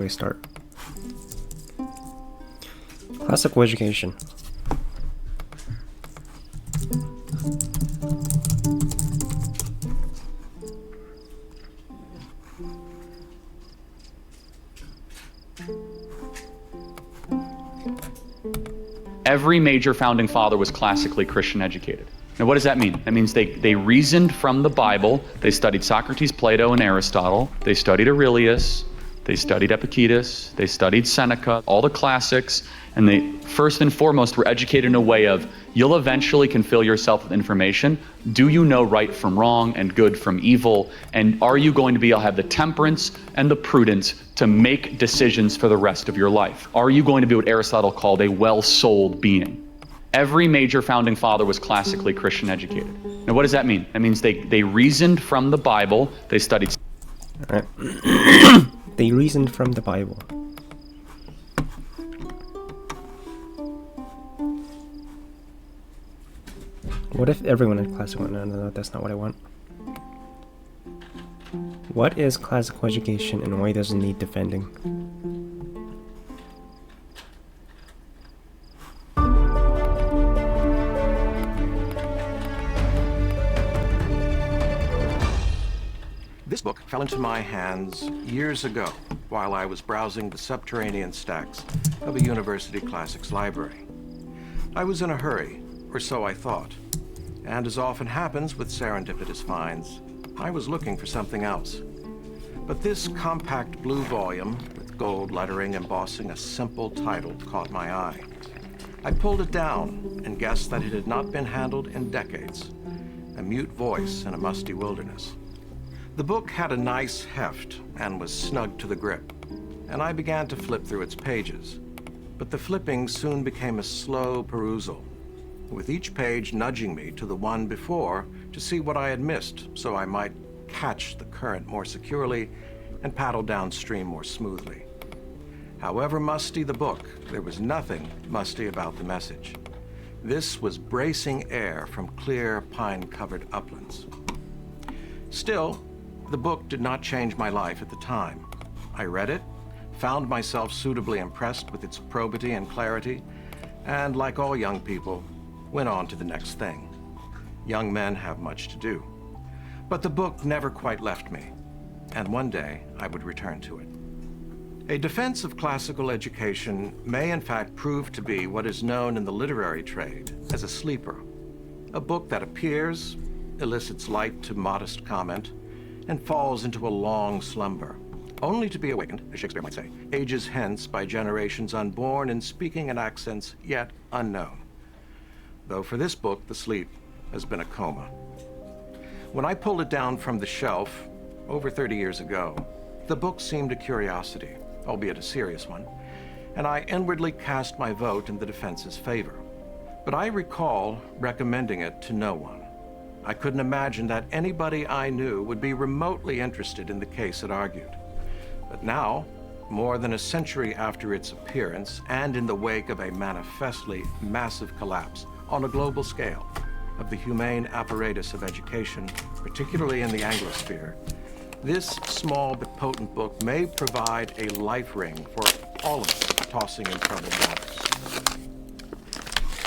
we start. Classical education. Every major founding father was classically Christian educated. Now, what does that mean? That means they reasoned from the Bible. They studied Socrates, Plato, and Aristotle. They studied Aurelius. They studied Epictetus. They studied Seneca, all the classics. And they, first and foremost, were educated in a way of, you'll eventually can fill yourself with information. Do you know right from wrong and good from evil? And are you going to be able to have the temperance and the prudence to make decisions for the rest of your life? Are you going to be what Aristotle called a well-souled being? Every major founding father was classically Christian educated. Now, what does that mean? That means they reasoned from the Bible. They studied. All right. They reasoned from the Bible. What if everyone in classical? No, that's not what I want. What is classical education and why does it need defending? This book fell into my hands years ago while I was browsing the subterranean stacks of a university classics library. I was in a hurry, or so I thought, and as often happens with serendipitous finds, I was looking for something else. But this compact blue volume with gold lettering embossing a simple title caught my eye. I pulled it down and guessed that it had not been handled in decades. A mute voice in a musty wilderness. The book had a nice heft and was snug to the grip, and I began to flip through its pages. But the flipping soon became a slow perusal, with each page nudging me to the one before to see what I had missed so I might catch the current more securely and paddle downstream more smoothly. However musty the book, there was nothing musty about the message. This was bracing air from clear pine-covered uplands. Still, the book did not change my life at the time. I read it, found myself suitably impressed with its probity and clarity, and like all young people, went on to the next thing. Young men have much to do. But the book never quite left me, and one day I would return to it. A defense of classical education may in fact prove to be what is known in the literary trade as a sleeper, a book that appears, elicits light to modest comment, and falls into a long slumber, only to be awakened, as Shakespeare might say, ages hence by generations unborn and speaking in accents yet unknown. Though for this book, the sleep has been a coma. When I pulled it down from the shelf over 30 years ago, the book seemed a curiosity, albeit a serious one, and I inwardly cast my vote in the defense's favor. But I recall recommending it to no one. I couldn't imagine that anybody I knew would be remotely interested in the case it argued. But now, more than a century after its appearance, and in the wake of a manifestly massive collapse on a global scale of the humane apparatus of education, particularly in the Anglosphere, this small but potent book may provide a life ring for all of us tossing in troubled waters.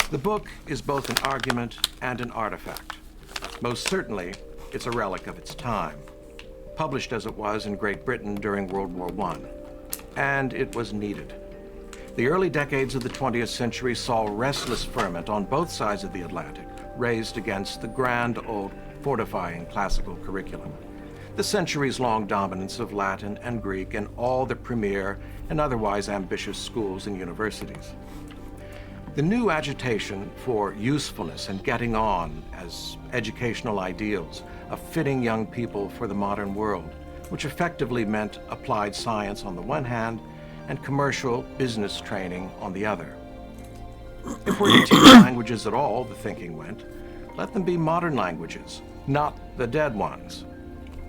The book is both an argument and an artifact. Most certainly, it's a relic of its time, published as it was in Great Britain during World War I, and it was needed. The early decades of the 20th century saw restless ferment on both sides of the Atlantic, raised against the grand old fortifying classical curriculum, the centuries-long dominance of Latin and Greek in all the premier and otherwise ambitious schools and universities. The new agitation for usefulness and getting on as educational ideals of fitting young people for the modern world, which effectively meant applied science on the one hand and commercial business training on the other. If we're to teach languages at all, the thinking went, let them be modern languages, not the dead ones,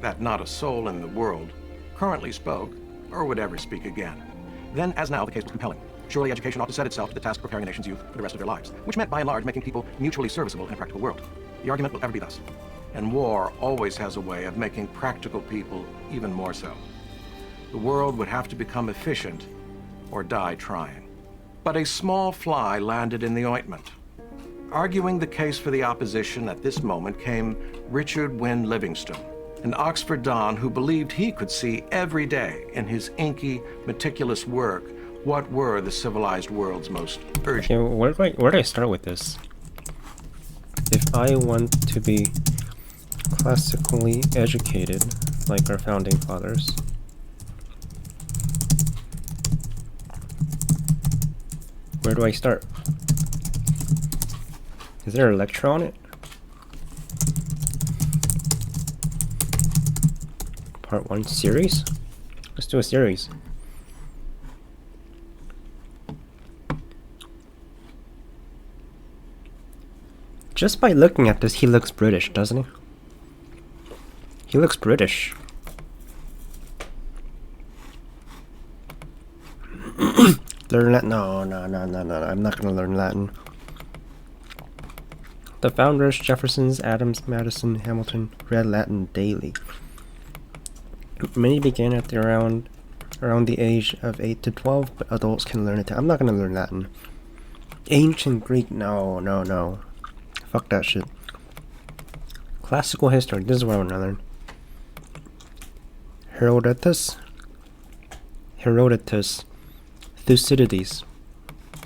that not a soul in the world currently spoke or would ever speak again. Then, as now, the case was compelling. Surely education ought to set itself to the task of preparing a nation's youth for the rest of their lives, which meant, by and large, making people mutually serviceable in a practical world. The argument will ever be thus. And war always has a way of making practical people even more so. The world would have to become efficient or die trying. But a small fly landed in the ointment. Arguing the case for the opposition at this moment came Richard Wynne Livingstone, an Oxford Don who believed he could see every day in his inky, meticulous work what were the civilized world's most urgent. Okay, where do I start with this? If I want to be classically educated, like our founding fathers, where do I start? Is there a lecture on it? Part 1 series? Let's do a series. Just by looking at this, he looks British, doesn't he? He looks British. Learn Latin? No. I'm not gonna learn Latin. The founders, Jefferson's, Adams, Madison, Hamilton, read Latin daily. Many began at around the age of 8 to 12, but adults can learn it. I'm not gonna learn Latin. Ancient Greek? No. Fuck that shit. Classical history. This is what I want to learn. Herodotus. Thucydides.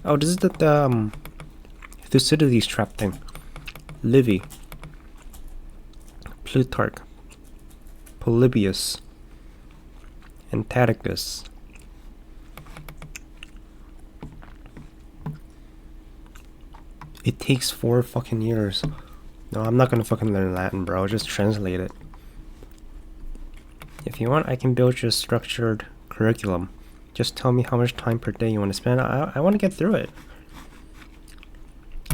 Oh, this is the Thucydides trap thing. Livy. Plutarch. Polybius. And Tacitus. It takes 4 fucking years. No, I'm not gonna fucking learn Latin, bro. Just translate it. If you want, I can build you a structured curriculum. Just tell me how much time per day you want to spend. I want to get through it.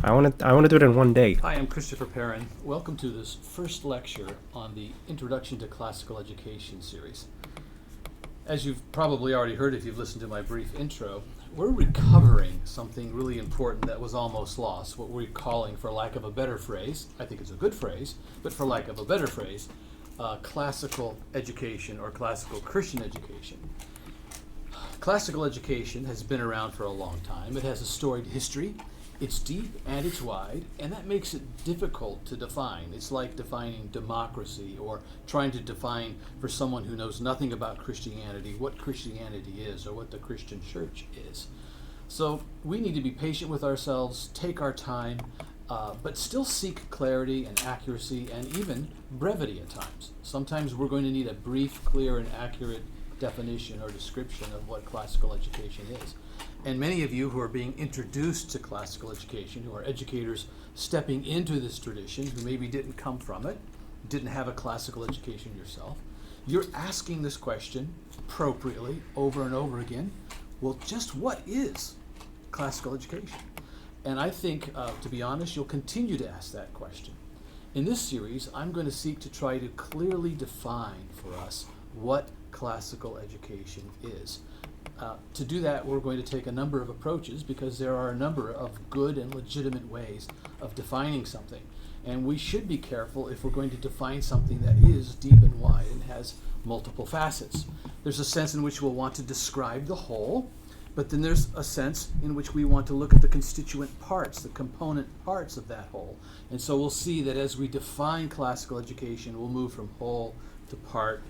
I want to do it in one day. Hi, I'm Christopher Perrin. Welcome to this first lecture on the Introduction to Classical Education series. As you've probably already heard if you've listened to my brief intro, we're recovering something really important that was almost lost, what we're calling, for lack of a better phrase, I think it's a good phrase, but for lack of a better phrase, classical education or classical Christian education. Classical education has been around for a long time. It has a storied history. It's deep and it's wide, and that makes it difficult to define. It's like defining democracy or trying to define for someone who knows nothing about Christianity what Christianity is or what the Christian church is. So we need to be patient with ourselves, take our time, but still seek clarity and accuracy and even brevity at times. Sometimes we're going to need a brief, clear, and accurate definition or description of what classical education is. And many of you who are being introduced to classical education, who are educators stepping into this tradition, who maybe didn't come from it, didn't have a classical education yourself, you're asking this question appropriately over and over again. Well, just what is classical education? And I think, to be honest, you'll continue to ask that question. In this series, I'm going to seek to try to clearly define for us what classical education is. To do that, we're going to take a number of approaches because there are a number of good and legitimate ways of defining something. And we should be careful if we're going to define something that is deep and wide and has multiple facets. There's a sense in which we'll want to describe the whole, but then there's a sense in which we want to look at the constituent parts, the component parts of that whole. And so we'll see that as we define classical education, we'll move from whole to part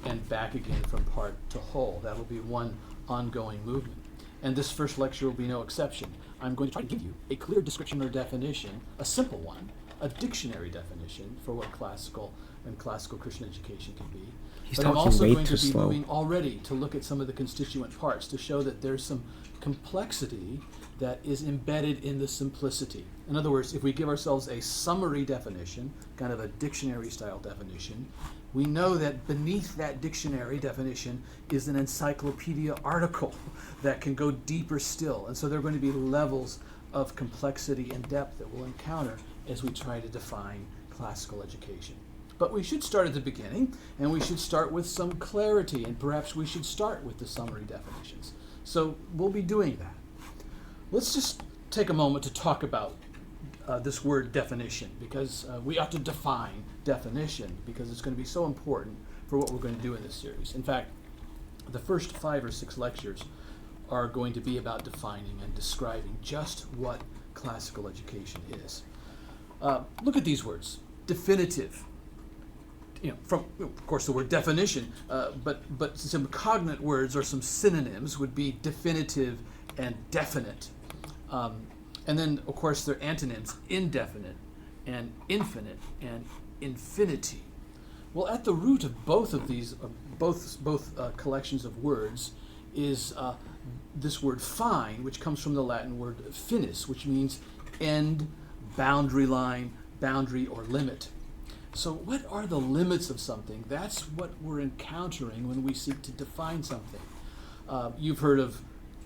and back again from part to whole. That'll be one ongoing movement. And this first lecture will be no exception. I'm going to try to give you a clear description or definition, a simple one, a dictionary definition for what classical and classical Christian education can be. He's But I'm talking also way going too to be slow. moving already to look at some of the constituent parts to show that there's some complexity that is embedded in the simplicity. In other words, if we give ourselves a summary definition, kind of a dictionary style definition, we know that beneath that dictionary definition is an encyclopedia article that can go deeper still. And so there are going to be levels of complexity and depth that we'll encounter as we try to define classical education. But we should start at the beginning, and we should start with some clarity, and perhaps we should start with the summary definitions. So we'll be doing that. Let's just take a moment to talk about this word definition, because we ought to define definition, because it's going to be so important for what we're going to do in this series. In fact, The first 5 or 6 lectures are going to be about defining and describing just what classical education is. Look at these words. Definitive. From, of course, the word definition, but some cognate words or some synonyms would be definitive and definite. And then, of course, their antonyms, indefinite and infinite and infinity. Well, at the root of both of these, both collections of words, is this word fine, which comes from the Latin word finis, which means end, boundary line, boundary or limit. So what are the limits of something? That's what we're encountering when we seek to define something. You've heard of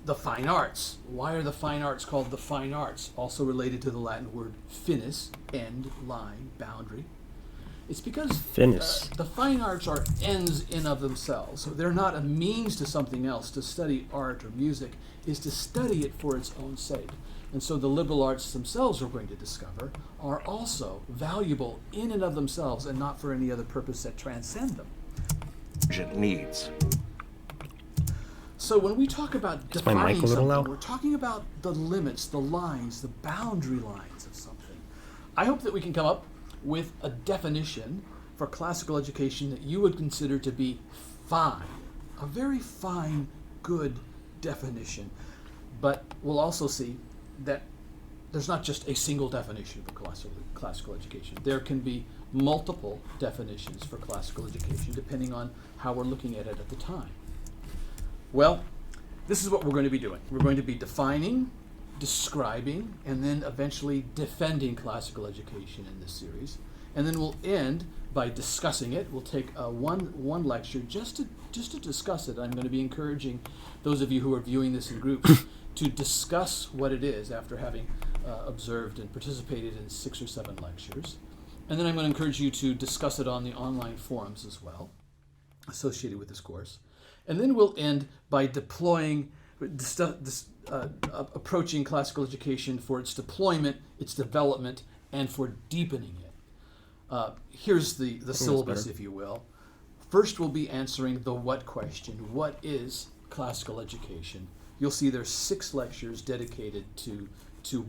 the fine arts. Why are the fine arts called the fine arts? Also related to the Latin word finis, end, line, boundary. It's because Finis. the fine arts are ends in of themselves. So they're not a means to something else. To study art or music is to study it for its own sake. And so the liberal arts themselves, we're going to discover, are also valuable in and of themselves and not for any other purpose that transcend them. Needs. So when we talk about Is my mic defining a little something, loud? we're talking about the limits, the lines, the boundary lines of something. I hope that we can come up with a definition for classical education that you would consider to be fine, a very fine, good definition. But we'll also see that there's not just a single definition for classical education. There can be multiple definitions for classical education depending on how we're looking at it at the time. Well, this is what we're going to be doing. We're going to be defining, describing, and then eventually defending classical education in this series. And then we'll end by discussing it. We'll take one lecture just to discuss it. I'm going to be encouraging those of you who are viewing this in groups to discuss what it is after having observed and participated in 6 or 7 lectures. And then I'm going to encourage you to discuss it on the online forums as well, associated with this course. And then we'll end by deploying, approaching classical education for its deployment, its development, and for deepening it. Here's the syllabus, if you will. First, we'll be answering the what question. What is classical education? You'll see there's 6 lectures dedicated to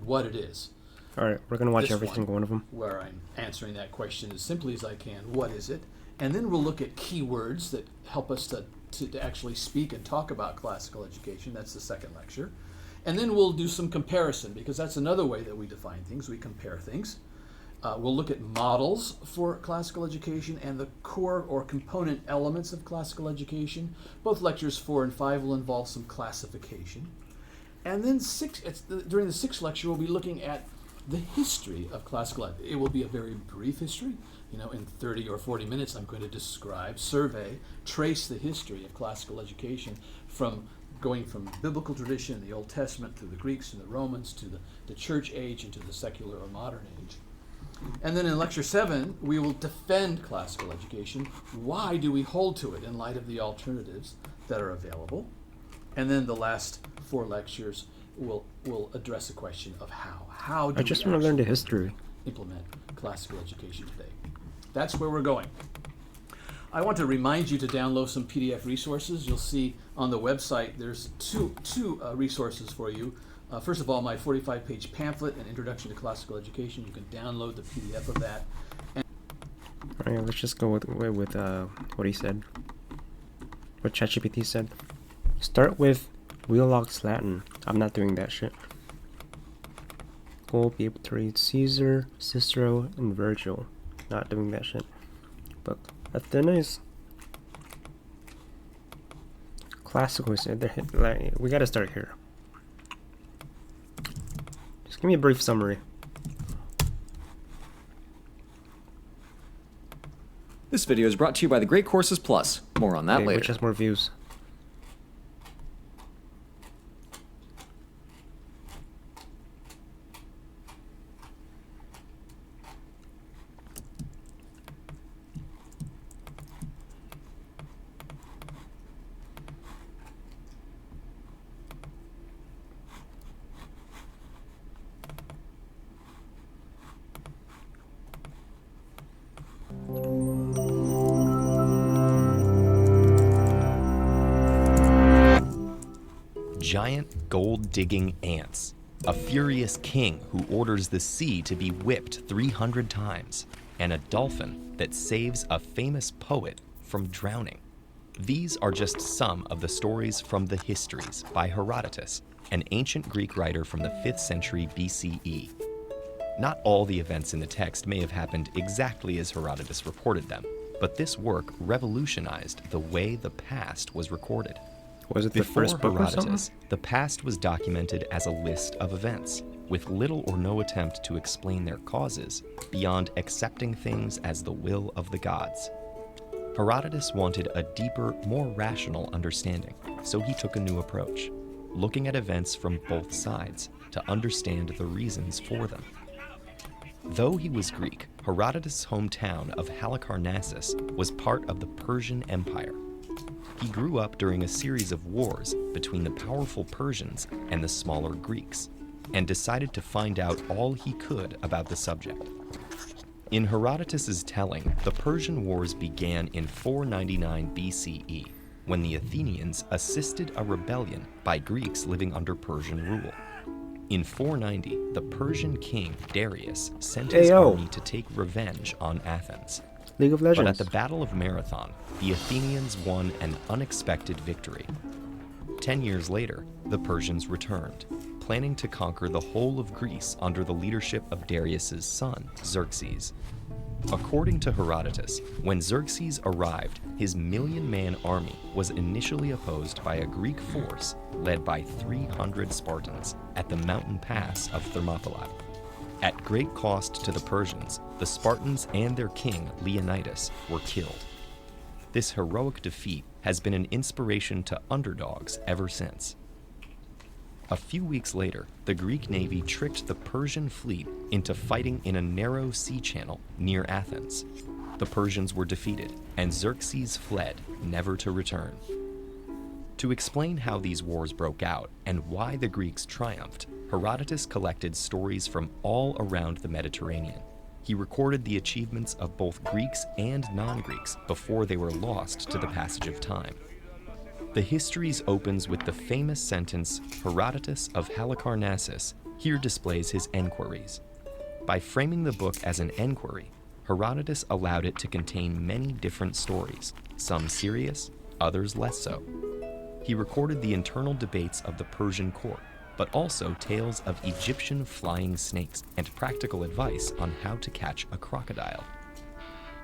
what it is. All right, we're gonna watch This every single one of them. Where I'm answering that question as simply as I can. What is it? And then we'll look at keywords that help us to actually speak and talk about classical education. That's the second lecture. And then we'll do some comparison, because that's another way that we define things. We compare things. We'll look at models for classical education and the core or component elements of classical education. Both lectures 4 and 5 will involve some classification. And then during the 6th lecture, we'll be looking at the history of classical ed. It will be a very brief history. In 30 or 40 minutes, I'm going to describe, survey, trace the history of classical education going from biblical tradition, the Old Testament, through the Greeks and the Romans, to the church age, and to the secular or modern age. And then in lecture 7, we will defend classical education. Why do we hold to it in light of the alternatives that are available? And then the last 4 lectures will address the question of how. How do I just we want to learn the actually history. implement classical education today? That's where we're going. I want to remind you to download some PDF resources. You'll see on the website there's two resources for you. First of all, my 45-page pamphlet, An Introduction to Classical Education. You can download the PDF of that. All right, let's just go with what he said. What ChatGPT said. Start with Wheelock's Latin. I'm not doing that shit. Go be able to read Caesar, Cicero, and Virgil. Not doing that shit. But Athena's classical. We gotta start here. Just give me a brief summary. This video is brought to you by the Great Courses Plus. More on that Okay, later. which has more views? giant gold-digging ants, a furious king who orders the sea to be whipped 300 times, and a dolphin that saves a famous poet from drowning. These are just some of the stories from the Histories by Herodotus, an ancient Greek writer from the 5th century BCE. Not all the events in the text may have happened exactly as Herodotus reported them, but this work revolutionized the way the past was recorded. Was it the Before first book or something? Herodotus, the past was documented as a list of events, with little or no attempt to explain their causes beyond accepting things as the will of the gods. Herodotus wanted a deeper, more rational understanding, so he took a new approach, looking at events from both sides to understand the reasons for them. Though he was Greek, Herodotus' hometown of Halicarnassus was part of the Persian Empire. He grew up during a series of wars between the powerful Persians and the smaller Greeks, and decided to find out all he could about the subject. In Herodotus' telling, the Persian Wars began in 499 BCE, when the Athenians assisted a rebellion by Greeks living under Persian rule. In 490, the Persian king Darius sent his army to take revenge on Athens. League of But Legends. at the Battle of Marathon, the Athenians won an unexpected victory. 10 years later, the Persians returned, planning to conquer the whole of Greece under the leadership of Darius's son, Xerxes. According to Herodotus, when Xerxes arrived, his million-man army was initially opposed by a Greek force led by 300 Spartans at the mountain pass of Thermopylae. At great cost to the Persians, the Spartans and their king, Leonidas, were killed. This heroic defeat has been an inspiration to underdogs ever since. A few weeks later, the Greek navy tricked the Persian fleet into fighting in a narrow sea channel near Athens. The Persians were defeated, and Xerxes fled, never to return. To explain how these wars broke out and why the Greeks triumphed, Herodotus collected stories from all around the Mediterranean. He recorded the achievements of both Greeks and non-Greeks before they were lost to the passage of time. The Histories opens with the famous sentence, Herodotus of Halicarnassus here displays his enquiries. By framing the book as an enquiry, Herodotus allowed it to contain many different stories, some serious, others less so. He recorded the internal debates of the Persian court, but also tales of Egyptian flying snakes and practical advice on how to catch a crocodile.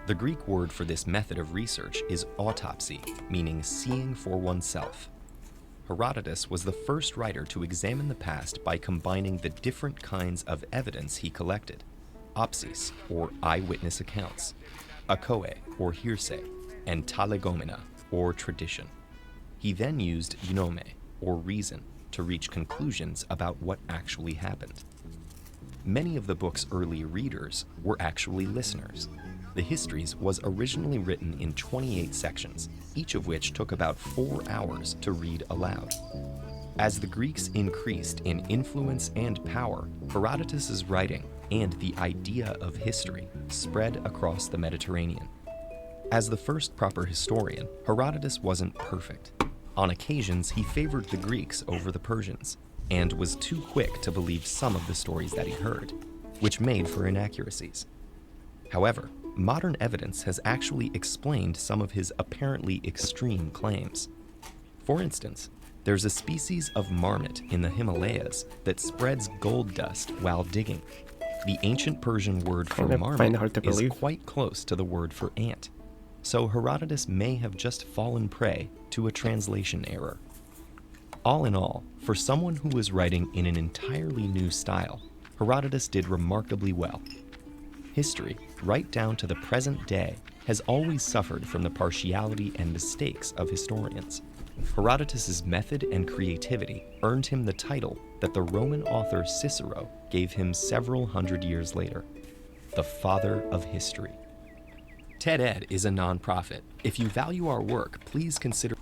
The Greek word for this method of research is autopsy, meaning seeing for oneself. Herodotus was the first writer to examine the past by combining the different kinds of evidence he collected: opsis, or eyewitness accounts, akoe, or hearsay, and talegomena, or tradition. He then used gnome, or reason, to reach conclusions about what actually happened. Many of the book's early readers were actually listeners. The Histories was originally written in 28 sections, each of which took about 4 hours to read aloud. As the Greeks increased in influence and power, Herodotus's writing and the idea of history spread across the Mediterranean. As the first proper historian, Herodotus wasn't perfect. On occasions, he favored the Greeks over the Persians, and was too quick to believe some of the stories that he heard, which made for inaccuracies. However, modern evidence has actually explained some of his apparently extreme claims. For instance, there's a species of marmot in the Himalayas that spreads gold dust while digging. The ancient Persian word for Find it hard marmot to is believe. quite close to the word for ant. So Herodotus may have just fallen prey to a translation error. All in all, for someone who was writing in an entirely new style, Herodotus did remarkably well. History, right down to the present day, has always suffered from the partiality and mistakes of historians. Herodotus's method and creativity earned him the title that the Roman author Cicero gave him several hundred years later: the Father of History. TED-Ed is a nonprofit. If you value our work, please consider...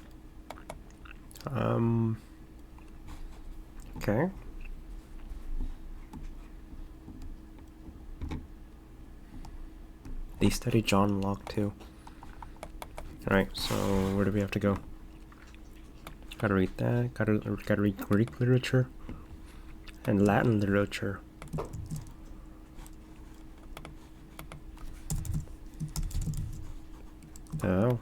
Okay. They study John Locke too. Alright, so where do we have to go? Gotta read that. Gotta read Greek literature and Latin literature. Oh.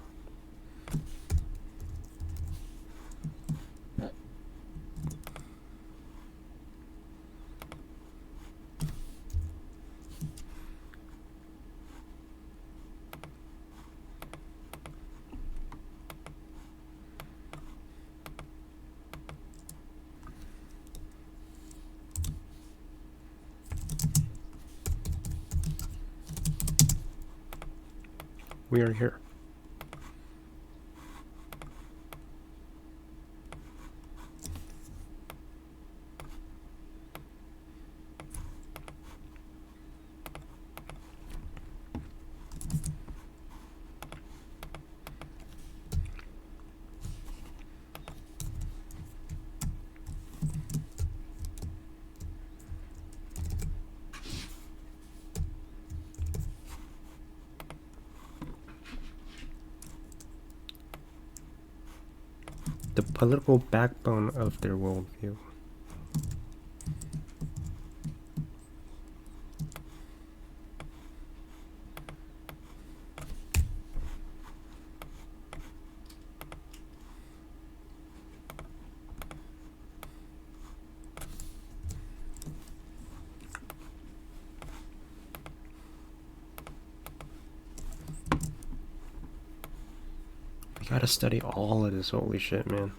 We are here. The political backbone of their worldview. We gotta study all of this holy shit, man.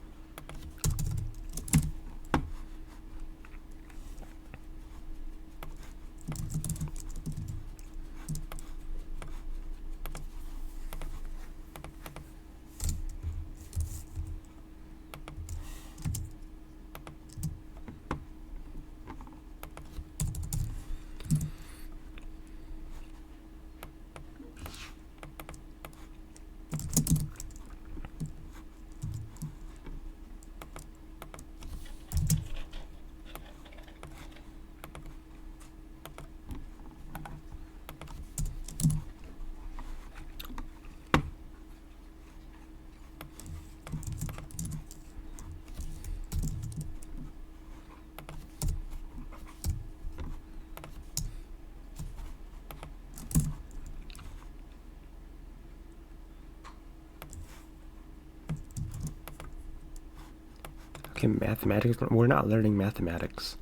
Okay, mathematics. We're not learning mathematics.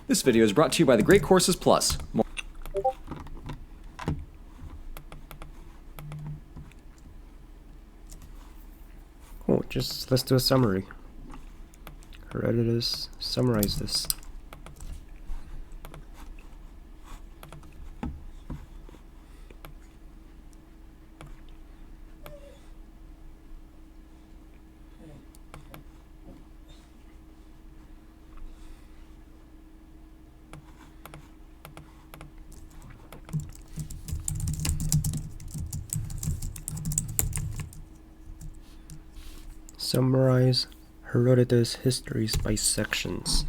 This video is brought to you by the Great Courses Plus. Oh, just let's do a summary. Herodotus, summarize this. Summarize Herodotus' histories by sections.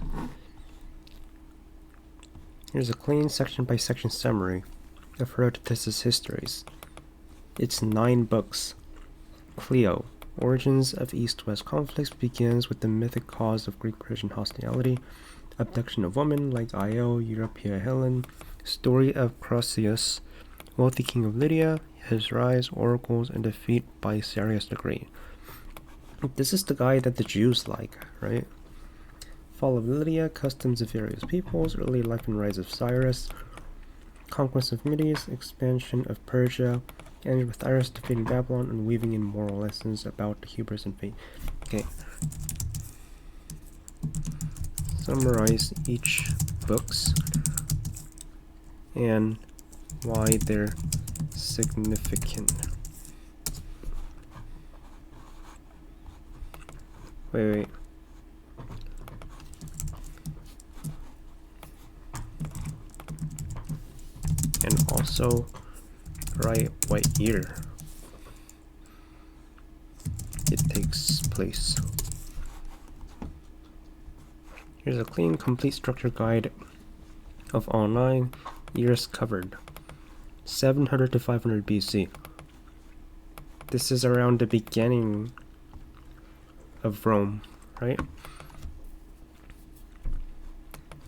Here's a clean section-by-section summary of Herodotus' histories. It's 9 books. Clio, Origins of East-West Conflicts, begins with the mythic cause of Greek-Persian hostility, abduction of women like Io, Europea, Helen, story of Croesus, wealthy king of Lydia, his rise, oracles, and defeat by Cyrus the Great. This is the guy that the Jews like, right? Fall of Lydia, customs of various peoples, early life and rise of Cyrus, conquest of Medes, expansion of Persia, and with Cyrus defeating Babylon and weaving in moral lessons about hubris and faith. Okay. Summarize each books and why they're significant. Wait. and also write what year it takes place. Here's a clean, complete structure guide of all 9 years covered. 700 to 500 BC. This is around the beginning of Rome, right?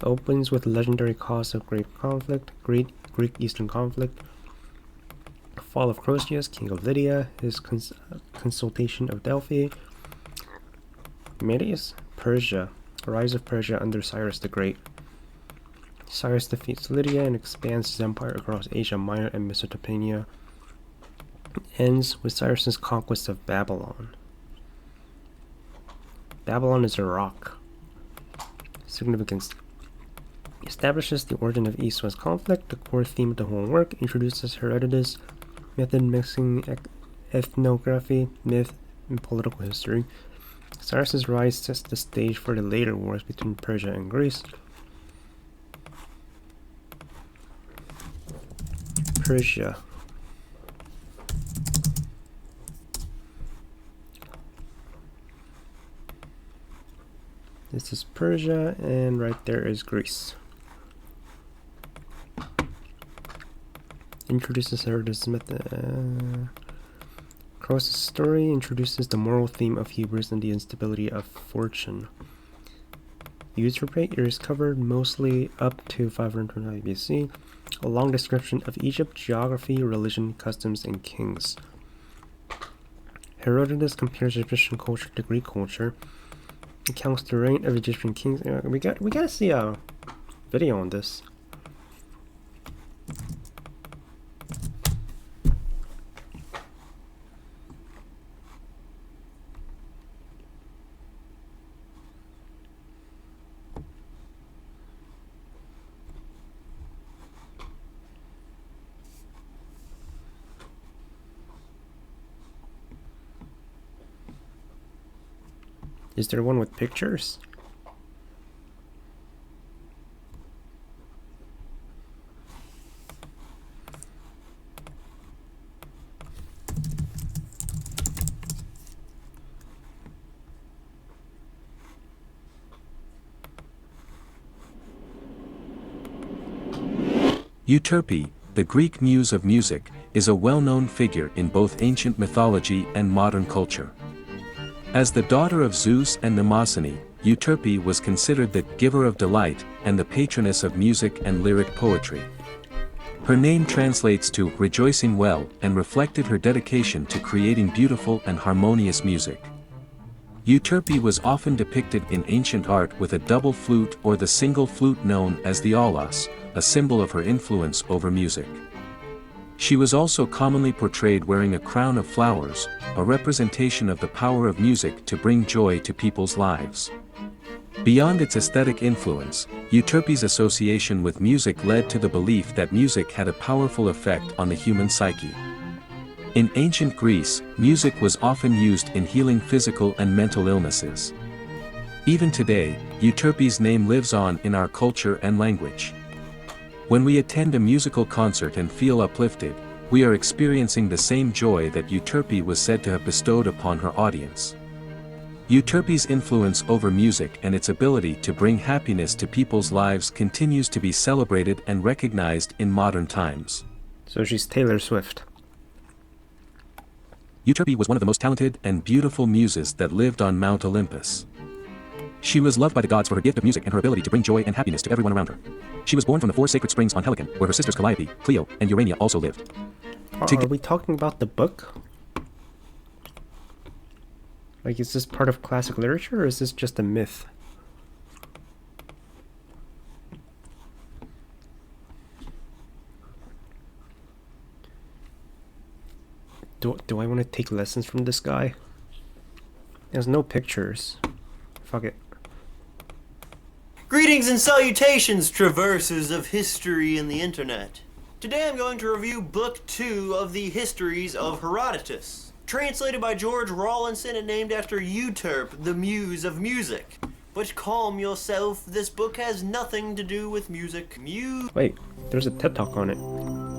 Opens with legendary cause of great conflict, Greek Eastern conflict, fall of Croesus, king of Lydia, his consultation of Delphi, Medes, Persia, rise of Persia under Cyrus the Great. Cyrus defeats Lydia and expands his empire across Asia Minor and Mesopotamia. Ends with Cyrus's conquest of Babylon. Babylon is a rock. Significance. Establishes the origin of East-West conflict, the core theme of the whole work, introduces Herodotus, method mixing ethnography, myth, and political history. Cyrus's rise sets the stage for the later wars between Persia and Greece. Persia. This is Persia, and right there is Greece. Introduces Herodotus' method. Croesus' story introduces the moral theme of Hebrews and the instability of fortune. User rate is covered mostly up to 529 BC. A long description of Egypt, geography, religion, customs, and kings. Herodotus compares Egyptian culture to Greek culture. Recounts the reign of Egyptian kings. We gotta see a video on this. Is there one with pictures? Euterpe, the Greek muse of music, is a well-known figure in both ancient mythology and modern culture. As the daughter of Zeus and Mnemosyne, Euterpe was considered the giver of delight and the patroness of music and lyric poetry. Her name translates to rejoicing well and reflected her dedication to creating beautiful and harmonious music. Euterpe was often depicted in ancient art with a double flute or the single flute known as the aulos, a symbol of her influence over music. She was also commonly portrayed wearing a crown of flowers, a representation of the power of music to bring joy to people's lives. Beyond its aesthetic influence, Euterpe's association with music led to the belief that music had a powerful effect on the human psyche. In ancient Greece, music was often used in healing physical and mental illnesses. Even today, Euterpe's name lives on in our culture and language. When we attend a musical concert and feel uplifted, we are experiencing the same joy that Euterpe was said to have bestowed upon her audience. Euterpe's influence over music and its ability to bring happiness to people's lives continues to be celebrated and recognized in modern times. So she's Taylor Swift. Euterpe was one of the most talented and beautiful muses that lived on Mount Olympus. She was loved by the gods for her gift of music and her ability to bring joy and happiness to everyone around her. She was born from the 4 sacred springs on Helicon, where her sisters Calliope, Clio, and Urania also lived. Are we talking about the book? Like, is this part of classic literature, or is this just a myth? Do I want to take lessons from this guy? There's no pictures. Fuck it. Greetings and salutations, traversers of history and the internet. Today I'm going to review Book 2 of the Histories of Herodotus, translated by George Rawlinson and named after Euterpe, the Muse of Music. But calm yourself, this book has nothing to do with music. Wait, there's a TED Talk on it.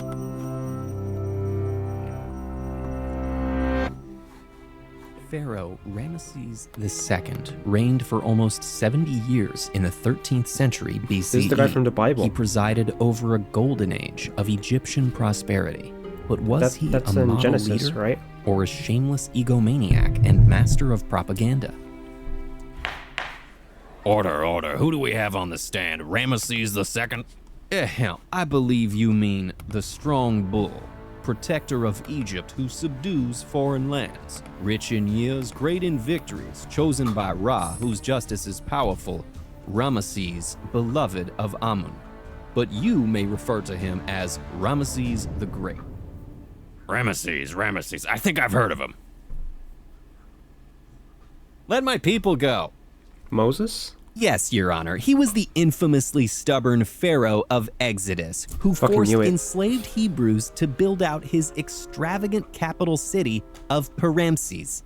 pharaoh Ramesses II reigned for almost 70 years in the 13th century BCE. This is the guy from the Bible. He presided over a golden age of Egyptian prosperity. But was he That's a in model Genesis, leader, right? or a shameless egomaniac and master of propaganda? Order. Who do we have on the stand? Ramesses II? Hell, I believe you mean the strong bull, protector of Egypt who subdues foreign lands, rich in years, great in victories, chosen by Ra, whose justice is powerful, Ramesses, beloved of Amun. But you may refer to him as Ramesses the Great. Ramesses. I think I've heard of him. Let my people go. Moses? Yes, Your Honor. He was the infamously stubborn pharaoh of Exodus, who Fucking forced knew it. enslaved Hebrews to build out his extravagant capital city of Paramses.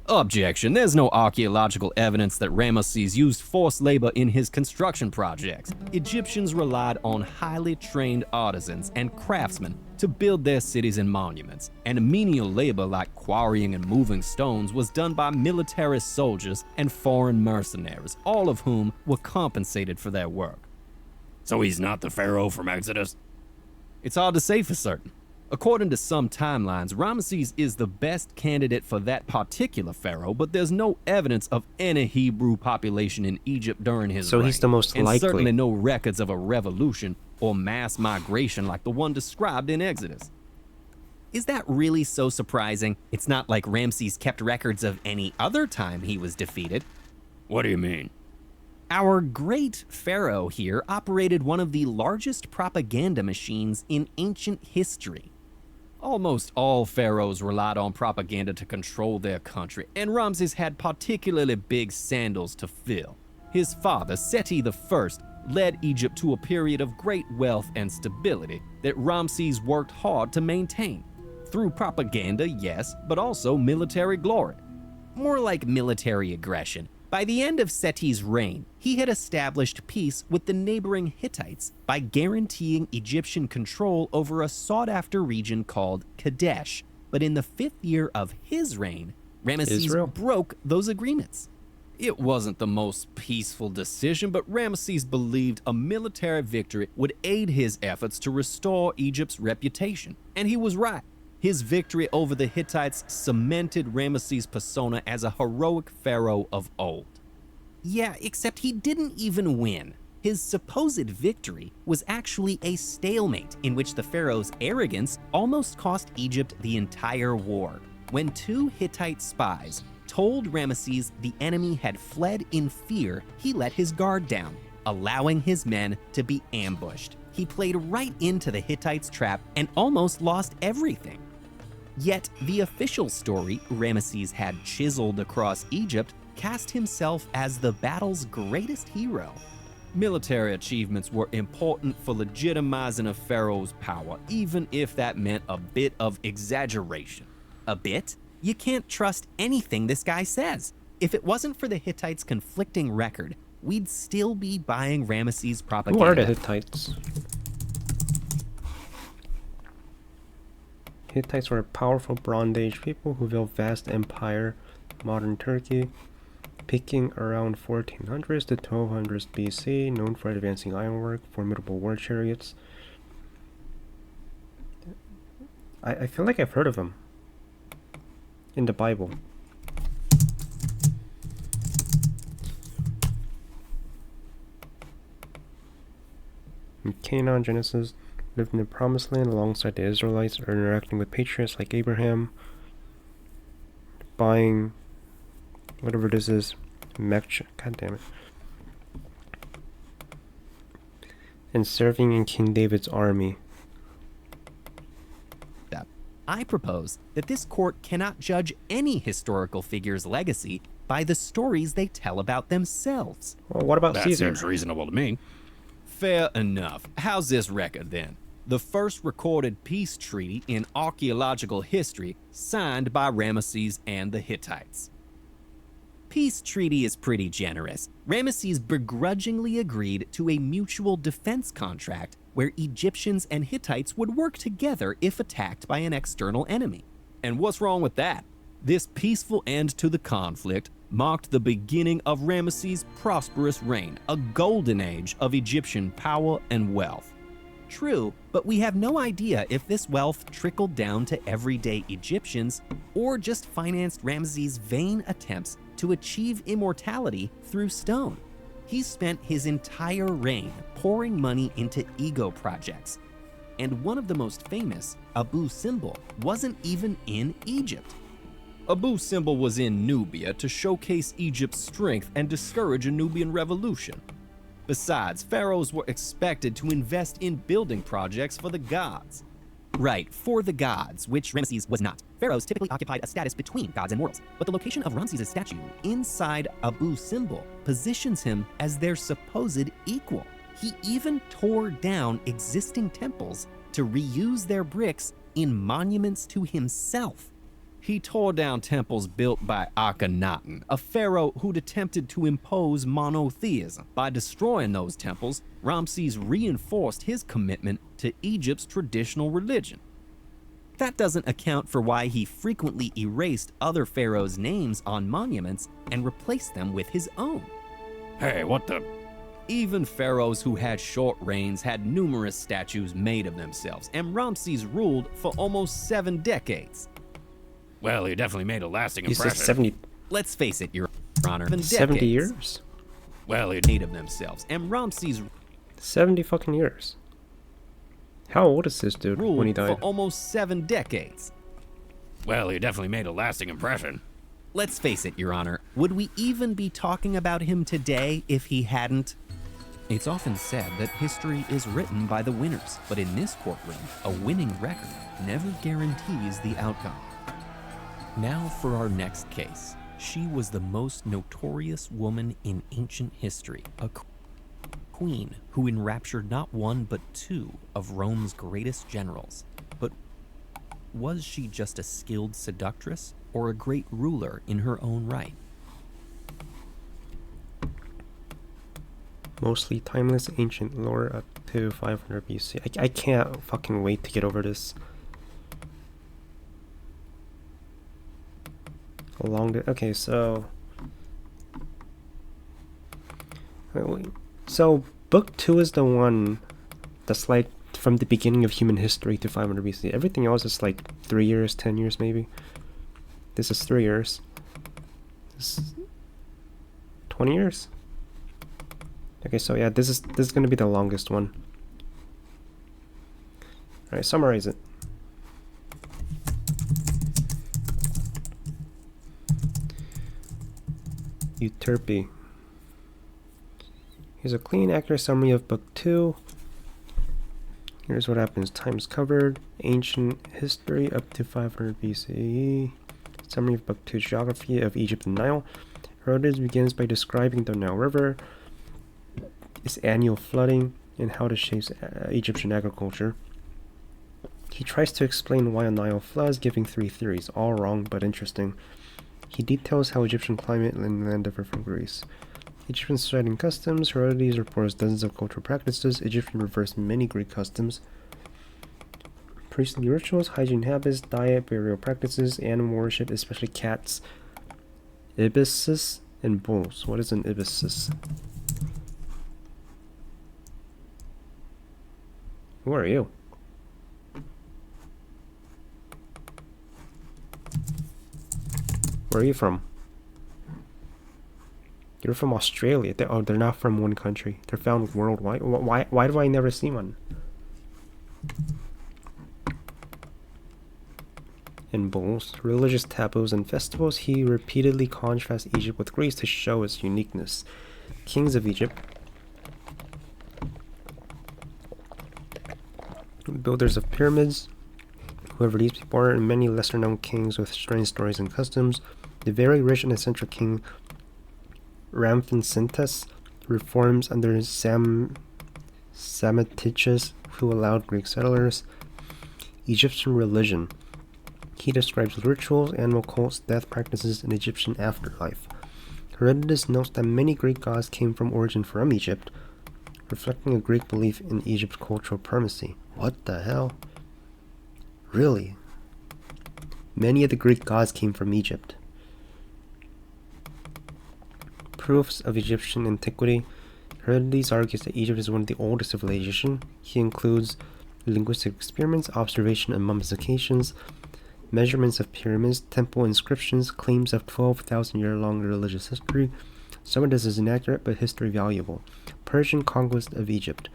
Objection. There's no archaeological evidence that Ramesses used forced labor in his construction projects. Egyptians relied on highly trained artisans and craftsmen to build their cities and monuments, and menial labor like quarrying and moving stones was done by militarist soldiers and foreign mercenaries, all of whom were compensated for their work. So he's not the pharaoh from Exodus? It's hard to say for certain. According to some timelines, Ramesses is the best candidate for that particular pharaoh, but there's no evidence of any Hebrew population in Egypt during his So reign. he's the most and likely. certainly no records of a revolution or mass migration like the one described in Exodus. Is that really so surprising? It's not like Ramses kept records of any other time he was defeated. What do you mean? Our great pharaoh here operated one of the largest propaganda machines in ancient history. Almost all pharaohs relied on propaganda to control their country, and Ramses had particularly big sandals to fill. His father, Seti I, led Egypt to a period of great wealth and stability that Ramses worked hard to maintain. Through propaganda, yes, but also military glory. More like military aggression. By the end of Seti's reign, he had established peace with the neighboring Hittites by guaranteeing Egyptian control over a sought-after region called Kadesh. But in the 5th year of his reign, Ramesses Israel. broke those agreements. It wasn't the most peaceful decision, but Ramesses believed a military victory would aid his efforts to restore Egypt's reputation. And he was right. His victory over the Hittites cemented Ramesses' persona as a heroic pharaoh of old. Yeah, except he didn't even win. His supposed victory was actually a stalemate in which the pharaoh's arrogance almost cost Egypt the entire war. When 2 Hittite spies told Ramesses the enemy had fled in fear, he let his guard down, allowing his men to be ambushed. He played right into the Hittites' trap and almost lost everything. Yet the official story Ramesses had chiseled across Egypt cast himself as the battle's greatest hero. Military achievements were important for legitimizing a pharaoh's power, even if that meant a bit of exaggeration. A bit? You can't trust anything this guy says. If it wasn't for the Hittites' conflicting record, we'd still be buying Ramesses' propaganda. Who are the Hittites? Hittites were a powerful Bronze Age people who built vast empire, modern Turkey, peaking around 1400s to 1200s BC, known for advancing ironwork, formidable war chariots. I feel like I've heard of them in the Bible. In Canaan, Genesis, lived in the Promised Land alongside the Israelites, or interacting with patriots like Abraham, buying whatever this is, Mech, god damn it, and serving in King David's army. I propose that this court cannot judge any historical figure's legacy by the stories they tell about themselves. Well, what about That Caesar? seems reasonable to me. Fair enough. How's this record then? The first recorded peace treaty in archaeological history signed by Ramesses and the Hittites. Peace treaty is pretty generous. Ramesses begrudgingly agreed to a mutual defense contract where Egyptians and Hittites would work together if attacked by an external enemy. And what's wrong with that? This peaceful end to the conflict marked the beginning of Ramesses' prosperous reign, a golden age of Egyptian power and wealth. True, but we have no idea if this wealth trickled down to everyday Egyptians or just financed Ramesses' vain attempts to achieve immortality through stone. He spent his entire reign pouring money into ego projects, and one of the most famous, Abu Simbel, wasn't even in Egypt. Abu Simbel was in Nubia to showcase Egypt's strength and discourage a Nubian revolution. Besides, pharaohs were expected to invest in building projects for the gods. Right, for the gods, which Ramesses was not. Pharaohs typically occupied a status between gods and mortals, but the location of Ramses' statue inside Abu Simbel positions him as their supposed equal. He even tore down existing temples to reuse their bricks in monuments to himself. He tore down temples built by Akhenaten, a pharaoh who'd attempted to impose monotheism. By destroying those temples, Ramses reinforced his commitment to Egypt's traditional religion. That doesn't account for why he frequently erased other pharaohs' names on monuments and replaced them with his own. Hey, what the? Even pharaohs who had short reigns had numerous statues made of themselves, and Ramses ruled for almost 7 decades. Well, he definitely made a lasting He said impression. 70, Let's face it, Your Honor. 70 years? Well, he made of themselves, and Ramses 70 fucking years. How old is this dude when he ruled for died? almost 7 decades. Well, he definitely made a lasting impression. Let's face it, Your Honor. Would we even be talking about him today if he hadn't? It's often said that history is written by the winners, but in this courtroom, a winning record never guarantees the outcome. Now for our next case. She was the most notorious woman in ancient history, a queen who enraptured not one but 2 of Rome's greatest generals. But was she just a skilled seductress or a great ruler in her own right? Mostly timeless ancient lore up to 500 BC. I can't fucking wait to get over this. Okay, so so book 2 is the one that's like from the beginning of human history to 500 BC. Everything else is like 3 years, 10 years maybe. This is 3 years. This is 20 years. Okay, so yeah, this is gonna be the longest one. All right, summarize it. Euterpe. Here's a clean, accurate summary of Book 2. Here's what happens. Times covered. Ancient history up to 500 BCE. Summary of Book 2. Geography of Egypt and Nile. Herodotus begins by describing the Nile River, its annual flooding, and how it shapes Egyptian agriculture. He tries to explain why a Nile floods, giving 3 theories, all wrong but interesting. He details how Egyptian climate and land differ from Greece. Egyptian society and customs. Herodotus reports dozens of cultural practices. Egyptian reversed many Greek customs. Priestly rituals, hygiene habits, diet, burial practices, animal worship, especially cats, ibises, and bulls. What is an ibises? Who are you? Where are you from? You're from Australia. They're not from one country. They're found worldwide. Why do I never see one? In bulls, religious taboos and festivals, he repeatedly contrasts Egypt with Greece to show its uniqueness. Kings of Egypt. Builders of pyramids. Whoever these people are, and many lesser-known kings with strange stories and customs. The very rich and eccentric king Ramphincentus reforms under Psammetichus, who allowed Greek settlers. Egyptian religion. He describes rituals, animal cults, death practices, and Egyptian afterlife. Herodotus notes that many Greek gods came from origin from Egypt, reflecting a Greek belief in Egypt's cultural primacy. What the hell? Really? Many of the Greek gods came from Egypt. Proofs of Egyptian antiquity. Herodotus argues that Egypt is one of the oldest civilizations. He includes linguistic experiments, observation and mummifications, measurements of pyramids, temple inscriptions, claims of 12,000-year-long religious history. Some of this is inaccurate, but history valuable. Persian conquest of Egypt.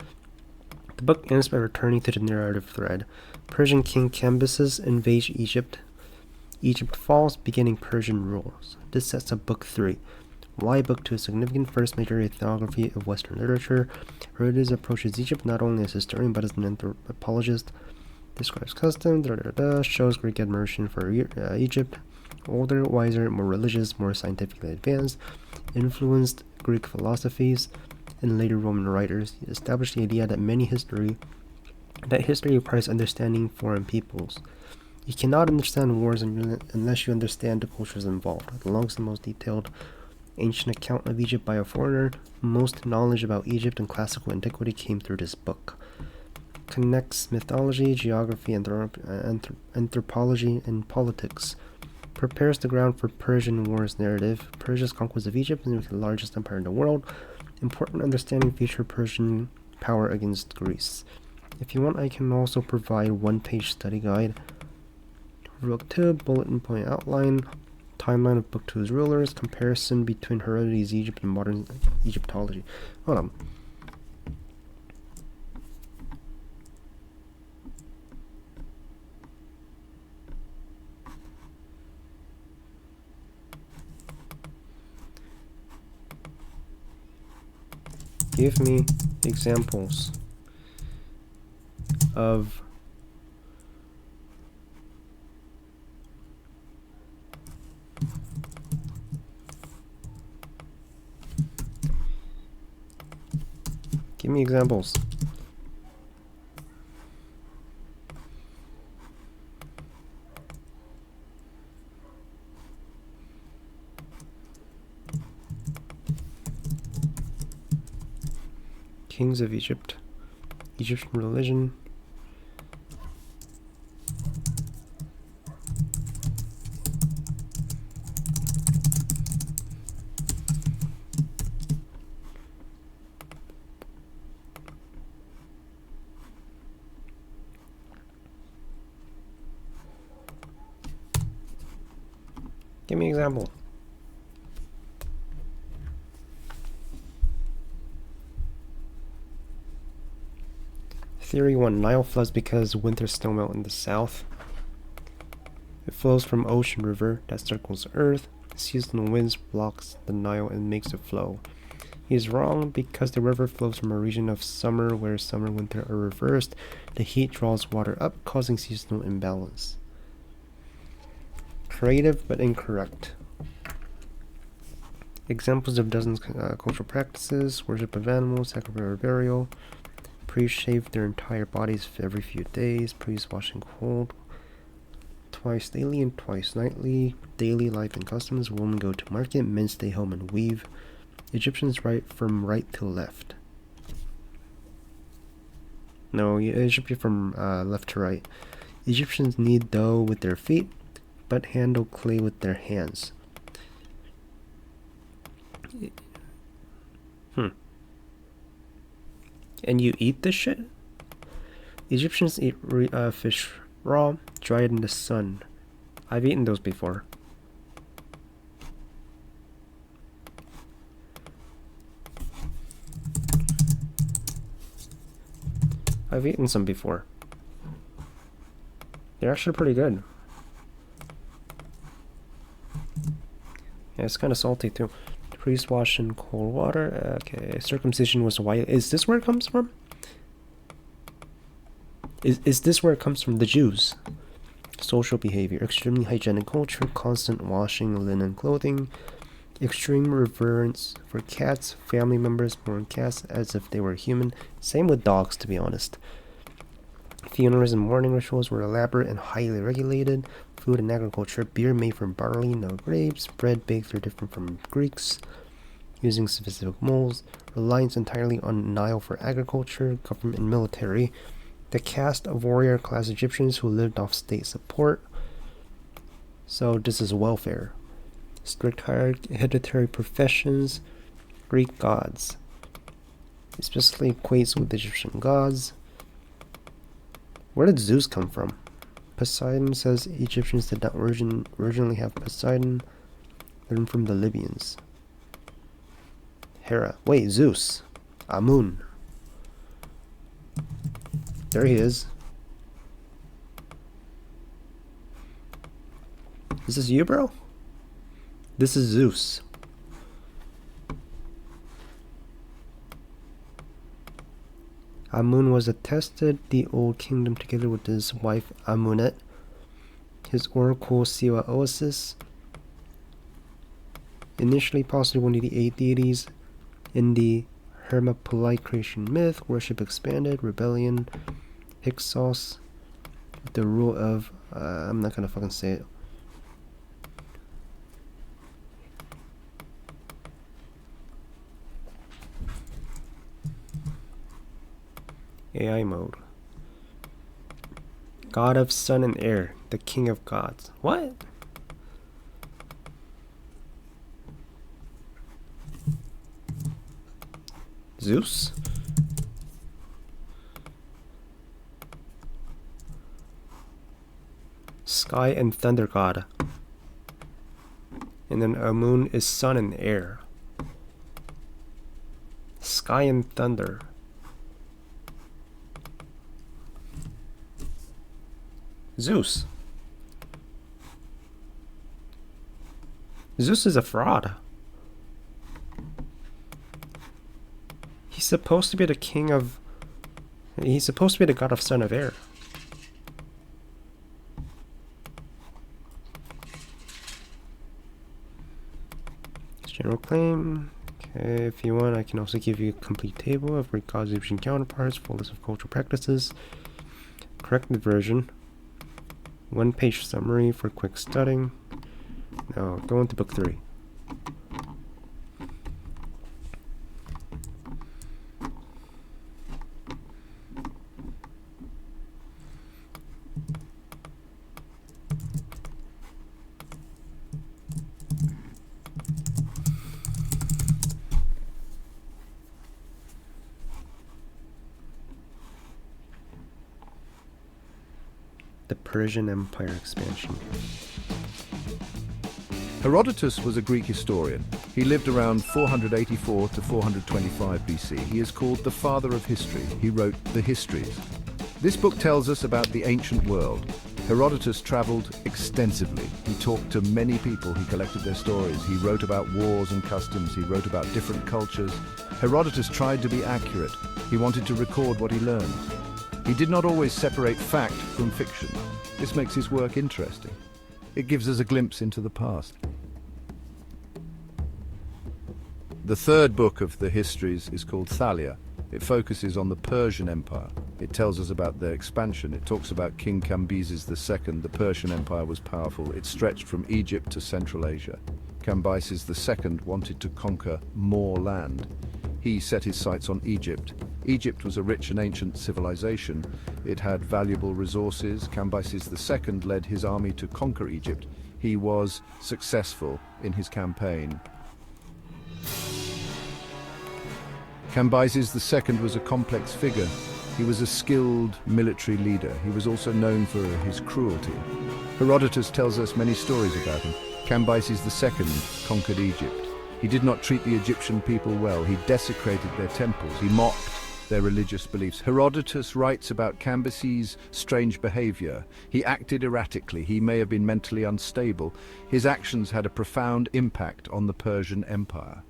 The book ends by returning to the narrative thread. Persian king Cambyses invades Egypt. Egypt falls, beginning Persian rules. This sets up Book 3. Why Book 2 is significant. First major ethnography of Western literature. Herodotus approaches Egypt not only as a historian but as an anthropologist. Describes custom, shows Greek admiration for Egypt. Older, wiser, more religious, more scientifically advanced. Influenced Greek philosophies and later Roman writers. He established the idea that history requires understanding foreign peoples. You cannot understand wars unless you understand the cultures involved. The longest and most detailed ancient account of Egypt by a foreigner. Most knowledge about Egypt and classical antiquity came through this book. Connects mythology, geography, anthropology, and politics. Prepares the ground for Persian Wars narrative. Persia's conquest of Egypt is the largest empire in the world. Important understanding future Persian power against Greece. If you want, I can also provide one-page study guide. Book 2, bulletin point outline. Timeline of Book 2's rulers. Comparison between Herodotus' Egypt and modern Egyptology. Hold on. Give me examples of Give me examples. Kings of Egypt, Egyptian religion. Give me an example. Theory 1. Nile floods because winter snowmelt in the south. It flows from ocean river that circles Earth. Seasonal winds blocks the Nile and makes it flow. He is wrong because the river flows from a region of summer where summer and winter are reversed. The heat draws water up, causing seasonal imbalance. Creative but incorrect. Examples of dozens cultural practices: worship of animals, sacrificial burial. Priests shave their entire bodies every few days. Priests washing cold twice daily and twice nightly. Daily life and customs: women go to market, men stay home and weave. Egyptians write from right to left. No, it should be from left to right. Egyptians knead dough with their feet, but handle clay with their hands. And you eat this shit? Egyptians eat fish raw, dried in the sun. I've eaten those before. I've eaten some before. They're actually pretty good. Yeah, it's kind of salty too. Priest wash in cold water. Okay, circumcision was white. Is this where it comes from? Is this where it comes from? The Jews. Social behavior. Extremely hygienic culture. Constant washing linen clothing. Extreme reverence for cats. Family members mourn cats as if they were human. Same with dogs, to be honest. Funerals and mourning rituals were elaborate and highly regulated. Food and agriculture. Beer made from barley, no grapes. Bread baked are different from Greeks, using specific molds. Reliance entirely on Nile for agriculture, government, and military. The caste of warrior class Egyptians who lived off state support. So this is welfare. Strict hereditary professions, Greek gods. Especially equates with Egyptian gods. Where did Zeus come from? Poseidon says Egyptians did not originally have Poseidon. Learned from the Libyans. Hera. Wait, Zeus. Amun. There he is. Is this you, bro? This is Zeus. Amun was attested the old kingdom together with his wife Amunet, his oracle Siwa Oasis. Initially possibly one of the 8 deities in the Hermaphrodite creation myth, worship expanded, rebellion, Hyksos, the rule of, I'm not gonna fucking say it. AI mode. God of sun and air, the king of gods. What? Zeus? Sky and thunder god. And then Amun is sun and air. Sky and thunder. Zeus. Zeus is a fraud. He's supposed to be the king of... He's supposed to be the god of sun of air. General claim. Okay, if you want, I can also give you a complete table of Greek gods, Egyptian counterparts, full list of cultural practices, corrected version, 1-page summary for quick studying. Now, go into book 3. The Persian Empire expansion. Herodotus was a Greek historian. He lived around 484 to 425 BC. He is called the father of history. He wrote the Histories. This book tells us about the ancient world. Herodotus traveled extensively. He talked to many people. He collected their stories. He wrote about wars and customs. He wrote about different cultures. Herodotus tried to be accurate. He wanted to record what he learned. He did not always separate fact from fiction. This makes his work interesting. It gives us a glimpse into the past. The third book of the Histories is called Thalia. It focuses on the Persian Empire. It tells us about their expansion. It talks about King Cambyses II. The Persian Empire was powerful. It stretched from Egypt to Central Asia. Cambyses II wanted to conquer more land. He set his sights on Egypt. Egypt was a rich and ancient civilization. It had valuable resources. Cambyses II led his army to conquer Egypt. He was successful in his campaign. Cambyses II was a complex figure. He was a skilled military leader. He was also known for his cruelty. Herodotus tells us many stories about him. Cambyses II conquered Egypt. He did not treat the Egyptian people well. He desecrated their temples. He mocked their religious beliefs. Herodotus writes about Cambyses' strange behavior. He acted erratically. He may have been mentally unstable. His actions had a profound impact on the Persian Empire.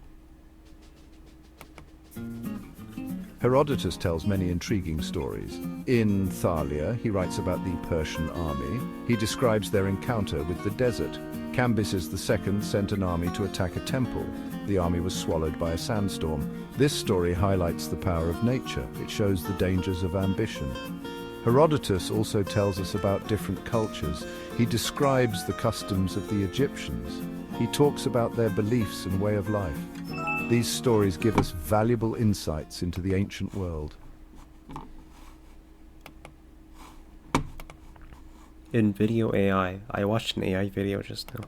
Herodotus tells many intriguing stories. In Thalia, he writes about the Persian army. He describes their encounter with the desert. Cambyses II sent an army to attack a temple. The army was swallowed by a sandstorm. This story highlights the power of nature. It shows the dangers of ambition. Herodotus also tells us about different cultures. He describes the customs of the Egyptians. He talks about their beliefs and way of life. These stories give us valuable insights into the ancient world. in video AI. I watched an AI video just now.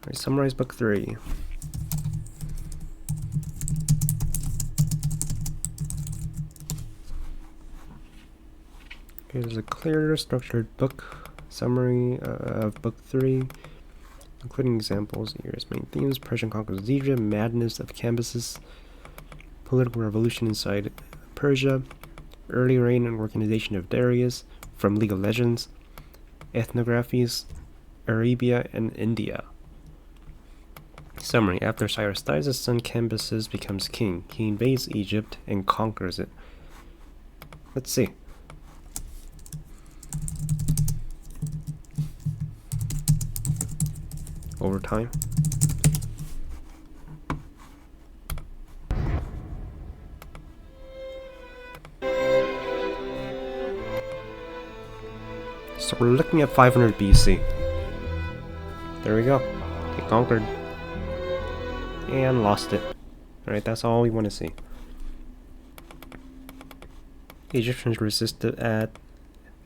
Alright, summarize book 3. Okay, there's a clear, structured book summary of book 3, including examples. Here's main themes: Persian conquers Egypt, madness of Cambyses, political revolution inside Persia, early reign and organization of Darius, from League of Legends, ethnographies, Arabia and India. Summary: after Cyrus dies, his son Cambyses becomes king. He invades Egypt and conquers it. Let's see. Over time. So we're looking at 500 BC. There we go. They conquered and lost it. Alright, that's all we want to see. The Egyptians resisted at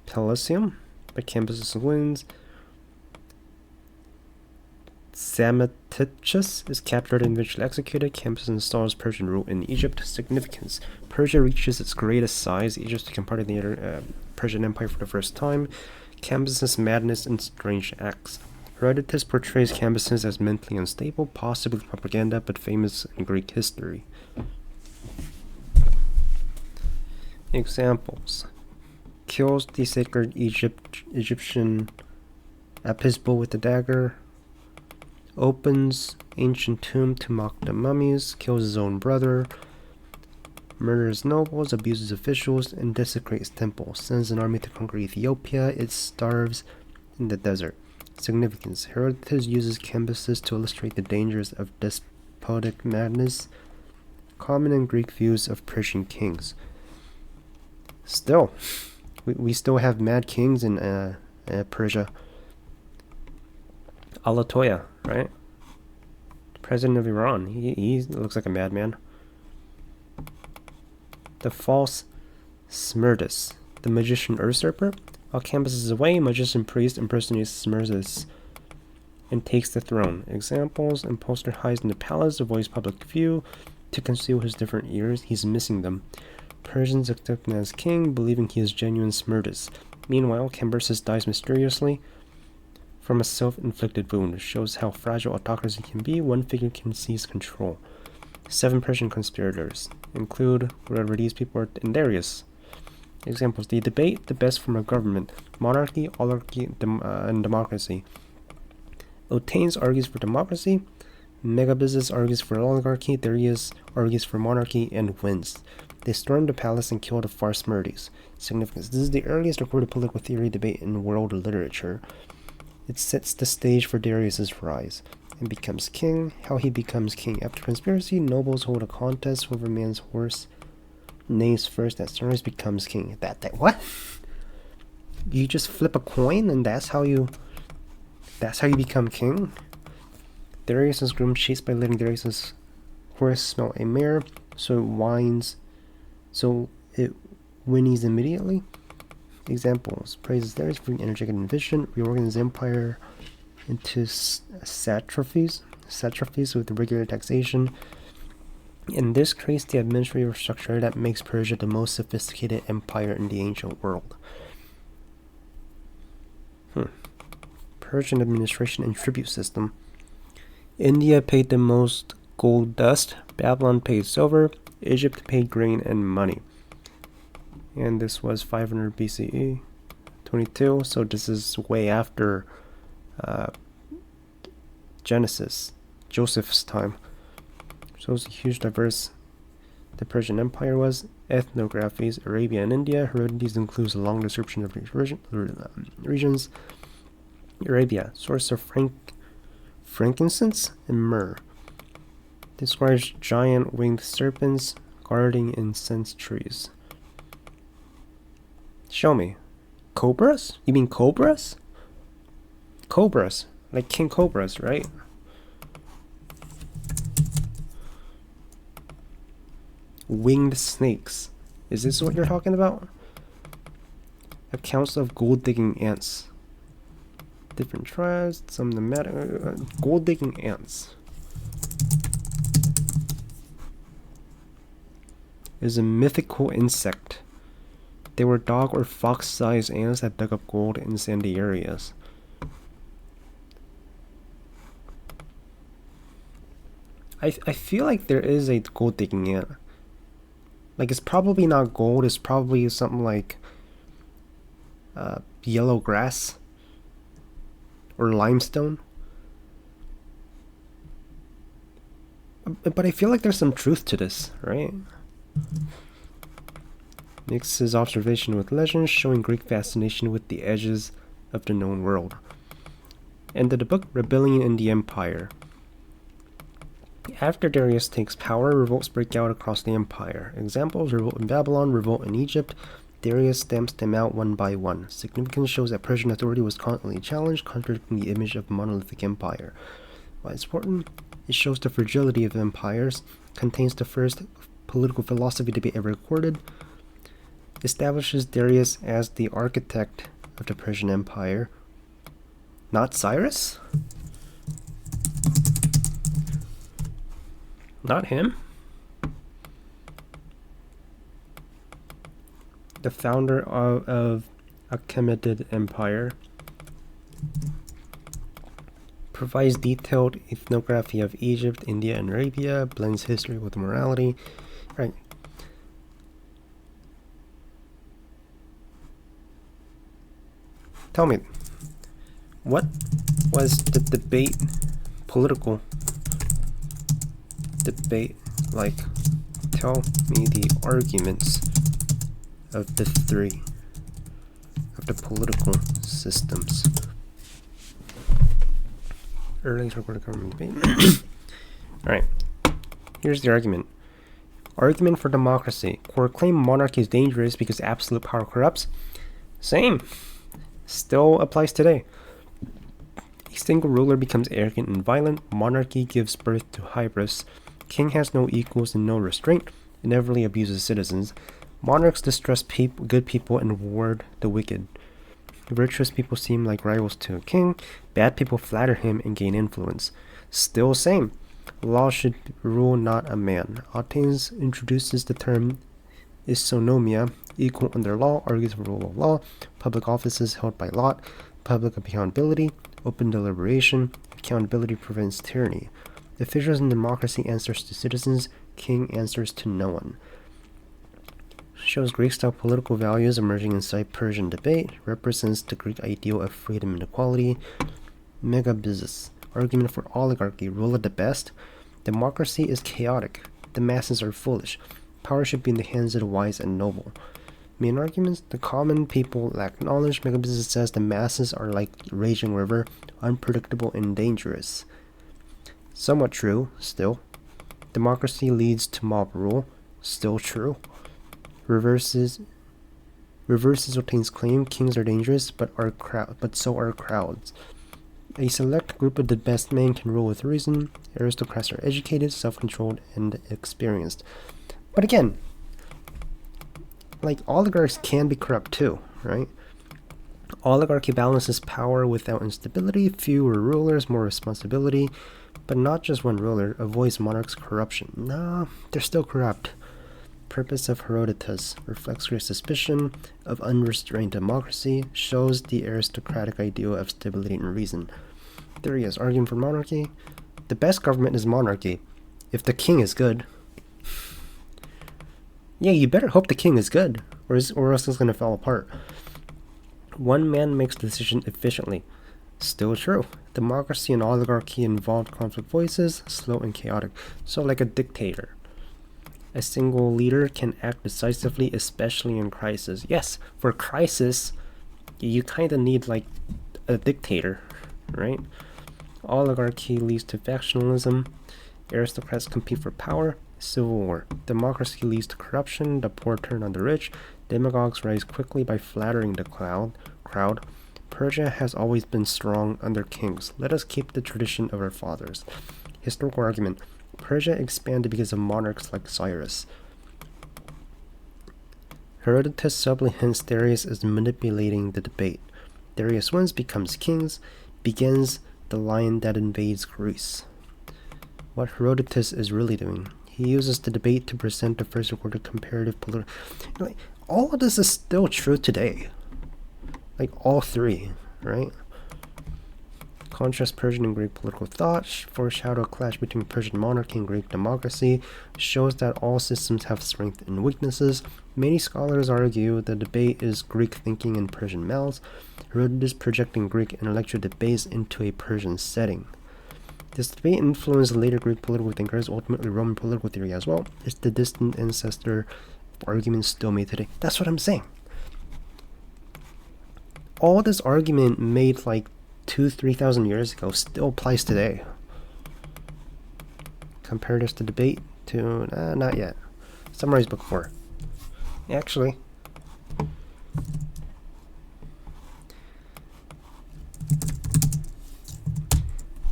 Pelusium, but Cambyses wins. Psammetichus is captured and eventually executed. Cambyses installs Persian rule in Egypt. Significance: Persia reaches its greatest size. Egypt became part of the Persian Empire for the first time. Cambyses' madness and strange acts. Herodotus portrays Cambyses as mentally unstable, possibly propaganda, but famous in Greek history. Examples: kills the sacred Egyptian Apis-bull with a dagger. Opens ancient tomb to mock the mummies. Kills his own brother. Murders nobles, abuses officials, and desecrates temples. Sends an army to conquer Ethiopia. It starves in the desert. Significance: Herodotus uses Cambyses to illustrate the dangers of despotic madness, common in Greek views of Persian kings. Still, we still have mad kings in Persia. Alatoya, right? President of Iran. He looks like a madman. The false Smerdis, the magician usurper. While Cambyses is away, magician priest impersonates Smerdis and takes the throne. Examples: impostor hides in the palace, avoids public view to conceal his different ears. He's missing them. Persians accept him as king, believing he is genuine Smerdis. Meanwhile, Cambyses dies mysteriously from a self-inflicted wound. Shows how fragile autocracy can be. One figure can seize control. 7 Persian conspirators include whatever these people are in Darius. Examples: they debate the best form of government: monarchy, oligarchy, and democracy. Otanes argues for democracy. Megabyzus argues for oligarchy. Darius argues for monarchy and wins. They stormed the palace and killed the Farsmerdes. Significance: this is the earliest recorded political theory debate in world literature. It sets the stage for Darius's rise and becomes king. How he becomes king: after conspiracy, nobles hold a contest. Whoever man's horse neighs first that sunrise becomes king. That what? You just flip a coin and that's how you become king? Darius's groom chased by letting Darius's horse smell a mare, so it whinnies immediately. Examples: praises Darius for being energetic and efficient, reorganizes empire into satrapies with regular taxation, and this creates the administrative structure that makes Persia the most sophisticated empire in the ancient world. Persian administration and tribute system. India paid the most gold dust, Babylon paid silver, Egypt paid grain and money. And this was 500 BCE, 22, so this is way after Genesis, Joseph's time. Shows how huge diverse the Persian Empire was. Ethnographies, Arabia and India. Herodotus includes a long description of these regions. Arabia, source of frankincense and myrrh. Describes giant winged serpents guarding incense trees. Show me. Cobras? You mean cobras? Cobras. Like king cobras, right? Winged snakes. Is this what you're talking about? accounts of gold-digging ants. Different tribes, some nomadic gold-digging ants. Is a mythical insect. They were dog or fox-sized ants that dug up gold in sandy areas. I feel like there is a gold-digging ant. Like, it's probably not gold, it's probably something like yellow grass or limestone. But I feel like there's some truth to this, right? Mixes observation with legend, showing Greek fascination with the edges of the known world. End of the book, Rebellion in the Empire. After Darius takes power, revolts break out across the empire. Examples: revolt in Babylon, revolt in Egypt. Darius stamps them out one by one. Significance shows that Persian authority was constantly challenged, contradicting the image of monolithic empire. Why it's important? It shows the fragility of empires, contains the first political philosophy to be ever recorded, establishes Darius as the architect of the Persian Empire. Not Cyrus? Not him? The founder of Achaemenid Empire. Provides detailed ethnography of Egypt, India, and Arabia. Blends history with morality. Right. Tell me, what was the debate, political debate, like? Tell me the arguments of the three of the political systems. Early recorded government debate. Alright, here's the argument. Argument for democracy. Core claim monarchy is dangerous because absolute power corrupts. Same. Still applies today. A single ruler becomes arrogant and violent. Monarchy gives birth to hybris. King has no equals and no restraint. Inevitably abuses citizens. Monarchs distrust good people and reward the wicked. Virtuous people seem like rivals to a king. Bad people flatter him and gain influence. Still same. Law should rule, not a man. Athens introduces the term isonomia, equal under law, argues for rule of law, public offices held by lot, public accountability, open deliberation, accountability prevents tyranny. Officials in democracy answers to citizens, king answers to no one. Shows Greek-style political values emerging inside Persian debate, represents the Greek ideal of freedom and equality. Megabusiness, argument for oligarchy, rule of the best. Democracy is chaotic, the masses are foolish. Power should be in the hands of the wise and noble. Main arguments: the common people lack knowledge. Megabusiness says the masses are like raging river, unpredictable and dangerous. Somewhat true, still. Democracy leads to mob rule, still true. Reverses Ortain's claim: kings are dangerous, but so are crowds. A select group of the best men can rule with reason. Aristocrats are educated, self-controlled, and experienced. But again, like, oligarchs can be corrupt too, right? Oligarchy balances power without instability, fewer rulers, more responsibility, but not just one ruler, avoids monarchs' corruption. No, they're still corrupt. Purpose of Herodotus reflects great suspicion of unrestrained democracy, shows the aristocratic ideal of stability and reason. There he is, argument for monarchy. The best government is monarchy, if the king is good. Yeah, you better hope the king is good, or else it's going to fall apart. One man makes the decision efficiently. Still true. Democracy and oligarchy involve conflict voices, slow and chaotic. So like a dictator. A single leader can act decisively, especially in crisis. Yes, for crisis, you kind of need like a dictator, right? Oligarchy leads to factionalism. Aristocrats compete for power. Civil war. Democracy leads to corruption. The poor turn on the rich. Demagogues rise quickly by flattering the crowd. Persia has always been strong under kings. Let us keep the tradition of our fathers. Historical argument. Persia expanded because of monarchs like Cyrus. Herodotus subtly hints Darius is manipulating the debate. Darius wins, becomes kings, begins the line that invades Greece. What Herodotus is really doing. He uses the debate to present the first recorded comparative political... Like, all of this is still true today. Like, all three, right? Contrast Persian and Greek political thought, foreshadow a clash between Persian monarchy and Greek democracy, shows that all systems have strengths and weaknesses. Many scholars argue the debate is Greek thinking in Persian mouths, Herodotus projecting Greek intellectual debates into a Persian setting. This debate influenced later Greek political thinkers, ultimately Roman political theory as well. It's the distant ancestor of arguments still made today. That's what I'm saying. All this argument made like 2,000-3,000 years ago still applies today. Compare this to debate to... not yet. Summarize book 4. Actually...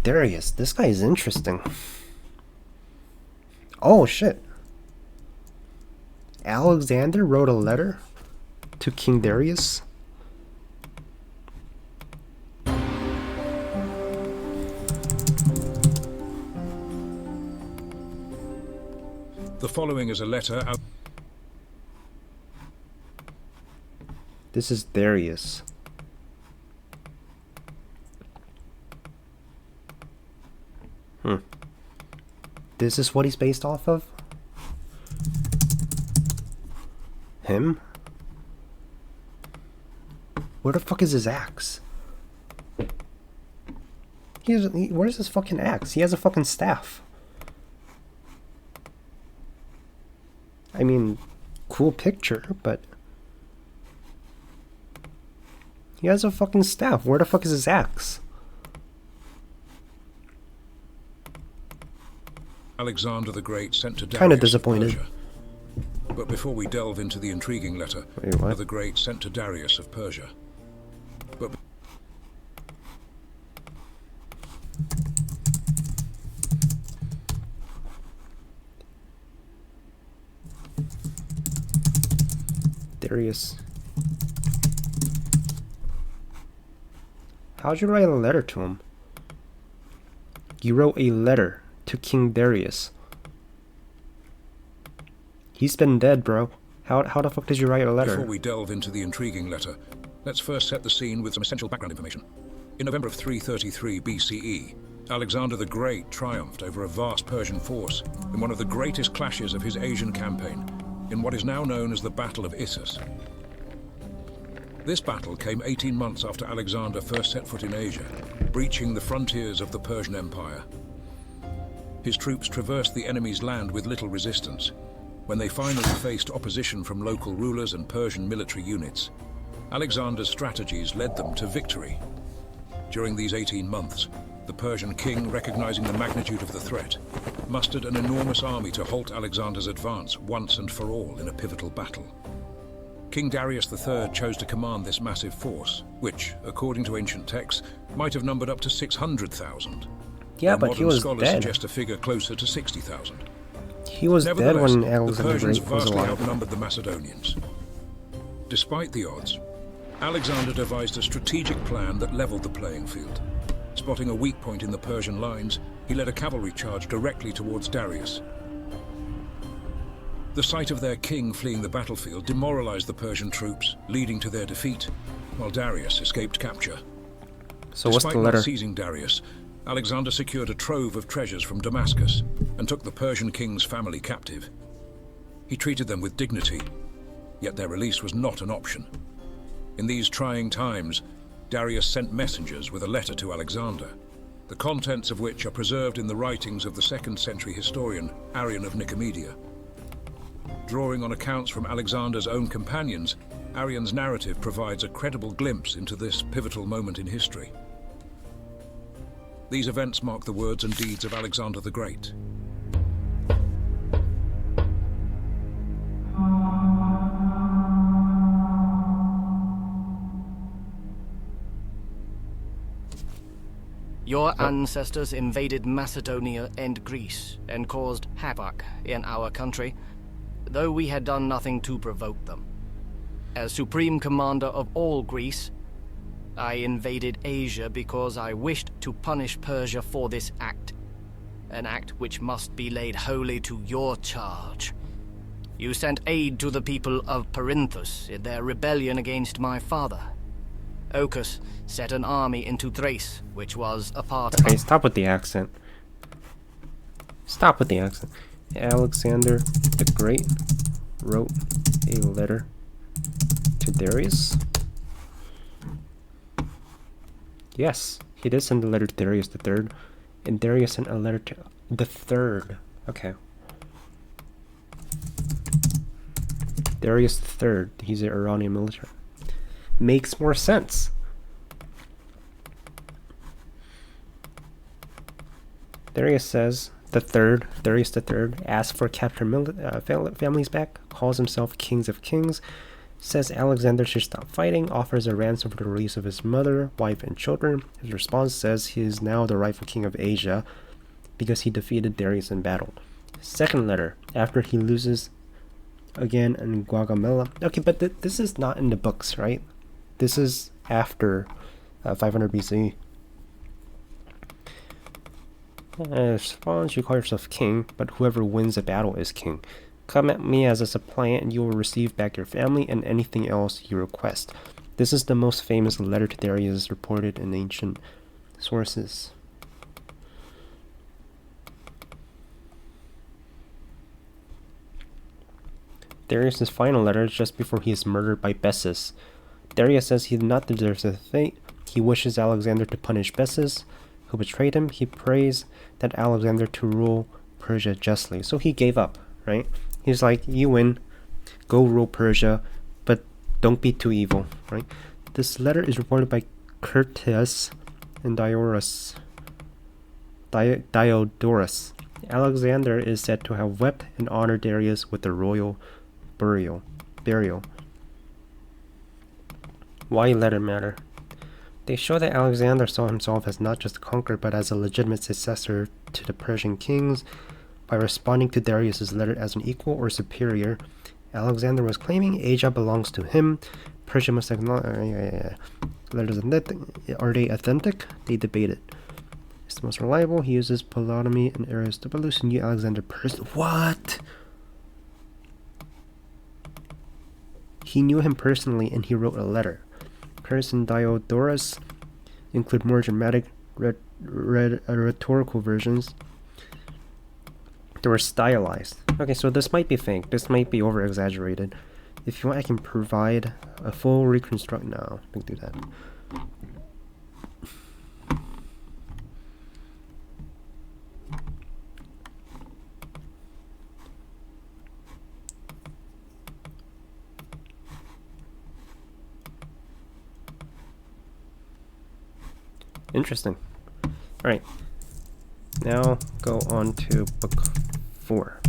Darius, this guy is interesting. Oh shit. Alexander wrote a letter to King Darius. The following is a letter out. This is Darius. This is what he's based off of? Him? Where the fuck is his axe? Where's his fucking axe? He has a fucking staff. I mean, cool picture, but... he has a fucking staff. Where the fuck is his axe? Alexander the Great sent to Darius. Kind of disappointed. Persia. But before we delve into the intriguing letter, the Great sent to Darius of Persia. But Darius. How'd you write a letter to him? You wrote a letter to King Darius. He's been dead, bro. How the fuck did you write a letter? Before we delve into the intriguing letter, let's first set the scene with some essential background information. In November of 333 BCE, Alexander the Great triumphed over a vast Persian force in one of the greatest clashes of his Asian campaign, in what is now known as the Battle of Issus. This battle came 18 months after Alexander first set foot in Asia, breaching the frontiers of the Persian Empire. His troops traversed the enemy's land with little resistance. When they finally faced opposition from local rulers and Persian military units, Alexander's strategies led them to victory. During these 18 months, the Persian king, recognizing the magnitude of the threat, mustered an enormous army to halt Alexander's advance once and for all in a pivotal battle. King Darius III chose to command this massive force, which, according to ancient texts, might have numbered up to 600,000. Yeah, but he was scholars dead. suggest a figure closer to 60,000. He was dead when Alexander the Persians the Great was vastly alive. outnumbered the Macedonians. Despite the odds, Alexander devised a strategic plan that leveled the playing field. Spotting a weak point in the Persian lines, he led a cavalry charge directly towards Darius. The sight of their king fleeing the battlefield demoralized the Persian troops, leading to their defeat, while Darius escaped capture. So what's the Despite letter? not seizing Darius, Alexander secured a trove of treasures from Damascus and took the Persian king's family captive. He treated them with dignity, yet their release was not an option. In these trying times, Darius sent messengers with a letter to Alexander, the contents of which are preserved in the writings of the 2nd century historian Arrian of Nicomedia. Drawing on accounts from Alexander's own companions, Arrian's narrative provides a credible glimpse into this pivotal moment in history. These events mark the words and deeds of Alexander the Great. Your ancestors invaded Macedonia and Greece and caused havoc in our country, though we had done nothing to provoke them. As supreme commander of all Greece, I invaded Asia because I wished to punish Persia for this act. An act which must be laid wholly to your charge. You sent aid to the people of Perinthus in their rebellion against my father. Ochus set an army into Thrace, which was a part Okay, of... stop with the accent. Stop with the accent. Alexander the Great wrote a letter to Darius. Yes, he did send a letter to Darius the Third, and Darius sent a letter to the Third. Okay. Darius the Third. He's an Iranian military. Makes more sense. Darius says Darius the Third asks for captured families back, calls himself Kings of Kings, says Alexander should stop fighting, offers a ransom for the release of his mother, wife, and children. His response says he is now the rightful king of Asia because he defeated Darius in battle. Second letter, after he loses again in Gaugamela. Okay, but this is not in the books, right? This is after 500 BC. Response, you call yourself king, but whoever wins a battle is king. Come at me as a suppliant and you will receive back your family and anything else you request. This is the most famous letter to Darius reported in ancient sources. Darius' final letter is just before he is murdered by Bessus. Darius says he did not deserve the fate. He wishes Alexander to punish Bessus, who betrayed him. He prays that Alexander to rule Persia justly. So he gave up, right? He's like, you win, go rule Persia, but don't be too evil, right? This letter is reported by Curtius and Diodorus. Alexander is said to have wept and honored Darius with a royal burial. Why letter matter? They show that Alexander saw himself as not just a conqueror, but as a legitimate successor to the Persian kings. By responding to Darius' letter as an equal or superior, Alexander was claiming Asia belongs to him. Persia must acknowledge. Letters are they authentic? They debated. It's the most reliable. He uses Ptolemy and Aristobulus and knew Alexander personally. What? He knew him personally and he wrote a letter. Curtius and Diodorus include more dramatic rhetorical versions. They were stylized. Okay, so this might be fake. This might be over-exaggerated. If you want, I can provide a full reconstruct. No, I can do that. Interesting. Alright. Now go on to book 4.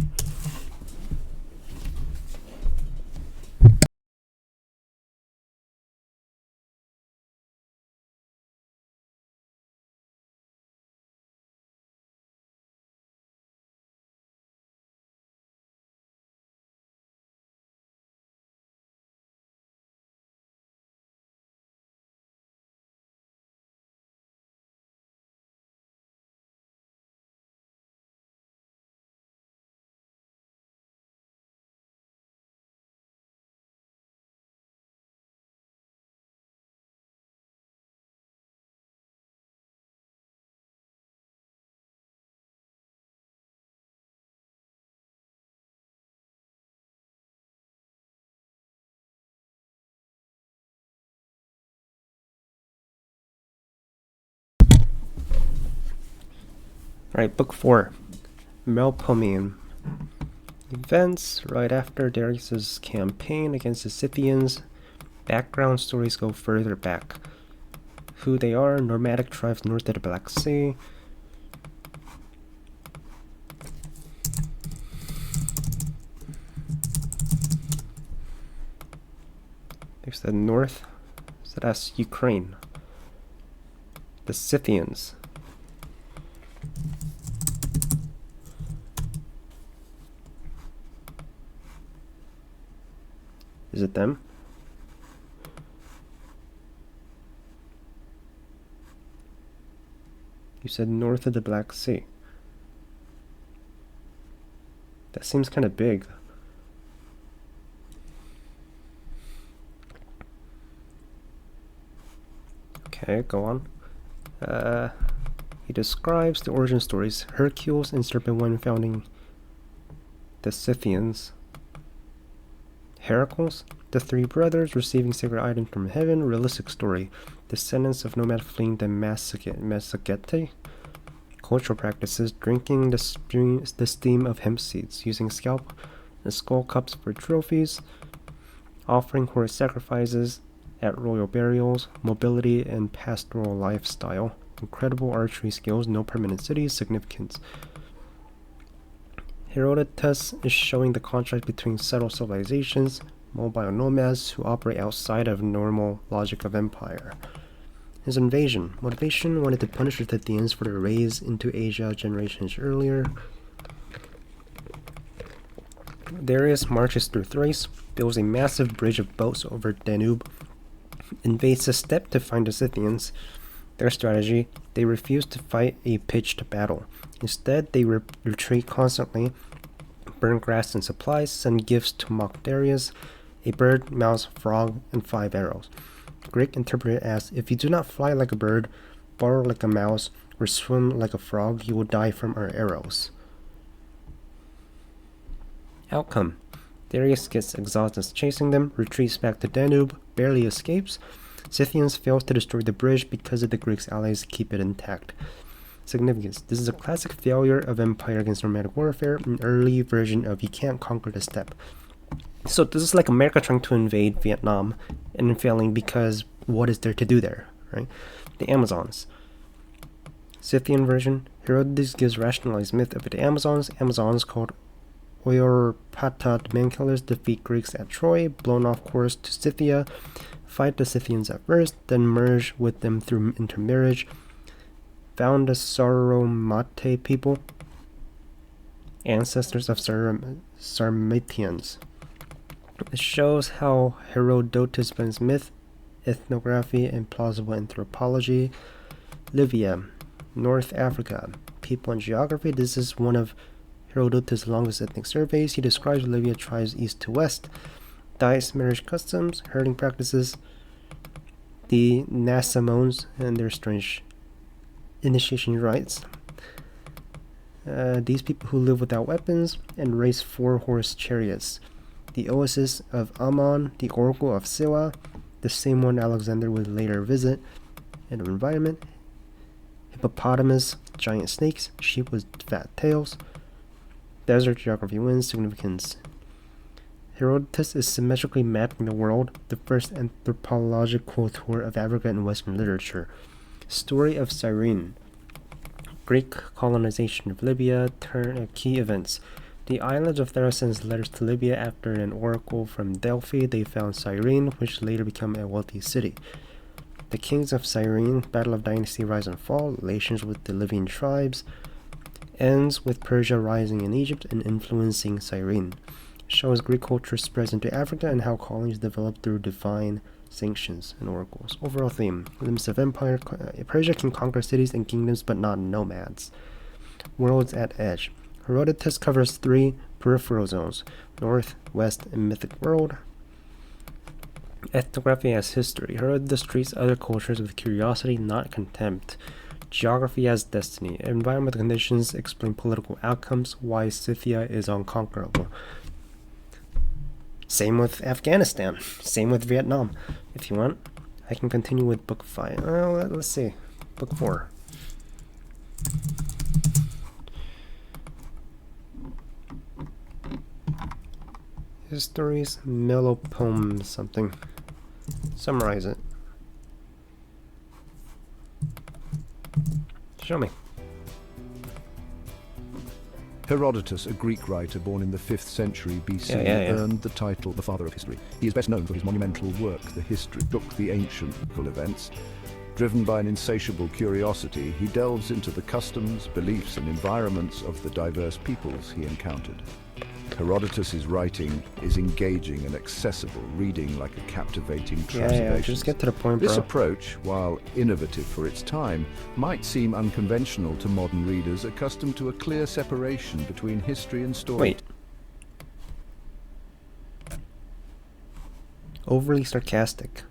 Alright, book 4. Melpomene. Events right after Darius' campaign against the Scythians. Background stories go further back. Who they are: nomadic tribes north of the Black Sea. There's the north, so that's Ukraine. The Scythians. Is it them? You said north of the Black Sea. That seems kind of big. Okay, go on. He describes the origin stories. Hercules and Serpent One founding the Scythians. Heracles, the three brothers receiving sacred items from heaven. Realistic story. Descendants of nomads fleeing the Massagetae. Cultural practices. Drinking the steam of hemp seeds. Using scalp and skull cups for trophies. Offering horse sacrifices at royal burials. Mobility and pastoral lifestyle. Incredible archery skills. No permanent cities. Significance. Herodotus is showing the contrast between settled civilizations, mobile nomads who operate outside of normal logic of empire. His invasion. Motivation: wanted to punish the Scythians for their raids into Asia generations earlier. Darius marches through Thrace, builds a massive bridge of boats over Danube, invades the steppe to find the Scythians. Their strategy: they refuse to fight a pitched battle. Instead, they retreat constantly, burn grass and supplies, send gifts to mock Darius, a bird, mouse, frog, and 5 arrows. Greek interpreted as, if you do not fly like a bird, burrow like a mouse, or swim like a frog, you will die from our arrows. Outcome: Darius gets exhausted chasing them, retreats back to Danube, barely escapes. Scythians fails to destroy the bridge because of the Greeks' allies keep it intact. Significance: this is a classic failure of empire against nomadic warfare, an early version of you can't conquer the steppe. So this is like America trying to invade Vietnam and failing because what is there to do there, right? The Amazons. Scythian version: Herodotus gives rationalized myth of the Amazons. Amazons called Oiorpata mankillers defeat Greeks at Troy, blown off course to Scythia, fight the Scythians at first, then merge with them through intermarriage. Found the Sauromate people, ancestors of Sarmatians. It shows how Herodotus blends myth, ethnography, and plausible anthropology. Libya, North Africa, people and geography. This is one of Herodotus' longest ethnic surveys. He describes Libya tribes east to west, diets, marriage customs, herding practices, the Nasamones and their strange initiation rites. These people who live without weapons and race 4-horse chariots. The oasis of Ammon, the oracle of Siwa, the same one Alexander would later visit. And environment: hippopotamus, giant snakes, sheep with fat tails. Desert geography wins. Significance: Herodotus is symmetrically mapping the world, the first anthropological tour of Africa in Western literature. Story of Cyrene. Greek colonization of Libya. Key events: the islands of Thera sends letters to Libya after an oracle from Delphi. They found Cyrene, which later became a wealthy city. The kings of Cyrene. Battle of dynasty rise and fall. Relations with the Libyan tribes. Ends with Persia rising in Egypt and influencing Cyrene. Shows Greek culture spreads into Africa and how colonies develop through divine sanctions and oracles. Overall theme: limits of empire. Persia can conquer cities and kingdoms but not nomads. Worlds at edge. Herodotus covers 3 peripheral zones: north, west, and mythic world. Ethnography as history. Herodotus treats other cultures with curiosity, not contempt. Geography as destiny. Environmental conditions explain political outcomes, why Scythia is unconquerable. Same with Afghanistan. Same with Vietnam. If you want, I can continue with book 5. Let's see. Book 4. Histories, Melopoem something. Summarize it. Show me. Herodotus, a Greek writer born in the 5th century BC, earned the title the Father of History. He is best known for his monumental work, The History Book, The Ancient Events. Driven by an insatiable curiosity, he delves into the customs, beliefs, and environments of the diverse peoples he encountered. Herodotus' writing is engaging and accessible, reading like a captivating Yeah, just get to the point, This bro. approach, while innovative for its time, might seem unconventional to modern readers accustomed to a clear separation between history and story. Wait. Overly sarcastic.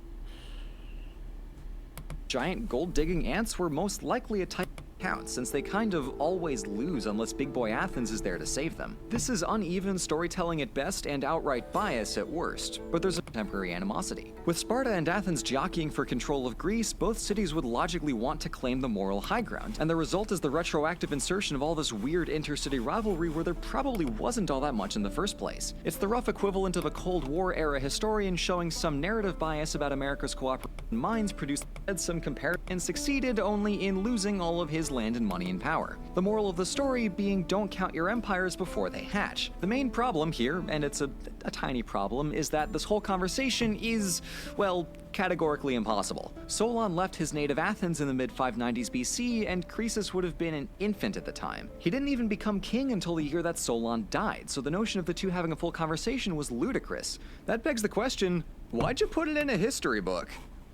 Giant gold-digging ants were most likely a type of count, since they kind of always lose unless Big Boy Athens is there to save them. This is uneven storytelling at best and outright bias at worst, but there's a temporary animosity. With Sparta and Athens jockeying for control of Greece, both cities would logically want to claim the moral high ground, and the result is the retroactive insertion of all this weird intercity rivalry where there probably wasn't all that much in the first place. It's the rough equivalent of a Cold War-era historian showing some narrative bias about America's cooperative minds produced some comparison and succeeded only in losing all of his land and money and power. The moral of the story being don't count your empires before they hatch. The main problem here, and it's a tiny problem, is that this whole conversation is, well, categorically impossible. Solon left his native Athens in the mid-590s BC, and Croesus would have been an infant at the time. He didn't even become king until the year that Solon died, so the notion of the two having a full conversation was ludicrous. That begs the question, why'd you put it in a history book?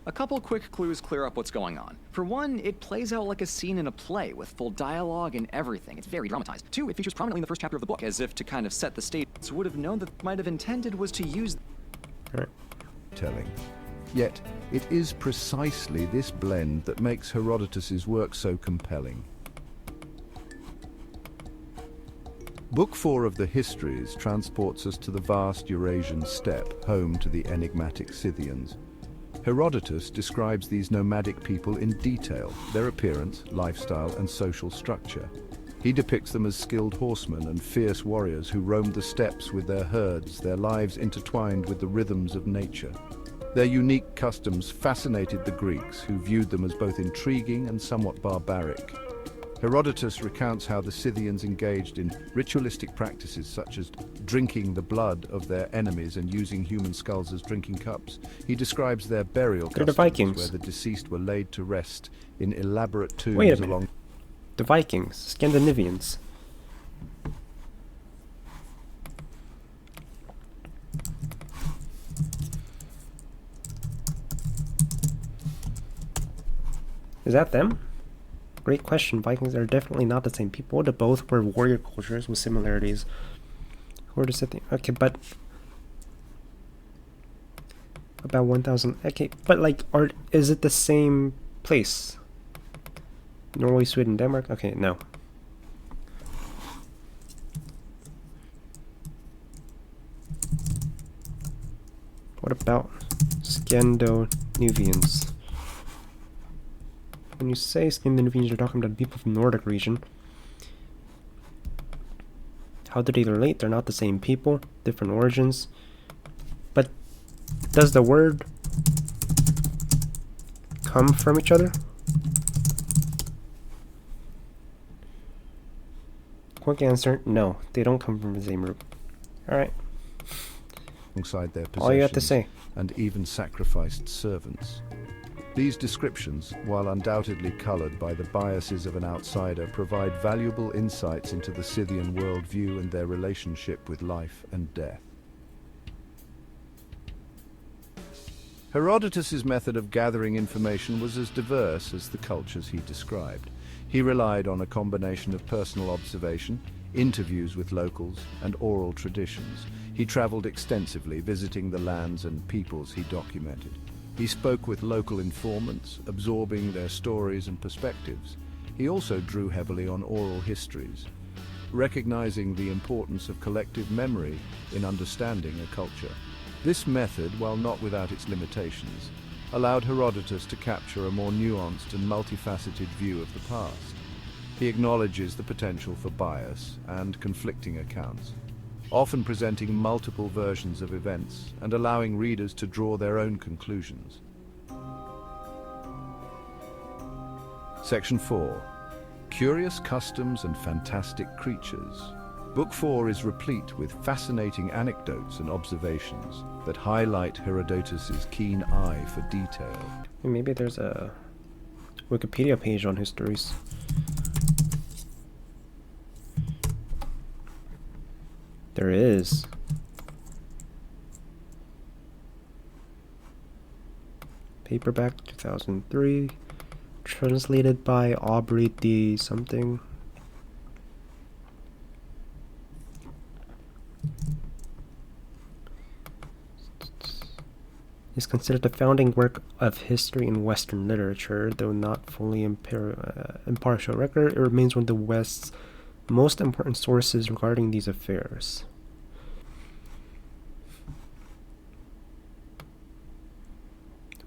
A couple quick clues clear up what's going on. For one, it plays out like a scene in a play with full dialogue and everything. It's very dramatized. Two, it features prominently in the first chapter of the book, as if to kind of set the stage. So would have known that might have intended was to use telling. Yet, it is precisely this blend that makes Herodotus' work so compelling. Book 4 of the Histories transports us to the vast Eurasian steppe, home to the enigmatic Scythians. Herodotus describes these nomadic people in detail, their appearance, lifestyle, and social structure. He depicts them as skilled horsemen and fierce warriors who roamed the steppes with their herds, their lives intertwined with the rhythms of nature. Their unique customs fascinated the Greeks, who viewed them as both intriguing and somewhat barbaric. Herodotus recounts how the Scythians engaged in ritualistic practices such as drinking the blood of their enemies and using human skulls as drinking cups. He describes their burial They're the customs, Vikings. where the deceased were laid to rest in elaborate tombs Wait a minute. along. The Vikings, Scandinavians. Is that them? Great question. Vikings are definitely not the same people. They both were warrior cultures with similarities. Who are the Scythians? Okay, but about 1,000. Okay, but like, is it the same place? Norway, Sweden, Denmark? Okay, no. What about Scandinavians? When you say Scandinavians, you're talking about the people from the Nordic region. How do they relate? They're not the same people, different origins. But does the word come from each other? Quick answer, no. They don't come from the same root. Alright. Alongside their All you have to possessions, say. and even sacrificed servants. These descriptions, while undoubtedly colored by the biases of an outsider, provide valuable insights into the Scythian worldview and their relationship with life and death. Herodotus' method of gathering information was as diverse as the cultures he described. He relied on a combination of personal observation, interviews with locals, and oral traditions. He traveled extensively, visiting the lands and peoples he documented. He spoke with local informants, absorbing their stories and perspectives. He also drew heavily on oral histories, recognizing the importance of collective memory in understanding a culture. This method, while not without its limitations, allowed Herodotus to capture a more nuanced and multifaceted view of the past. He acknowledges the potential for bias and conflicting accounts, often presenting multiple versions of events and allowing readers to draw their own conclusions. Section 4. Curious Customs and Fantastic Creatures. Book 4 is replete with fascinating anecdotes and observations that highlight Herodotus' keen eye for detail. Maybe there's a Wikipedia page on histories. There is. Paperback 2003. Translated by Aubrey D. something. Is considered the founding work of history in Western literature, though not fully impartial record. It remains one of the West's most important sources regarding these affairs.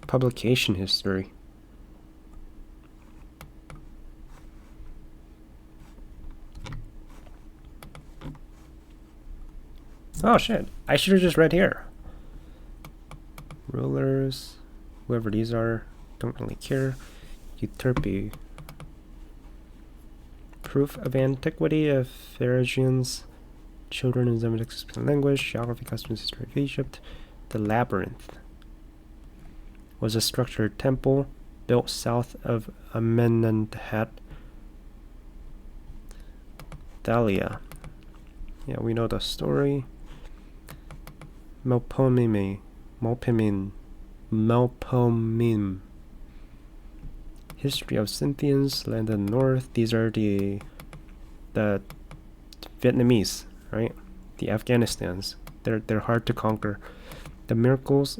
Publication history. Oh shit, I should have just read here. Rulers, whoever these are, don't really care. Euterpe. Proof of antiquity of Phrygians, children in Semitic language, geography, customs, history of Egypt. The labyrinth was a structured temple built south of Amenemhat. Thalia. Yeah, we know the story. Melpomene. Melpomene. History of Scythians, land in the north. These are the Vietnamese, right? The Afghanistans. They're hard to conquer. The miraculous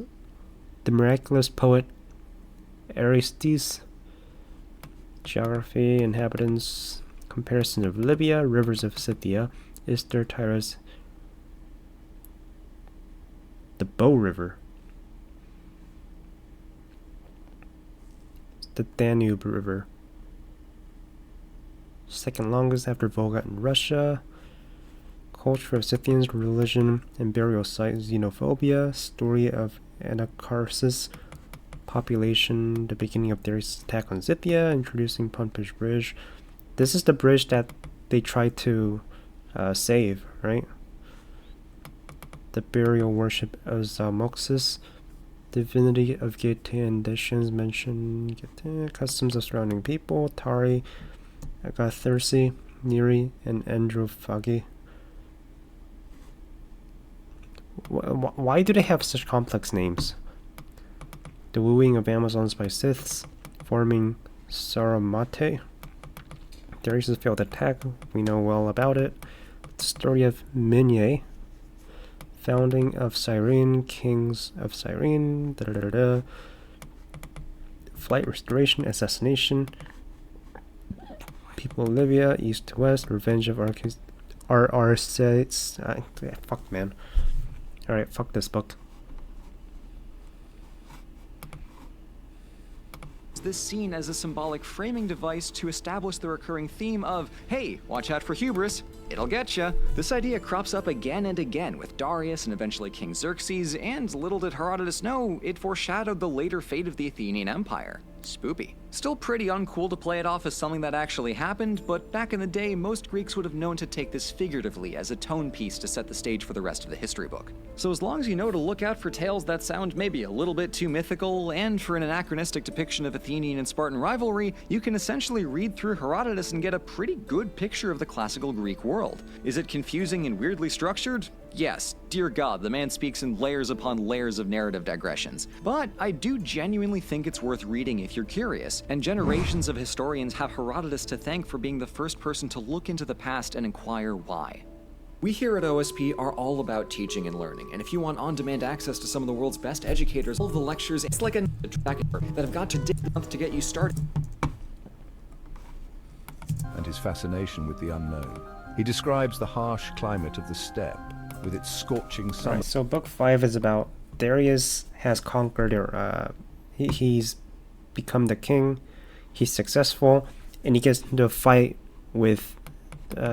poet Aristes. Geography, inhabitants, comparison of Libya, rivers of Scythia, Ister, Tyrus, the Bow River. The Danube River. Second longest after Volga in Russia. Culture of Scythians, religion and burial site, xenophobia, story of Anacharsis, population, the beginning of Darius' attack on Scythia, introducing Pontpish Bridge. This is the bridge that they tried to save, right? The burial worship of Zalmoxis, divinity of Getae Dacians mentioned, customs of surrounding people, Tari, Agathyrsi, Neri, and Androphagi. Why do they have such complex names? The wooing of Amazons by Scyths, forming Saramate. Darius' failed attack, we know well about it. The story of Minye, founding of Cyrene, kings of Cyrene, flight restoration, assassination, people of Libya, east to west, revenge of Arsaces. Fuck, man. Alright, fuck this book. This scene as a symbolic framing device to establish the recurring theme of, hey, watch out for hubris, it'll get ya. This idea crops up again and again with Darius and eventually King Xerxes, and little did Herodotus know, it foreshadowed the later fate of the Athenian Empire. Spoopy. Still pretty uncool to play it off as something that actually happened, but back in the day, most Greeks would have known to take this figuratively as a tone piece to set the stage for the rest of the history book. So as long as you know to look out for tales that sound maybe a little bit too mythical, and for an anachronistic depiction of Athenian and Spartan rivalry, you can essentially read through Herodotus and get a pretty good picture of the classical Greek world. Is it confusing and weirdly structured? Yes, dear God, the man speaks in layers upon layers of narrative digressions. But I do genuinely think it's worth reading if you're curious, and generations of historians have Herodotus to thank for being the first person to look into the past and inquire why. We here at OSP are all about teaching and learning, and if you want on-demand access to some of the world's best educators, all of the lectures, it's like a track that have got to dig a month to get you started. And his fascination with the unknown. He describes the harsh climate of the steppe, with its scorching sun. Right, so book 5 is about Darius has conquered, he's become the king, he's successful, and he gets into a fight with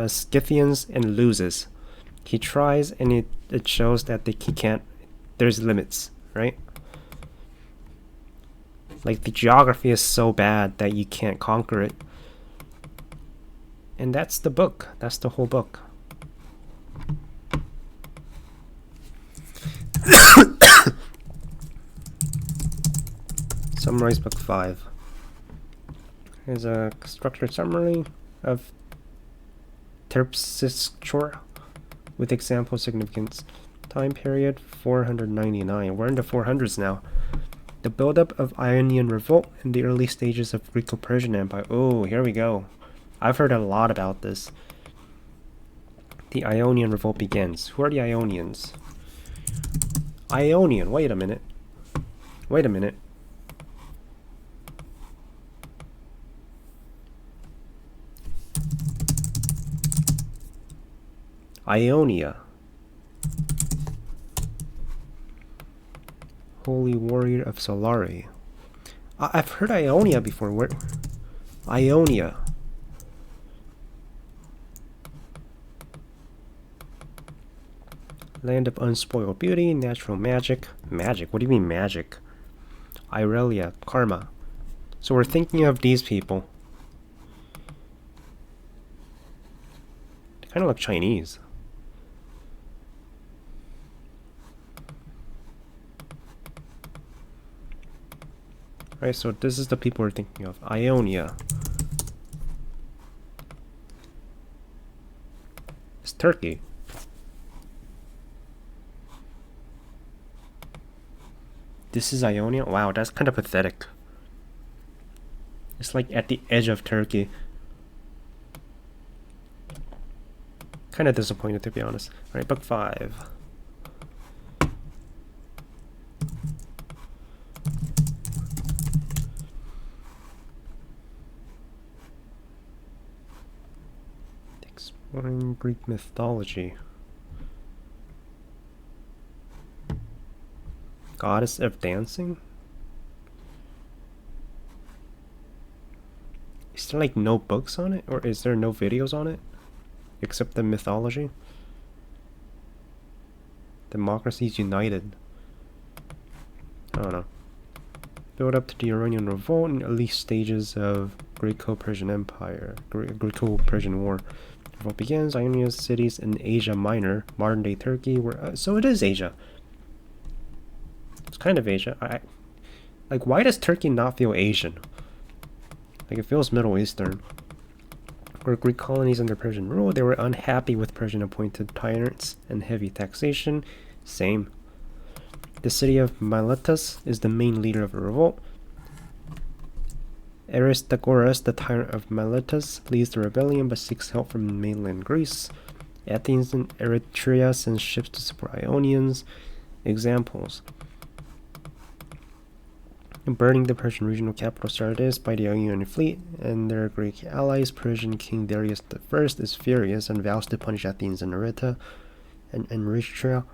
Scythians and loses. He tries, and it shows that he can't, there's limits, right? Like, the geography is so bad that you can't conquer it. And that's the book, that's the whole book. Summarize book 5. Here's a structured summary of Terpsichore. with example significance. Time period 499. We're in the 400s now. The buildup of Ionian revolt in the early stages of Greco-Persian Empire. Oh, here we go. I've heard a lot about this. The Ionian revolt begins. Who are the Ionians? Ionian, wait a minute. Wait a minute. Ionia. Holy Warrior of Solari. I've heard Ionia before. Where? Ionia. Land of unspoiled beauty, natural magic. Magic? What do you mean magic? Irelia, Karma. So we're thinking of these people. They kind of look Chinese. Right, so this is the people we're thinking of. Ionia. It's Turkey. This is Ionia? Wow, that's kind of pathetic. It's like at the edge of Turkey. Kind of disappointed, to be honest. Alright, book 5. Exploring Greek mythology. Goddess of dancing? Is there like no books on it? Or is there no videos on it? Except the mythology? Democracies United. I don't know. Build up to the Iranian revolt in early stages of Greco-Persian Empire. Greco-Persian War. The revolt begins. Ionia's cities in Asia Minor, modern-day Turkey, were so it is Asia. It's kind of Asia. Like, why does Turkey not feel Asian? Like, it feels Middle Eastern. Were Greek colonies under Persian rule. They were unhappy with Persian-appointed tyrants and heavy taxation. Same. The city of Miletus is the main leader of a revolt. Aristagoras, the tyrant of Miletus, leads the rebellion but seeks help from mainland Greece. Athens and Eretria send ships to support Ionians. Examples: burning the Persian regional capital Sardis by the Ionian fleet and their Greek allies. Persian king Darius I is furious and vows to punish Athens and Eretria and Eretria.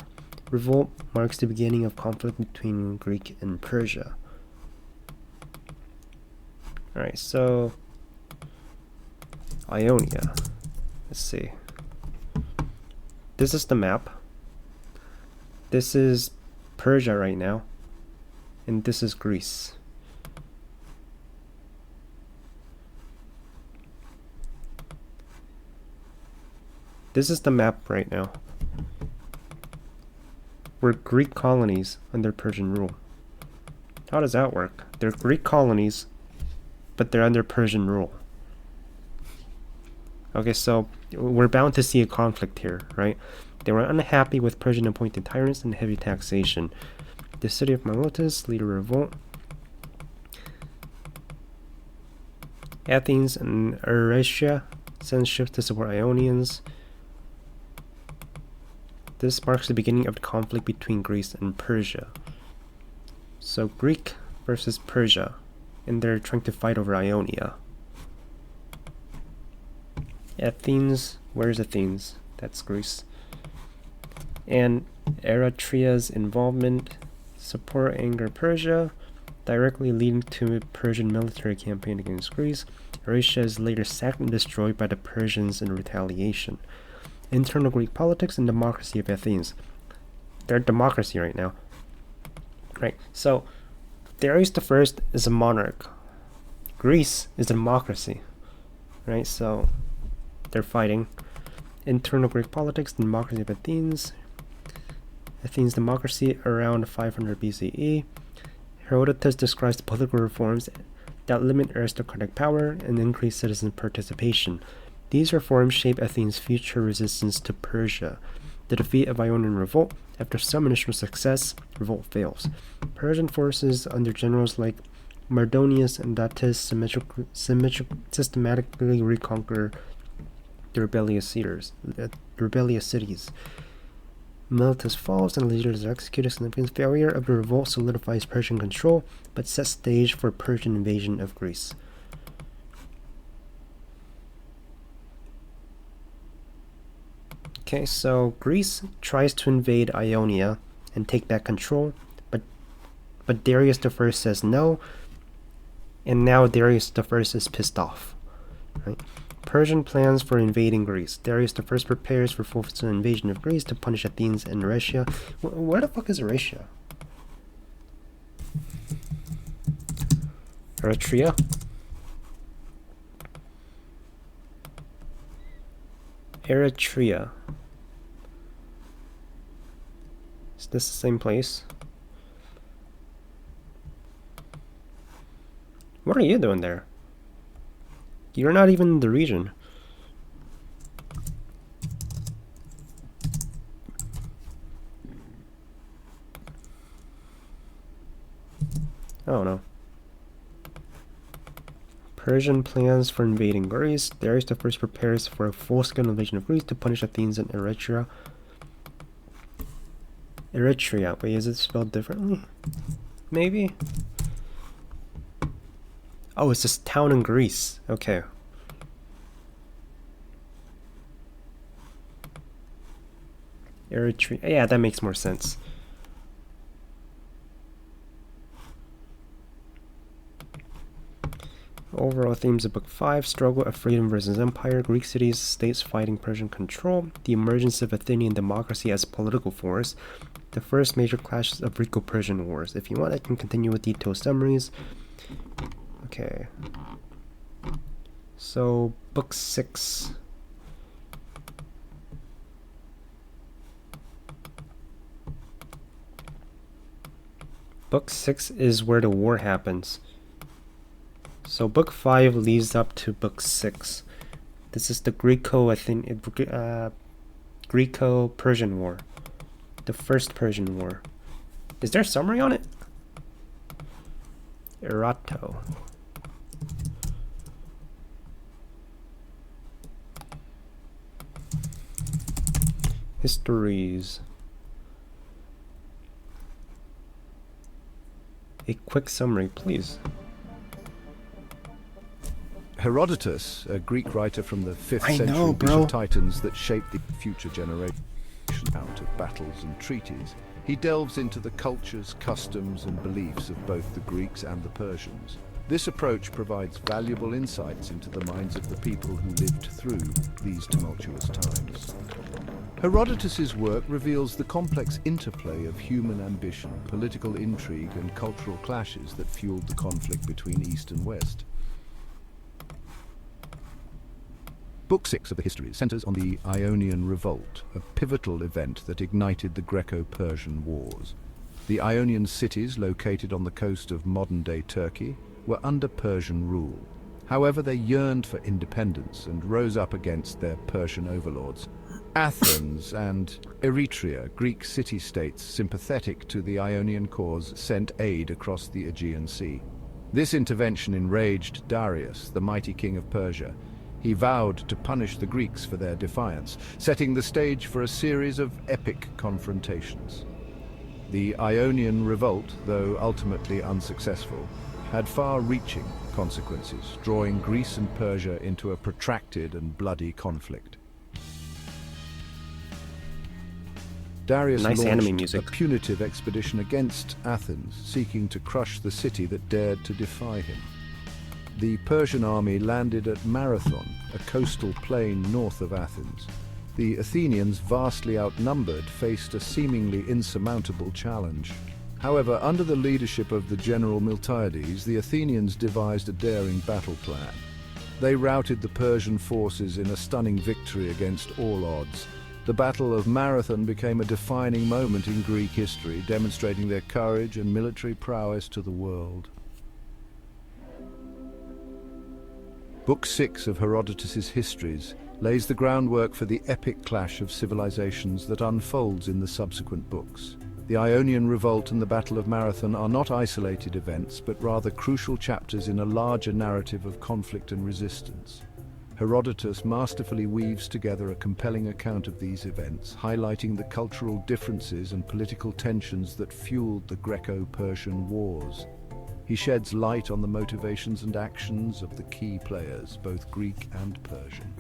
Revolt marks the beginning of conflict between Greek and Persia. Alright, so Ionia. Let's see. This is the map. This is Persia right now. And this is Greece. This is the map right now. We're Greek colonies under Persian rule. How does that work? They're Greek colonies, but they're under Persian rule. Okay, so we're bound to see a conflict here, right? They were unhappy with Persian appointed tyrants and heavy taxation. The city of Miletus lead a revolt. Athens and Eretria send ships to support Ionians. This marks the beginning of the conflict between Greece and Persia. So Greek versus Persia, and they're trying to fight over Ionia. Athens, where's Athens? That's Greece. And Eretria's involvement, support anger Persia, directly leading to a Persian military campaign against Greece. Eretria is later sacked and destroyed by the Persians in retaliation. Internal Greek politics and democracy of Athens. They're a democracy right now. Right, so Darius I is a monarch. Greece is a democracy. Right, so they're fighting. Internal Greek politics, democracy of Athens. Athens democracy around 500 BCE. Herodotus describes the political reforms that limit aristocratic power and increase citizen participation. These reforms shape Athens' future resistance to Persia. The defeat of Ionian revolt. After some initial success, revolt fails. Persian forces under generals like Mardonius and Datis systematically reconquer the rebellious cities. Miletus falls and leaders are executed. Significant failure of the revolt solidifies Persian control, but sets stage for Persian invasion of Greece. Okay, so Greece tries to invade Ionia and take back control, but Darius I says no, and now Darius I is pissed off. Right? Persian plans for invading Greece. Darius I prepares for full-scale invasion of Greece to punish Athens and Eretria. Where the fuck is Eretria? Eretria? Eretria. Is this the same place? What are you doing there? You're not even in the region. Oh no. Persian plans for invading Greece. Darius I prepares for a full-scale invasion of Greece to punish Athens and Eretria. Eretria. Wait, is it spelled differently? Maybe? Oh, it's this town in Greece. Okay. Eritrea. Yeah, that makes more sense. Overall themes of Book 5: struggle of freedom versus empire, Greek cities, states fighting Persian control, the emergence of Athenian democracy as political force, the first major clashes of Greco-Persian wars. If you want, I can continue with detailed summaries. Okay. So, Book 6. Book 6 is where the war happens. So Book 5 leads up to Book 6. This is the Greco-Persian War. The First Persian War. Is there a summary on it? Erato. Histories. A quick summary, please. Herodotus, a Greek writer from the 5th century, of titans that shaped the future generation out of battles and treaties. He delves into the cultures, customs, and beliefs of both the Greeks and the Persians. This approach provides valuable insights into the minds of the people who lived through these tumultuous times. Herodotus's work reveals the complex interplay of human ambition, political intrigue, and cultural clashes that fueled the conflict between East and West. Book 6 of the Histories centers on the Ionian Revolt, a pivotal event that ignited the Greco-Persian Wars. The Ionian cities, located on the coast of modern-day Turkey, were under Persian rule. However, they yearned for independence and rose up against their Persian overlords. Athens and Eretria, Greek city-states sympathetic to the Ionian cause, sent aid across the Aegean Sea. This intervention enraged Darius, the mighty king of Persia. He vowed to punish the Greeks for their defiance, setting the stage for a series of epic confrontations. The Ionian Revolt, though ultimately unsuccessful, had far-reaching consequences, drawing Greece and Persia into a protracted and bloody conflict. Darius launched a punitive expedition against Athens, seeking to crush the city that dared to defy him. The Persian army landed at Marathon, a coastal plain north of Athens. The Athenians, vastly outnumbered, faced a seemingly insurmountable challenge. However, under the leadership of the general Miltiades, the Athenians devised a daring battle plan. They routed the Persian forces in a stunning victory against all odds. The Battle of Marathon became a defining moment in Greek history, demonstrating their courage and military prowess to the world. Book 6 of Herodotus's Histories lays the groundwork for the epic clash of civilizations that unfolds in the subsequent books. The Ionian Revolt and the Battle of Marathon are not isolated events, but rather crucial chapters in a larger narrative of conflict and resistance. Herodotus masterfully weaves together a compelling account of these events, highlighting the cultural differences and political tensions that fueled the Greco-Persian Wars. He sheds light on the motivations and actions of the key players, both Greek and Persian.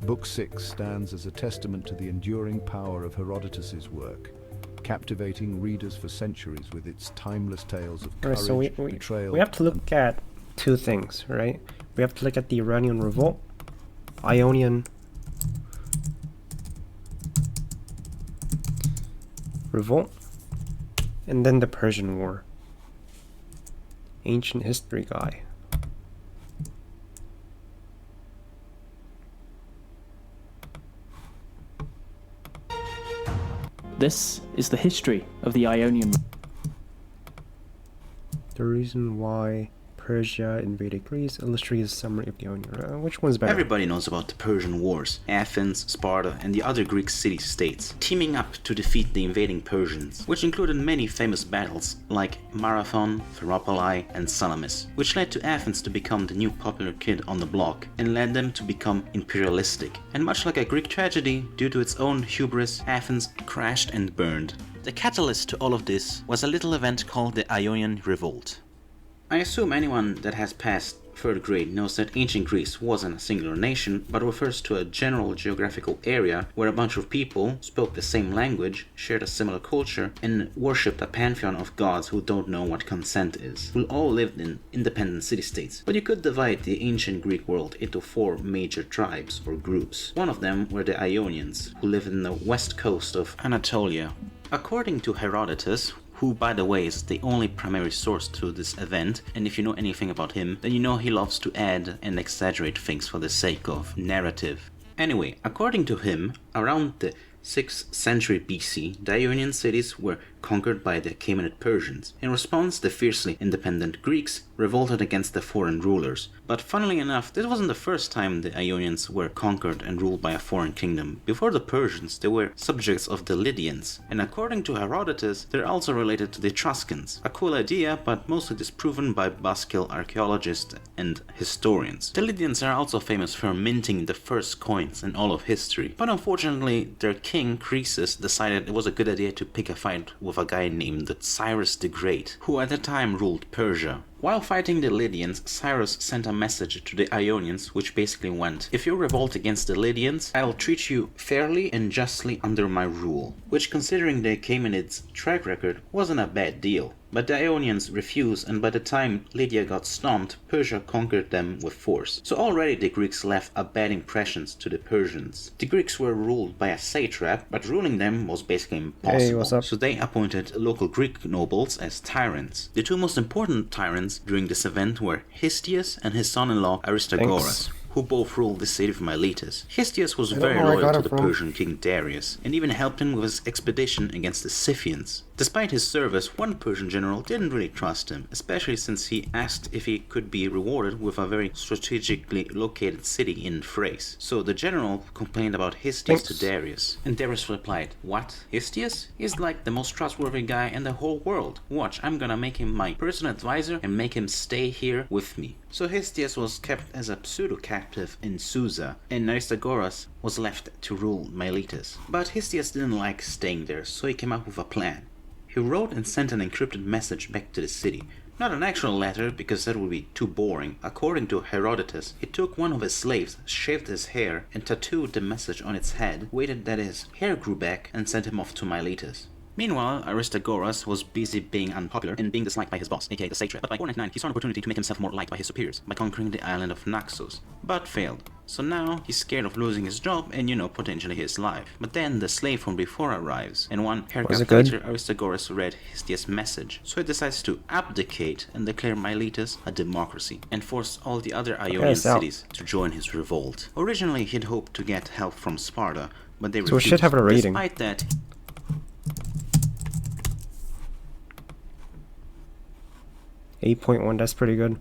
Book 6 stands as a testament to the enduring power of Herodotus's work, captivating readers for centuries with its timeless tales of courage, Alright, so betrayal. we have to look at two things, right? We have to look at the Iranian Revolt, Ionian Revolt, and then the Persian War. Ancient history guy. This is the history of the Ionian. The reason why Persia invaded Greece, illustrates a summary of the Ionian. Which one's better? Everybody knows about the Persian Wars. Athens, Sparta, and the other Greek city-states teaming up to defeat the invading Persians, which included many famous battles like Marathon, Thermopylae, and Salamis, which led to Athens to become the new popular kid on the block and led them to become imperialistic. And much like a Greek tragedy, due to its own hubris, Athens crashed and burned. The catalyst to all of this was a little event called the Ionian Revolt. I assume anyone that has passed 3rd grade knows that ancient Greece wasn't a singular nation, but refers to a general geographical area where a bunch of people spoke the same language, shared a similar culture, and worshipped a pantheon of gods who don't know what consent is, who all lived in independent city-states. But you could divide the ancient Greek world into 4 major tribes or groups. One of them were the Ionians, who lived in the west coast of Anatolia. According to Herodotus, who by the way is the only primary source to this event, and if you know anything about him, then you know he loves to add and exaggerate things for the sake of narrative. Anyway, according to him, around the 6th century BC, the Ionian cities were conquered by the Achaemenid Persians. In response, the fiercely independent Greeks revolted against the foreign rulers. But funnily enough, this wasn't the first time the Ionians were conquered and ruled by a foreign kingdom. Before the Persians, they were subjects of the Lydians, and according to Herodotus, they're also related to the Etruscans. A cool idea, but mostly disproven by buzzkill archaeologists and historians. The Lydians are also famous for minting the first coins in all of history, but unfortunately their king Croesus decided it was a good idea to pick a fight with a guy named Cyrus the Great, who at the time ruled Persia. While fighting the Lydians, Cyrus sent a message to the Ionians which basically went, "If you revolt against the Lydians, I'll treat you fairly and justly under my rule," which considering the Achaemenids' track record wasn't a bad deal. But the Ionians refused, and by the time Lydia got stomped, Persia conquered them with force. So already the Greeks left a bad impression to the Persians. The Greeks were ruled by a satrap, but ruling them was basically impossible. Hey, what's up? So they appointed local Greek nobles as tyrants. The 2 most important tyrants during this event were Histius and his son-in-law Aristagoras, who both ruled the city of Miletus. Histius was very loyal to the Persian king Darius, and even helped him with his expedition against the Scythians. Despite his service, one Persian general didn't really trust him, especially since he asked if he could be rewarded with a very strategically located city in Thrace. So the general complained about Histius to Darius, and Darius replied, "What? Histius? He's like the most trustworthy guy in the whole world. Watch, I'm gonna make him my personal advisor and make him stay here with me." So Histius was kept as a pseudo-captive in Susa, and Aristagoras was left to rule Miletus. But Histius didn't like staying there, so he came up with a plan. He wrote and sent an encrypted message back to the city. Not an actual letter, because that would be too boring. According to Herodotus, he took one of his slaves, shaved his hair, and tattooed the message on its head, waited that his hair grew back, and sent him off to Miletus. Meanwhile, Aristagoras was busy being unpopular and being disliked by his boss, aka the satrap. But by 499, he saw an opportunity to make himself more liked by his superiors by conquering the island of Naxos, but failed. So now he's scared of losing his job and, potentially his life. But then the slave from before arrives, and one paragraph later, Aristagoras read Histius' message. So he decides to abdicate and declare Miletus a democracy, and force all the other Ionian cities to join his revolt. Originally, he'd hoped to get help from Sparta, but they refused. So we should have a rating. Despite that, 8.1, that's pretty good.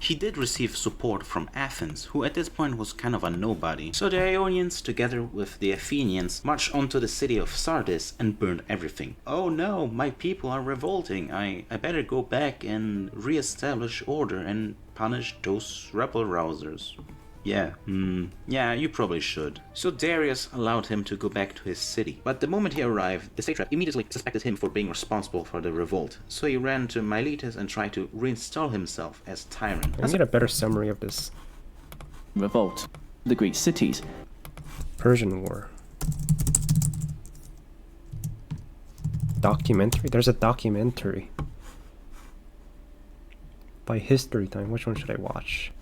He did receive support from Athens, who at this point was kind of a nobody. So the Ionians, together with the Athenians, marched onto the city of Sardis and burned everything. Oh no, my people are revolting. I better go back and re-establish order and punish those rebel rousers. Yeah, you probably should. So Darius allowed him to go back to his city. But the moment he arrived, the satrap immediately suspected him for being responsible for the revolt. So he ran to Miletus and tried to reinstall himself as tyrant. Let me get a better summary of this. Revolt. The Greek cities. Persian War. Documentary? There's a documentary. By History Time. Which one should I watch?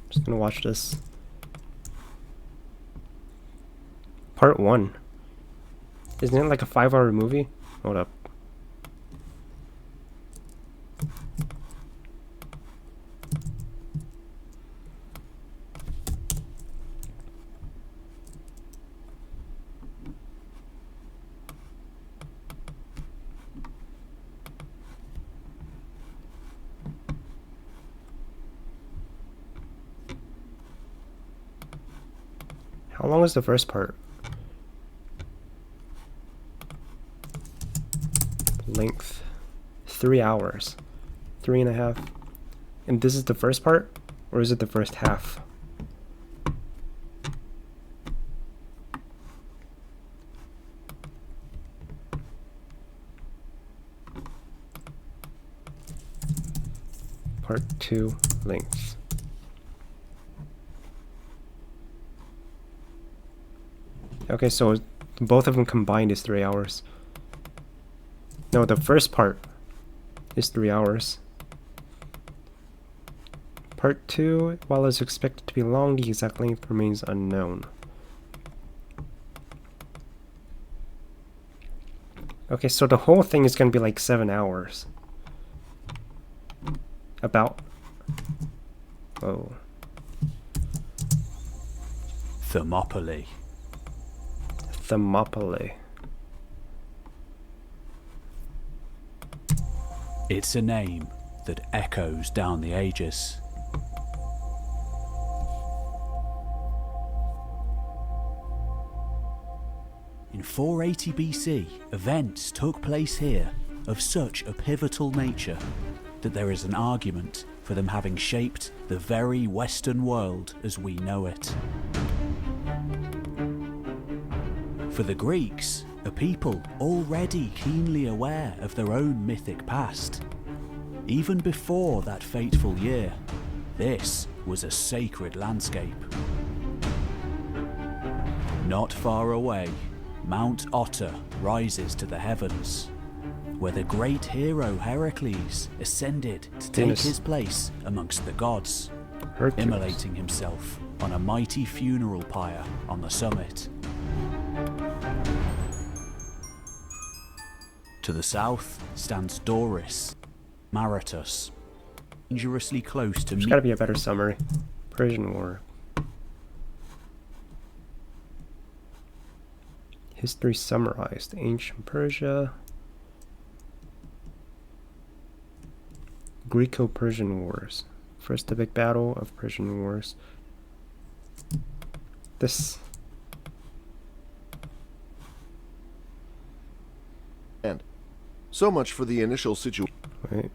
Just gonna watch this. Part 1. Isn't it like a 5-hour movie? Hold up. How long was the first part? Length 3 hours, 3.5. And this is the first part, or is it the first half? Part 2 length. Okay, so both of them combined is 3 hours. No, the first part is 3 hours. Part 2, while it's expected to be long, the exact length remains unknown. Okay, so the whole thing is going to be like 7 hours. About. Oh. Thermopylae. Thermopylae. It's a name that echoes down the ages. In 480 BC, events took place here of such a pivotal nature that there is an argument for them having shaped the very Western world as we know it. For the Greeks, a people already keenly aware of their own mythic past. Even before that fateful year, this was a sacred landscape. Not far away, Mount Otter rises to the heavens, where the great hero Heracles ascended to take his place amongst the gods, immolating himself on a mighty funeral pyre on the summit. To the south stands Doris, Maretus, dangerously close to There's gotta be a better summary. Persian War. History summarized. Ancient Persia. Greco-Persian Wars. First epic battle of Persian Wars. This. And so much for the initial situation. Wait.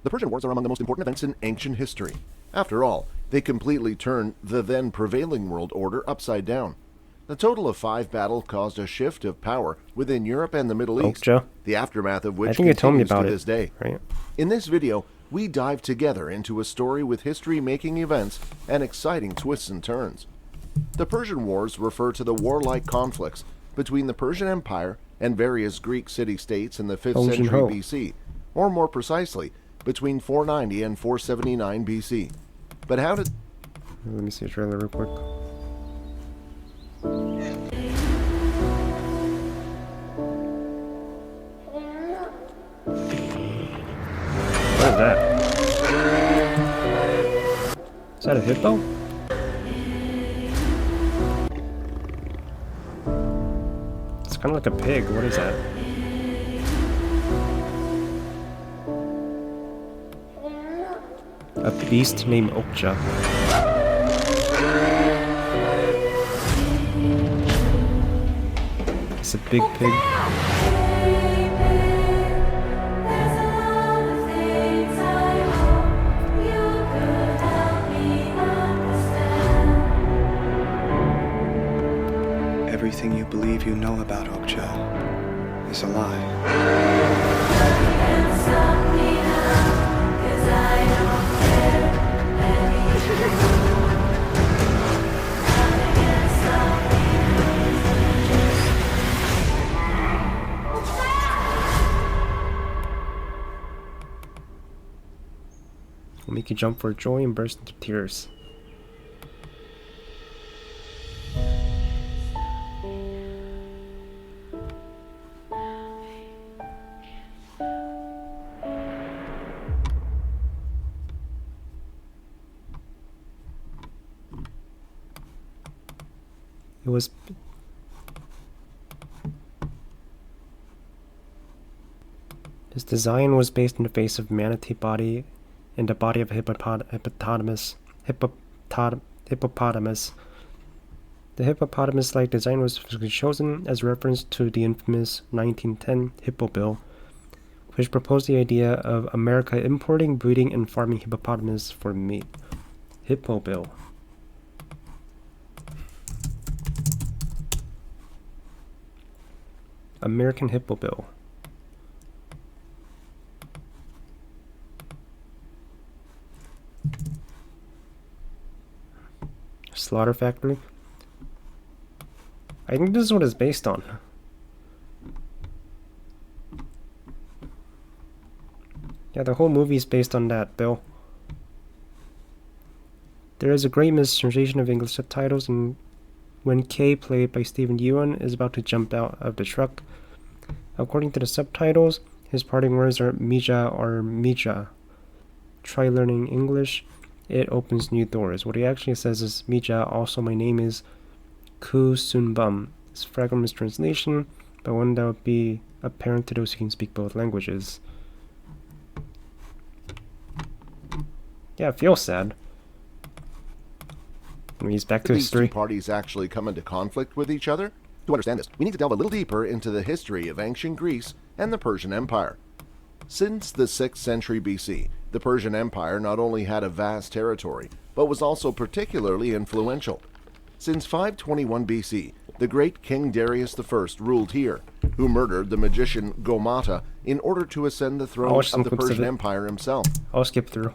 The Persian Wars are among the most important events in ancient history. After all, they completely turned the then prevailing world order upside down. The total of 5 battles caused a shift of power within Europe and the Middle East, Joe. the aftermath of which I think you told me continues about to it, this day. right? In this video, we dive together into a story with history-making events and exciting twists and turns. The Persian Wars refer to the warlike conflicts between the Persian Empire and various Greek city-states in the 5th century BC, or more precisely, between 490 and 479 BC. But how did... Let me see a trailer real quick. What is that? Is that a hippo? kind of like a pig. What is that? A beast named Okja. It's a big pig. Everything you believe you know about Okja is a lie. Will make you jump for joy and burst into tears. It was his design was based on the face of manatee body and the body of a hippopotamus. The hippopotamus-like design was chosen as reference to the infamous 1910 Hippo Bill, which proposed the idea of America importing, breeding, and farming hippopotamus for meat. Hippo Bill. American Hippo Bill. Slaughter Factory. I think this is what it's based on. Yeah, the whole movie is based on that, Bill. There is a great mistranslation of English subtitles, and when Kay, played by Stephen Ewan, is about to jump out of the truck. According to the subtitles, his parting words are Mija or Mija. Try learning English, it opens new doors. What he actually says is Mija, also my name is Ku Sun Bum. It's a fragment mistranslation, but one that would be apparent to those who can speak both languages. Yeah, it feels sad. He's back to These history. two parties actually come into conflict with each other? To understand this, we need to delve a little deeper into the history of ancient Greece and the Persian Empire. Since the 6th century BC, the Persian Empire not only had a vast territory, but was also particularly influential. Since 521 BC, the great King Darius I ruled here, who murdered the magician Gomata in order to ascend the throne of the Persian Empire himself. I'll skip through.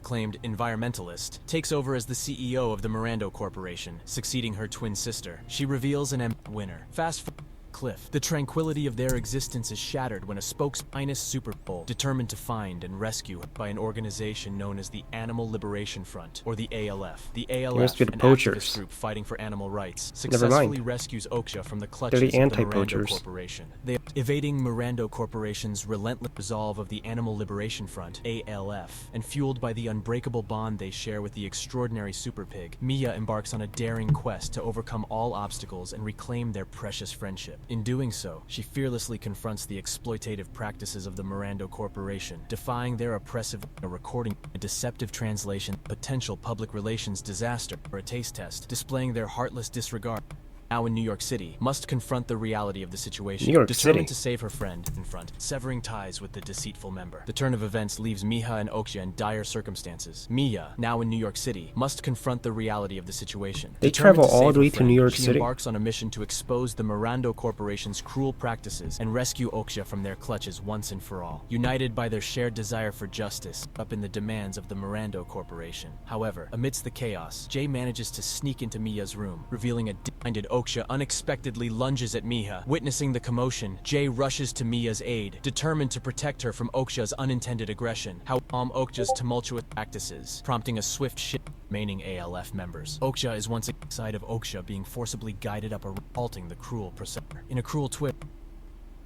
Claimed environmentalist, takes over as the CEO of the Mirando Corporation, succeeding her twin sister. She reveals an winner. Fast forward cliff. The tranquility of their existence is shattered when a spokesminus Super Bowl determined to find and rescue by an organization known as the Animal Liberation Front, or the ALF. The ALF, an activist group fighting for animal rights, successfully rescues Okja from the clutches of the Mirando Corporation. They are evading Mirando Corporation's relentless resolve of the Animal Liberation Front, ALF, and fueled by the unbreakable bond they share with the extraordinary Super Pig, Mia embarks on a daring quest to overcome all obstacles and reclaim their precious friendship. In doing so, she fearlessly confronts the exploitative practices of the Mirando Corporation, defying their oppressive recording, a deceptive translation, potential public relations disaster, or a taste test, displaying their heartless disregard. Now in New York City, must confront the reality of the situation. Determined to save her friend in front, severing ties with the deceitful member. The turn of events leaves Miha and Okja in dire circumstances. Mia, now in New York City, must confront the reality of the situation. They travel all the way to New York City. She embarks on a mission to expose the Mirando Corporation's cruel practices and rescue Okja from their clutches once and for all. United by their shared desire for justice, up in the demands of the Mirando Corporation. However, amidst the chaos, Jay manages to sneak into Mia's room, revealing a blinded Okja unexpectedly lunges at Miha. Witnessing the commotion, Jay rushes to Mia's aid, determined to protect her from Okja's unintended aggression. However, Okja's tumultuous practices, prompting a swift shift of remaining ALF members. Okja is once inside of Okja being forcibly guided up a halting the cruel processor. In a cruel twist,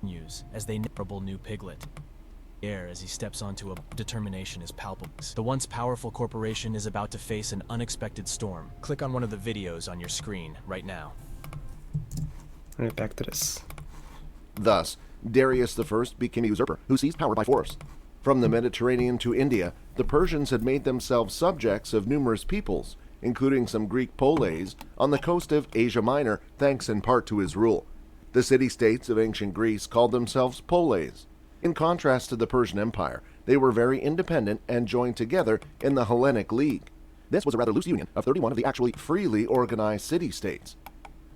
news as they inevitable new piglet. air as he steps onto a determination is palpable. The once powerful corporation is about to face an unexpected storm. Click on one of the videos on your screen right now. Right, back to this. Thus, Darius I became a usurper who seized power by force. From the Mediterranean to India, the Persians had made themselves subjects of numerous peoples, including some Greek poleis on the coast of Asia Minor, thanks in part to his rule. The city-states of ancient Greece called themselves poleis. In contrast to the Persian Empire, they were very independent and joined together in the Hellenic League. This was a rather loose union of 31 of the actually freely organized city-states.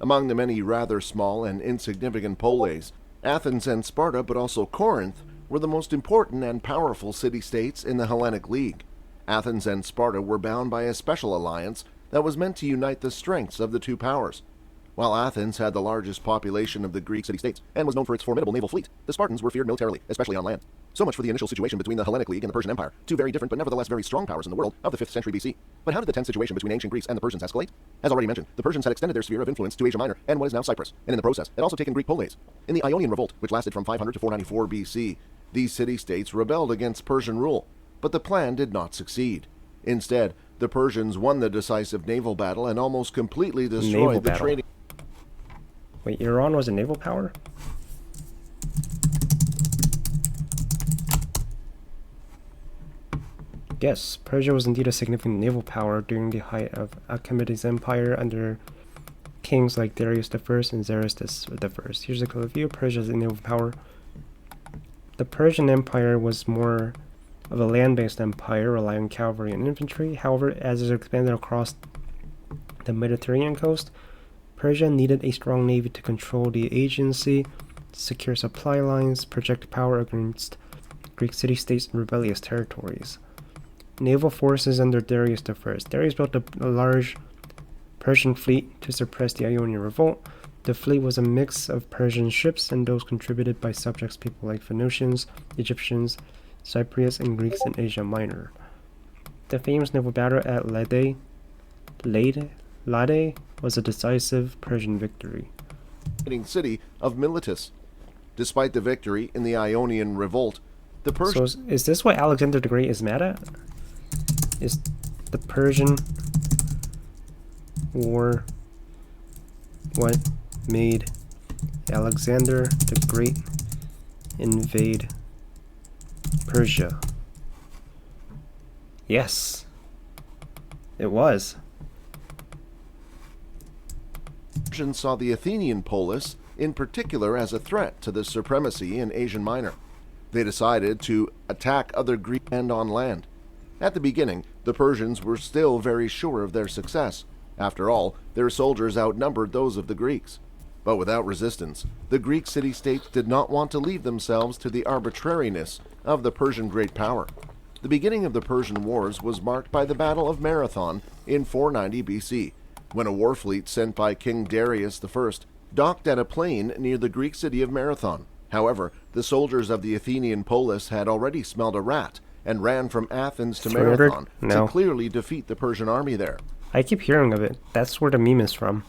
Among the many rather small and insignificant poleis, Athens and Sparta, but also Corinth, were the most important and powerful city-states in the Hellenic League. Athens and Sparta were bound by a special alliance that was meant to unite the strengths of the two powers. While Athens had the largest population of the Greek city-states and was known for its formidable naval fleet, the Spartans were feared militarily, especially on land. So much for the initial situation between the Hellenic League and the Persian Empire, two very different but nevertheless very strong powers in the world of the 5th century BC. But how did the tense situation between ancient Greece and the Persians escalate? As already mentioned, the Persians had extended their sphere of influence to Asia Minor and what is now Cyprus, and in the process had also taken Greek poleis. In the Ionian Revolt, which lasted from 500 to 494 BC, these city-states rebelled against Persian rule, but the plan did not succeed. Instead, the Persians won the decisive naval battle and almost completely destroyed the trading. Wait, Iran was a naval power? Yes, Persia was indeed a significant naval power during the height of Achaemenid's empire under kings like Darius I and Xerxes I. Here's a overview of Persia as a naval power. The Persian Empire was more of a land-based empire, relying on cavalry and infantry. However, as it expanded across the Mediterranean coast, Persia needed a strong navy to control the Aegean Sea, secure supply lines, project power against Greek city-states and rebellious territories. Naval forces under Darius I. Darius built a large Persian fleet to suppress the Ionian Revolt. The fleet was a mix of Persian ships and those contributed by subjects people like Phoenicians, Egyptians, Cypriots, and Greeks in Asia Minor. The famous naval battle at Lade was a decisive Persian victory. City of Miletus. Despite the victory in the Ionian Revolt, the Persians... So is this what Alexander the Great is mad at? Is the Persian War what made Alexander the Great invade Persia? Yes, it was. Persians saw the Athenian polis in particular as a threat to the supremacy in Asia Minor. They decided to attack other Greek and on land. At the beginning, the Persians were still very sure of their success. After all, their soldiers outnumbered those of the Greeks. But without resistance, the Greek city-states did not want to leave themselves to the arbitrariness of the Persian great power. The beginning of the Persian Wars was marked by the Battle of Marathon in 490 BC, when a war fleet sent by King Darius I docked at a plain near the Greek city of Marathon. However, the soldiers of the Athenian polis had already smelled a rat and ran from Athens to Marathon to clearly defeat the Persian army there. I keep hearing of it. That's where the meme is from.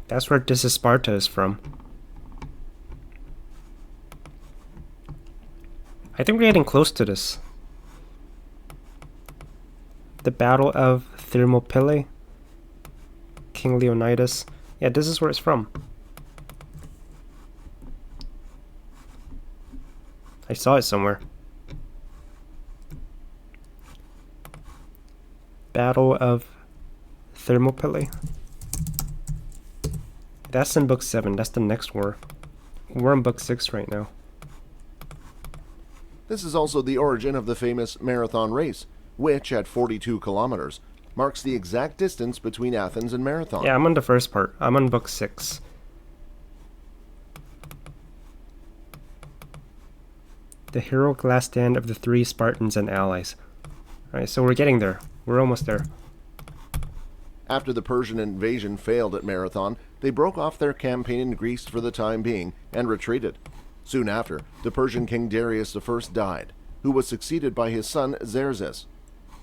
That's where This Is Sparta is from. I think we're getting close to this. The Battle of Thermopylae. King Leonidas. Yeah, this is where it's from. I saw it somewhere. Battle of Thermopylae. That's in book 7. That's the next war. We're in book 6 right now. This is also the origin of the famous Marathon race, which, at 42 kilometers, marks the exact distance between Athens and Marathon. Yeah, I'm on the first part. I'm on book 6. The heroic last stand of the 3 Spartans and allies. Alright, so we're getting there. We're almost there. After the Persian invasion failed at Marathon, they broke off their campaign in Greece for the time being and retreated. Soon after, the Persian king Darius I died, who was succeeded by his son Xerxes.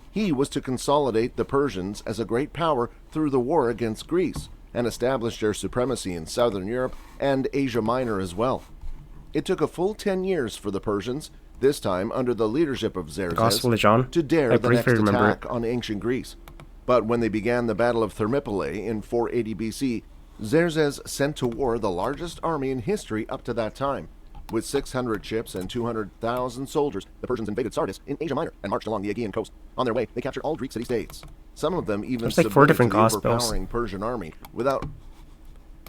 He was to consolidate the Persians as a great power through the war against Greece and established their supremacy in southern Europe and Asia Minor as well. It took a full 10 years for the Persians, this time under the leadership of Gospel of Xerxes, John? to dare I the next briefly remember attack on ancient Greece. But when they began the Battle of Thermopylae in 480 BC, Xerxes sent to war the largest army in history up to that time. With 600 ships and 200,000 soldiers, the Persians invaded Sardis in Asia Minor and marched along the Aegean coast. On their way, they captured all Greek city-states. Some of them even There's like 4 submitted different to the Gospels. overpowering Persian army without...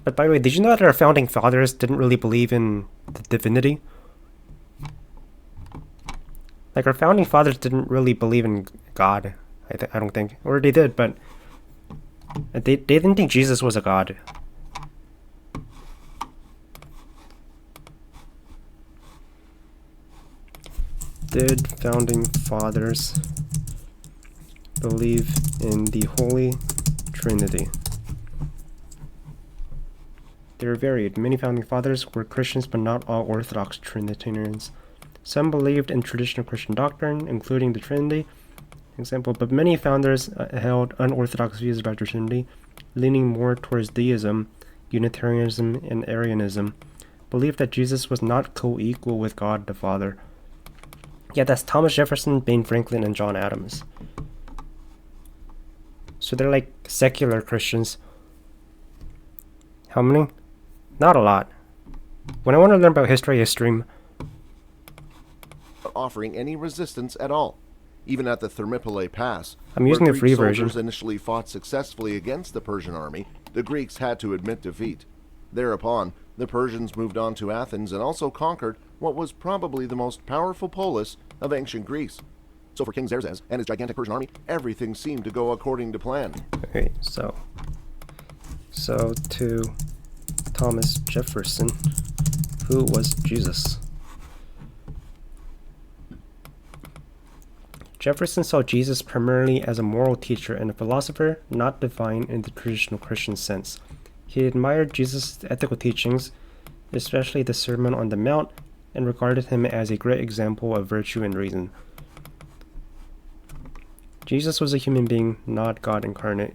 But by the way, did you know that our founding fathers didn't really believe in the divinity? Like, our founding fathers didn't really believe in God, I don't think. Or they did, but they didn't think Jesus was a god. Did founding fathers believe in the Holy Trinity? They were varied. Many founding fathers were Christians, but not all Orthodox Trinitarians. Some believed in traditional Christian doctrine, including the Trinity, example, but many founders held unorthodox views about the Trinity, leaning more towards deism, Unitarianism, and Arianism, believed that Jesus was not co-equal with God the Father. Yeah, that's Thomas Jefferson, Ben Franklin, and John Adams. So they're like secular Christians. How many? Not a lot. When I want to learn about history, I stream. offering any resistance at all. Even at the Thermopylae Pass, I'm using the where free Greek version. soldiers initially fought successfully against the Persian army, the Greeks had to admit defeat. Thereupon, the Persians moved on to Athens and also conquered what was probably the most powerful polis of ancient Greece. So for King Xerxes and his gigantic Persian army, everything seemed to go according to plan. Okay, so to Thomas Jefferson, who was Jesus? Jefferson saw Jesus primarily as a moral teacher and a philosopher, not divine in the traditional Christian sense. He admired Jesus' ethical teachings, especially the Sermon on the Mount, and regarded him as a great example of virtue and reason. Jesus was a human being, not God incarnate.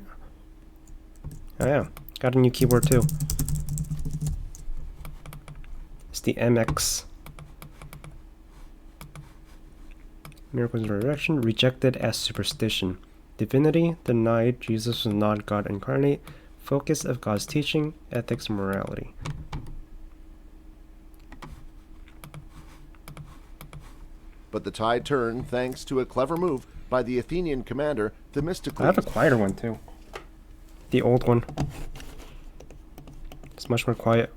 Oh yeah, got a new keyboard too. It's the MX. Miracles and resurrection, rejected as superstition. Divinity, denied Jesus was not God incarnate. Focus of God's teaching, ethics, and morality. But the tide turned thanks to a clever move by the Athenian commander Themistocles. I have a quieter one too. The old one. It's much more quiet.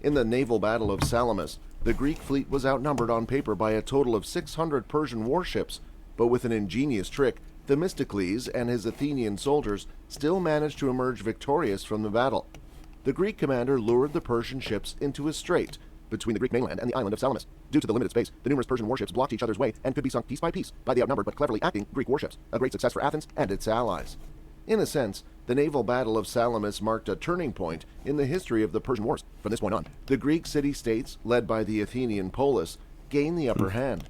In the naval battle of Salamis, the Greek fleet was outnumbered on paper by a total of 600 Persian warships, but with an ingenious trick, Themistocles and his Athenian soldiers still managed to emerge victorious from the battle. The Greek commander lured the Persian ships into a strait between the Greek mainland and the island of Salamis. Due to the limited space, the numerous Persian warships blocked each other's way and could be sunk piece by piece by the outnumbered but cleverly acting Greek warships, a great success for Athens and its allies. In a sense, the naval battle of Salamis marked a turning point in the history of the Persian Wars. From this point on, the Greek city-states, led by the Athenian polis, gained the upper hand.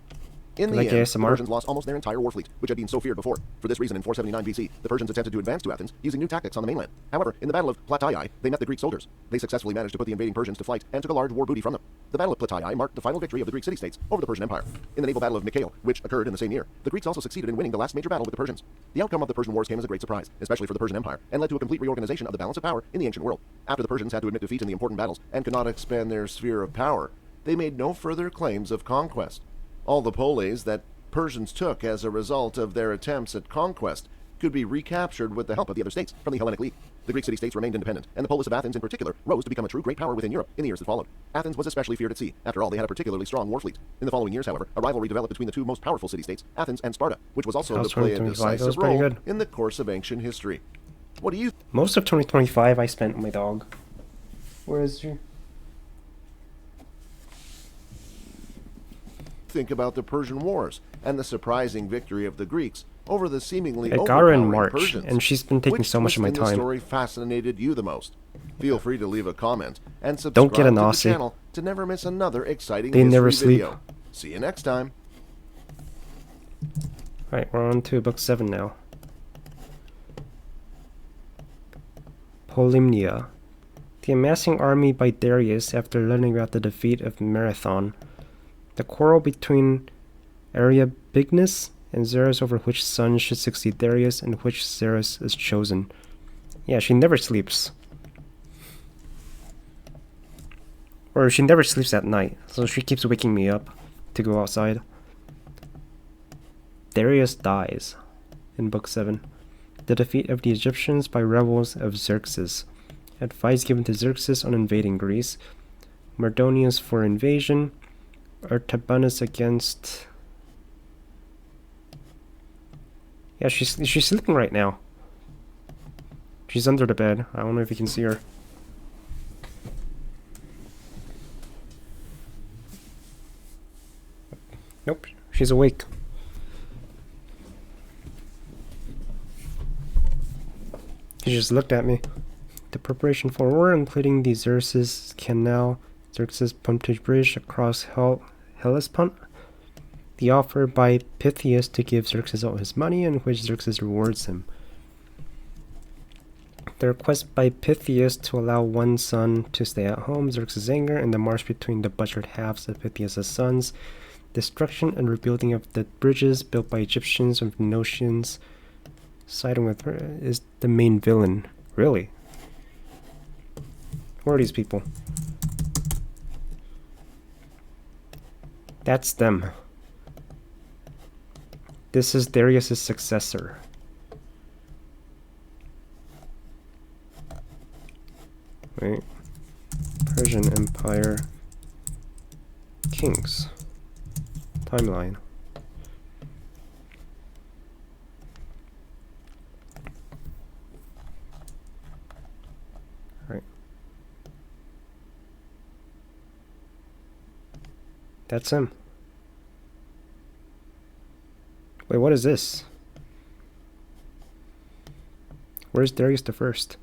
In the Like end, the ASMR? Persians lost almost their entire war fleet, which had been so feared before. For this reason, in 479 BC, the Persians attempted to advance to Athens using new tactics on the mainland. However, in the Battle of Plataea, they met the Greek soldiers. They successfully managed to put the invading Persians to flight and took a large war booty from them. The Battle of Plataea marked the final victory of the Greek city-states over the Persian Empire. In the naval battle of Nicaea, which occurred in the same year, the Greeks also succeeded in winning the last major battle with the Persians. The outcome of the Persian Wars came as a great surprise, especially for the Persian Empire, and led to a complete reorganization of the balance of power in the ancient world. After the Persians had to admit defeat in the important battles and could not expand their sphere of power, they made no further claims of conquest. All the polis that Persians took as a result of their attempts at conquest could be recaptured with the help of the other states from the Hellenic League. The Greek city-states remained independent, and the polis of Athens in particular rose to become a true great power within Europe in the years that followed. Athens was especially feared at sea. After all, they had a particularly strong war fleet. In the following years, however, a rivalry developed between the two most powerful city-states, Athens and Sparta, which was also to play a 2025, that was decisive pretty role good. in the course of ancient history. What do you Most of 2025 I spent with my dog. Where is she? think about the Persian Wars and the surprising victory of the Greeks over the seemingly I got her in overpowering March, Persians? and she's been taking Which so much of my twist in the time. story fascinated you the most? Feel free to leave a comment and subscribe Don't get a to the Nazi. channel to never miss another exciting They never history sleep. video. See you next time. Alright, we're on to book 7 now. Polymnia. The amassing army by Darius after learning about the defeat of Marathon. The quarrel between Ariobignus and Xerxes over which son should succeed Darius and which Xerxes is chosen. Yeah, she never sleeps. Or she never sleeps at night, so she keeps waking me up to go outside. Darius dies in Book 7. The defeat of the Egyptians by rebels of Xerxes. Advice given to Xerxes on invading Greece. Mardonius for invasion. Artabanus against... Yeah, she's sleeping right now. She's under the bed. I don't know if you can see her. Nope, she's awake. She just looked at me. The preparation for war, including the Xerxes Canal, Xerxes Pontage Bridge across Hellespont. The offer by Pythias to give Xerxes all his money, in which Xerxes rewards him. The request by Pythias to allow one son to stay at home, Xerxes' anger, and the march between the butchered halves of Pythias' sons. Destruction and rebuilding of the bridges built by Egyptians and Phoenicians. Siding with her is the main villain. Really? Who are these people? That's them. This is Darius' successor. Wait. Persian Empire Kings. Timeline. Right. That's him. Wait, what is this? Where's Darius the First?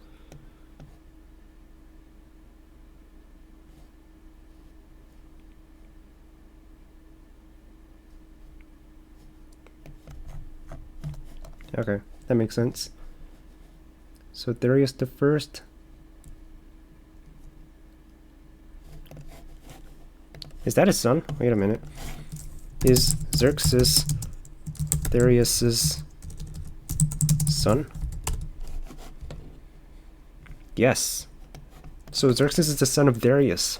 Okay, that makes sense. So Darius the First. Is that his son? Wait a minute. Is Xerxes Darius's son? Yes. So Xerxes is the son of Darius.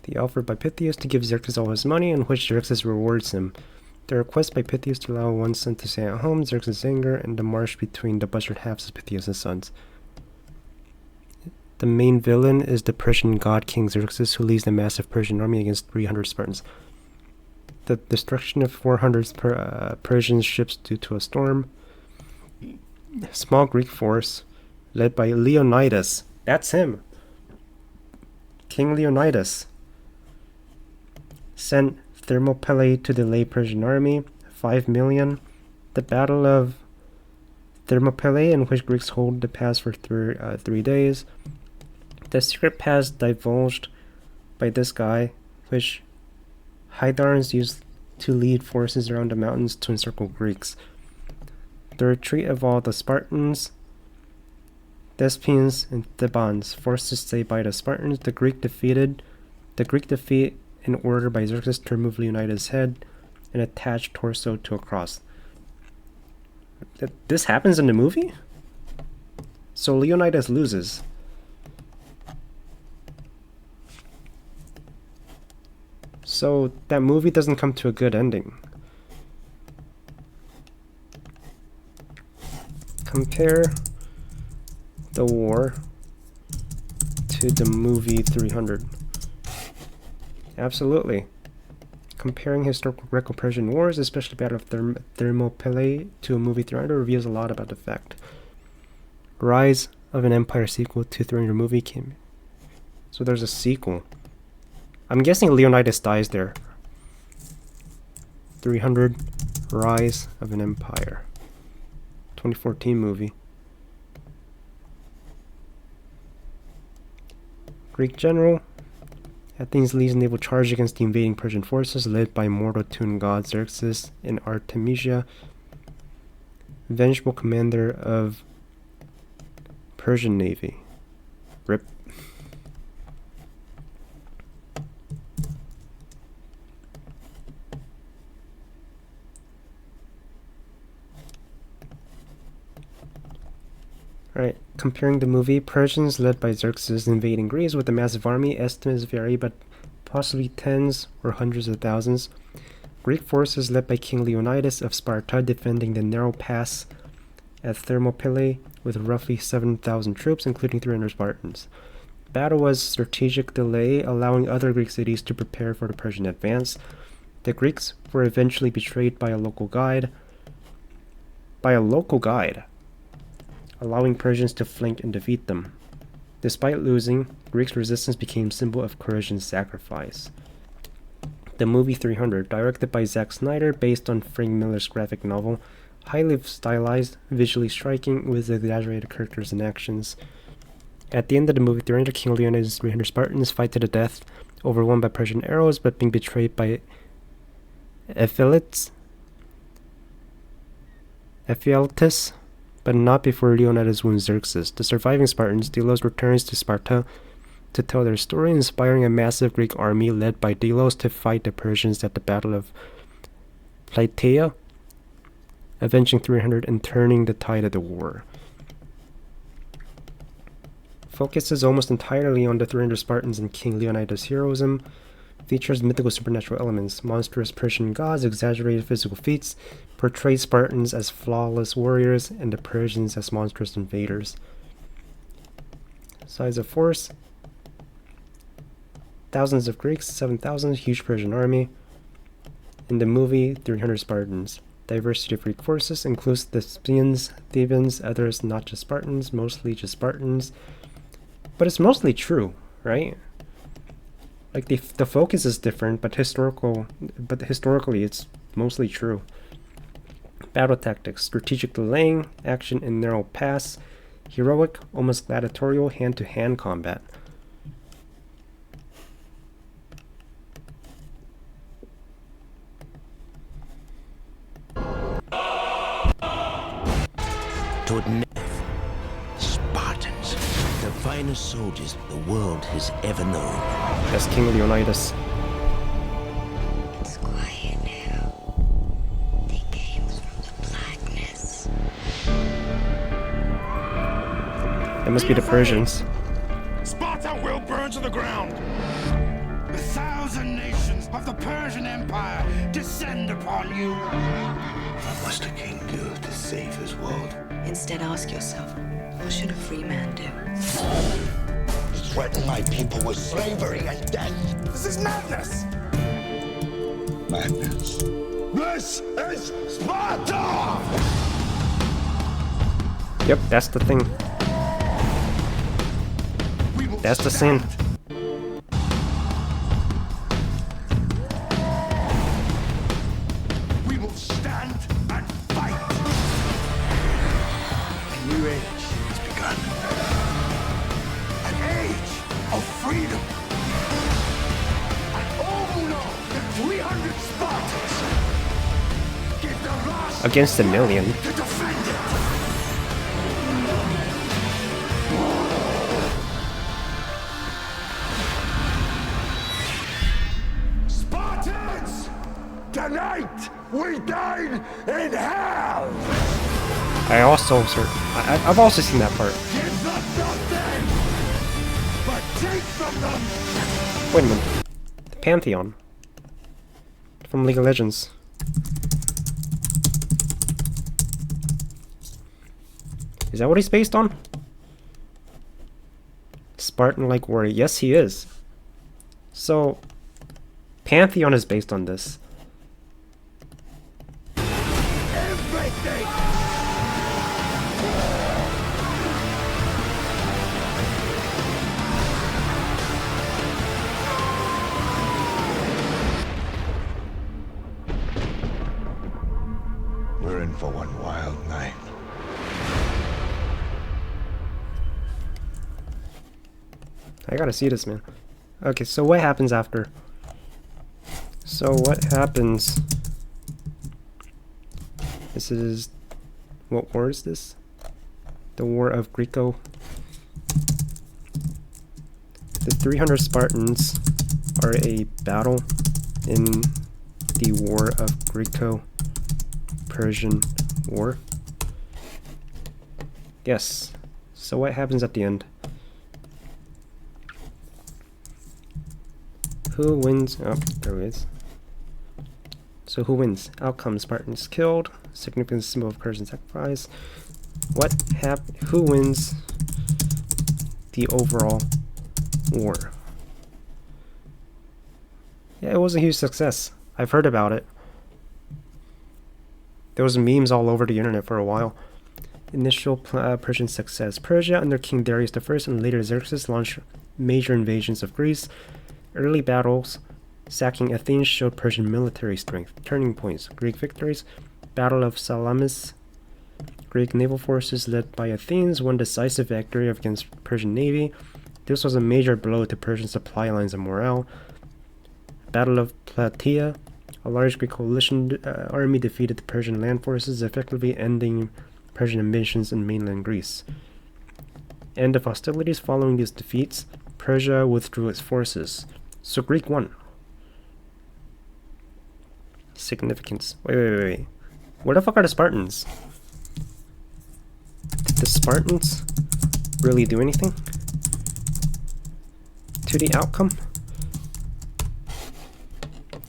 The offer by Pythias to give Xerxes all his money, in which Xerxes rewards him. The request by Pythias to allow one son to stay at home, Xerxes' anger, and the march between the butchered halves of Pythias' sons. The main villain is the Persian god King Xerxes, who leads a massive Persian army against 300 Spartans. The destruction of 400 Persian ships due to a storm. Small Greek force, led by Leonidas. That's him. King Leonidas sent Thermopylae to delay Persian army, 5 million. The Battle of Thermopylae, in which Greeks hold the pass for 3 days. The secret pass divulged by this guy, which Hydarnes used to lead forces around the mountains to encircle Greeks. The retreat of all the Spartans, Thespians, and Thebans, forced to stay by the Spartans. The Greek defeat in order by Xerxes to remove Leonidas' head and attach torso to a cross. This happens in the movie? So Leonidas loses. So that movie doesn't come to a good ending. Compare the war to the movie 300. Absolutely. Comparing historical Greco-Persian wars, especially the Battle of Thermopylae, to a movie 300 reveals a lot about the fact. Rise of an Empire sequel to 300 movie came. So there's a sequel. I'm guessing Leonidas dies there. 300 Rise of an Empire. 2014 movie. Greek general Athens leads a naval charge against the invading Persian forces led by mortal tomb god Xerxes in Artemisia, vengeful commander of Persian navy. Rip. Alright, comparing the movie, Persians led by Xerxes invading Greece with a massive army, estimates vary but possibly tens or hundreds of thousands. Greek forces led by King Leonidas of Sparta defending the narrow pass at Thermopylae with roughly 7,000 troops, including 300 Spartans. Battle was strategic delay, allowing other Greek cities to prepare for the Persian advance. The Greeks were eventually betrayed by a local guide. Allowing Persians to flank and defeat them. Despite losing, Greeks' resistance became a symbol of courage and sacrifice. The movie 300, directed by Zack Snyder, based on Frank Miller's graphic novel, highly stylized, visually striking, with exaggerated characters and actions. At the end of the movie 300, King Leonidas' 300 Spartans fight to the death, overwhelmed by Persian arrows, but being betrayed by Ephialtes, but not before Leonidas wounds Xerxes. The surviving Spartans, Delos returns to Sparta to tell their story, inspiring a massive Greek army led by Delos to fight the Persians at the Battle of Plataea, avenging 300 and turning the tide of the war. Focuses almost entirely on the 300 Spartans and King Leonidas' heroism, features mythical supernatural elements, monstrous Persian gods, exaggerated physical feats, portrays Spartans as flawless warriors and the Persians as monstrous invaders. Size of force: thousands of Greeks, 7,000, huge Persian army. In the movie, 300 Spartans. Diversity of Greek forces includes Thespians, Thebans, others not just Spartans, mostly just Spartans. But it's mostly true, right? Like the focus is different, but historically it's mostly true. Battle tactics: strategic delaying, action in narrow pass, heroic, almost gladiatorial hand-to-hand combat. Totnev, Spartans, the finest soldiers the world has ever known. That's King Leonidas. It's quiet now. They came from the blackness. That must be the Persians. Sparta will burn to the ground. 1,000 nations of the Persian Empire descend upon you. What must a king do to save his world? Instead, ask yourself, what should a free man do? Threaten my people with slavery and death. This is madness. Madness. This is Sparta! Yep, that's the thing. That's the sin. We will stand and fight. A new age has begun. An age of freedom. And all know that 300 Spartans give their last Against 1 million. to defend it. Spartans! Tonight we dine in hell! I've also seen that part. Give them nothing, but take from them. Wait a minute. The Pantheon. From League of Legends. Is that what he's based on? Spartan-like warrior. Yes, he is. So, Pantheon is based on this. Everything! We're in for one wild night. I gotta see this, man. Okay, so what happens after? So what happens? This is... What war is this? The War of Greco. The 300 Spartans are a battle in the War of Greco-Persian War. Yes. So what happens at the end? Who wins? Oh, there it is. So who wins? Outcome: Spartans killed. Significant symbol of Persian sacrifice. Who wins the overall war? Yeah, it was a huge success. I've heard about it. There was memes all over the internet for a while. Initial Persian success. Persia under King Darius I and later Xerxes launched major invasions of Greece. Early battles sacking Athens showed Persian military strength. Turning points. Greek victories. Battle of Salamis. Greek naval forces led by Athens won decisive victory against Persian navy. This was a major blow to Persian supply lines and morale. Battle of Plataea. A large Greek coalition army defeated the Persian land forces, effectively ending Persian ambitions in mainland Greece. End of hostilities. Following these defeats, Persia withdrew its forces. So Greek won. Significance. Wait. Where the fuck are the Spartans? Did the Spartans really do anything to the outcome?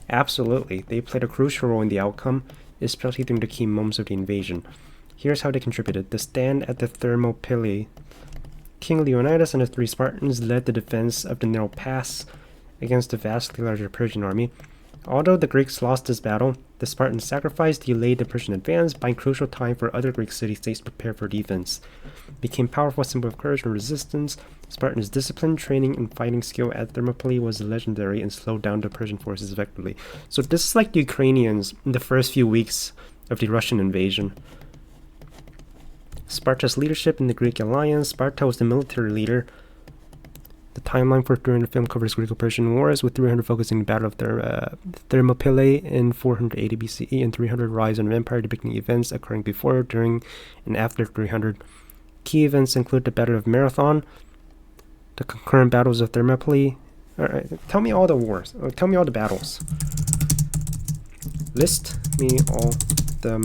Absolutely. They played a crucial role in the outcome, especially during the key moments of the invasion. Here's how they contributed. The stand at the Thermopylae. King Leonidas and his 3 Spartans led the defense of the narrow pass against the vastly larger Persian army. Although the Greeks lost this battle, the Spartans' sacrifice delayed the Persian advance, buying crucial time for other Greek city-states to prepare for defense. Became powerful symbol of courage and resistance. Spartans' discipline, training, and fighting skill at Thermopylae was legendary and slowed down the Persian forces effectively. So this is like the Ukrainians in the first few weeks of the Russian invasion. Sparta's leadership in the Greek alliance. Sparta was the military leader. The timeline for 300 film covers Greco-Persian Wars, with 300 focusing the Battle of Thermopylae in 480 BCE and 300 rise of an empire, depicting events occurring before, during, and after 300. Key events include the Battle of Marathon, the concurrent battles of Thermopylae. Alright, tell me all the wars. Tell me all the battles. List me all the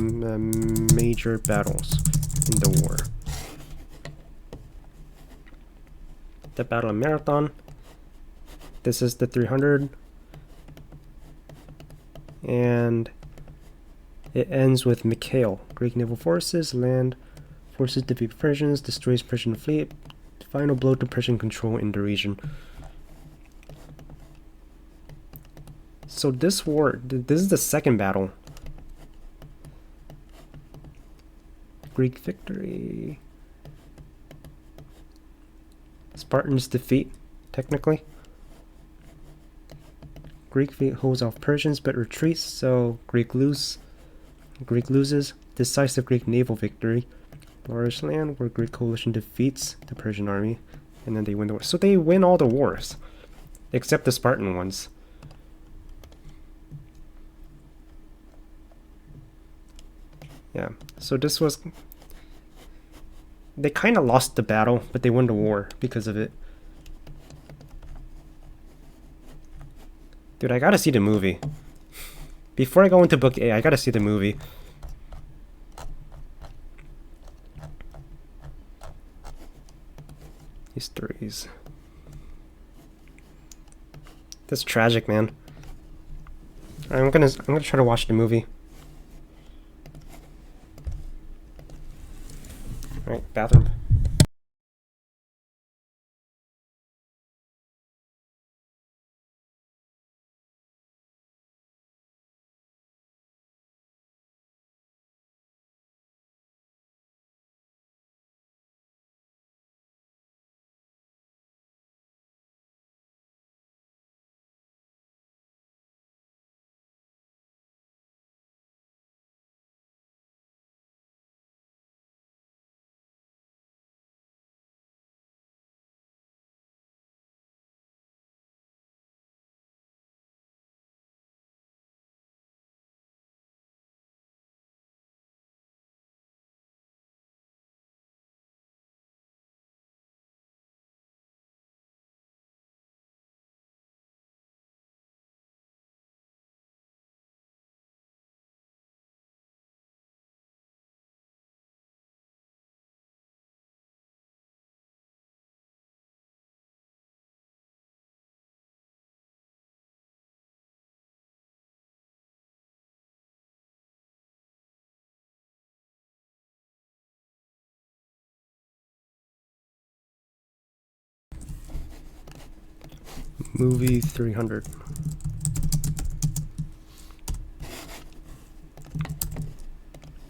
major battles in the war. The Battle of Marathon. This is the 300. And it ends with Mikhail. Greek naval forces, land forces defeat Persians, destroys Persian fleet. Final blow to Persian control in the region. So this war, this is the second battle. Greek victory. Spartans defeat, technically. Greek holds off Persians but retreats, so Greek loses. Decisive Greek naval victory. Large land where Greek coalition defeats the Persian army, and then they win the war. So they win all the wars, except the Spartan ones. Yeah, so this was... They kind of lost the battle, but they won the war because of it. Dude, I gotta see the movie. Before I go into book A, I gotta see the movie. Histories. That's tragic, man. I'm gonna try to watch the movie. Alright, bathroom. Movie 300.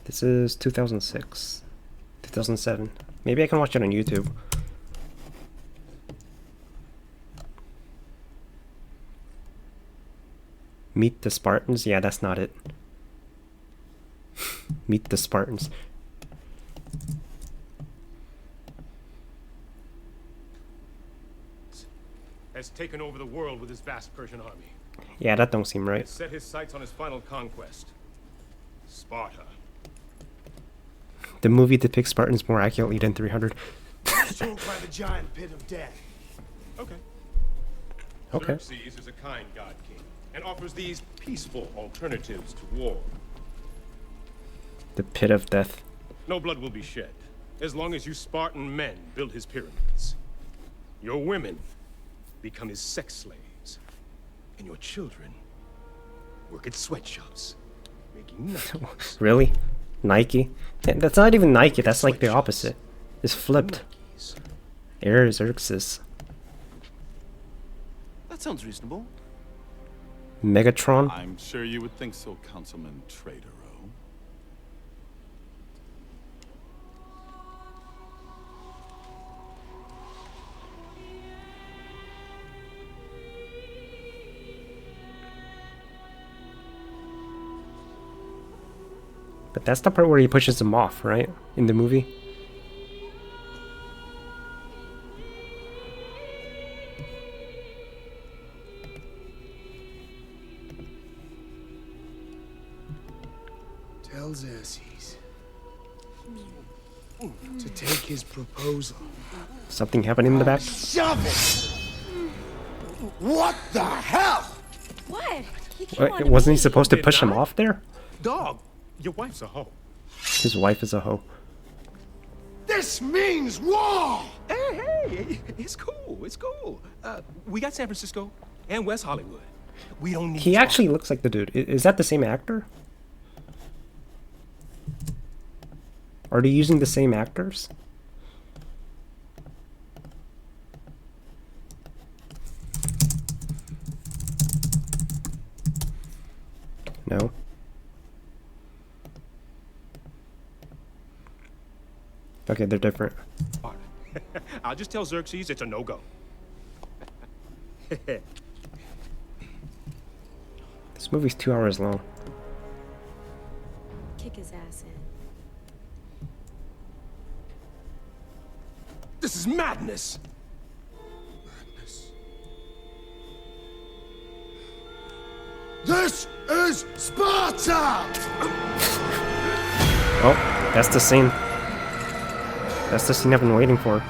This is 2006. 2007. Maybe I can watch it on YouTube. Meet the Spartans? Yeah, that's not it. Meet the Spartans. Has taken over the world with his vast Persian army. Yeah, that don't seem right. Has set his sights on his final conquest, Sparta. The movie depicts Spartans more accurately than 300. Controlled by the giant pit of death. Okay. Okay. Xerxes is a kind god king and offers these peaceful alternatives to war. The pit of death. No blood will be shed as long as you Spartan men build his pyramids. Your women become his sex slaves, and your children work at sweatshops, making nothing. Really? Nike? That's not even Nike, that's like the opposite. It's flipped. Air Xerxes. That sounds reasonable. Megatron? I'm sure you would think so, Councilman Tradero. But that's the part where he pushes him off, right? In the movie? Tell Xerxes to take his proposal. Something happening in the back? Shove it! What the hell? What? Wait, wasn't he supposed to push him off there? Dog, your wife's a hoe. His wife is a hoe. This means war! Hey, it's cool, it's cool. We got San Francisco and West Hollywood. We don't need He actually looks like the dude. Is that the same actor? Are they using the same actors? No. Okay, they're different. I'll just tell Xerxes it's a no-go. This movie's 2 hours long. Kick his ass in. This is madness. This is Sparta! Oh, that's the scene. That's the scene I've been waiting for.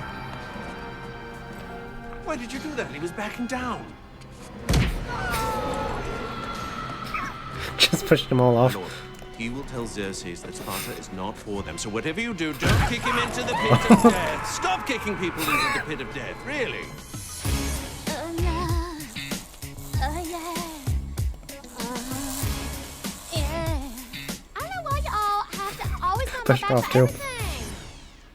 Why did you do that? He was backing down. Just pushed them all off. Lord, he will tell Xerxes that Sparta is not for them. So whatever you do, don't kick him into the pit of death. Stop kicking people into the pit of death, really. Pushed off too.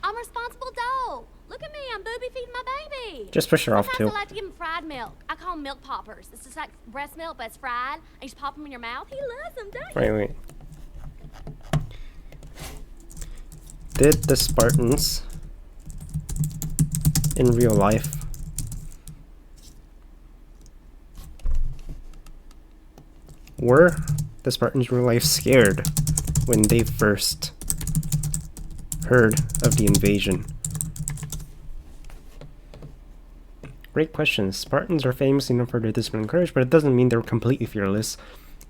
I'm a responsible dog. Look at me, I'm booby feeding my baby. Just push her off Sometimes too. I like to give him fried milk. I call them milk poppers. It's just like breast milk, but it's fried. And you just pop them in your mouth. He loves them, don't you? Wait. Did the Spartans in real life were the Spartans in real life scared when they first heard of the invasion? Great question. Spartans are famously known for their discipline and courage, but it doesn't mean they were completely fearless.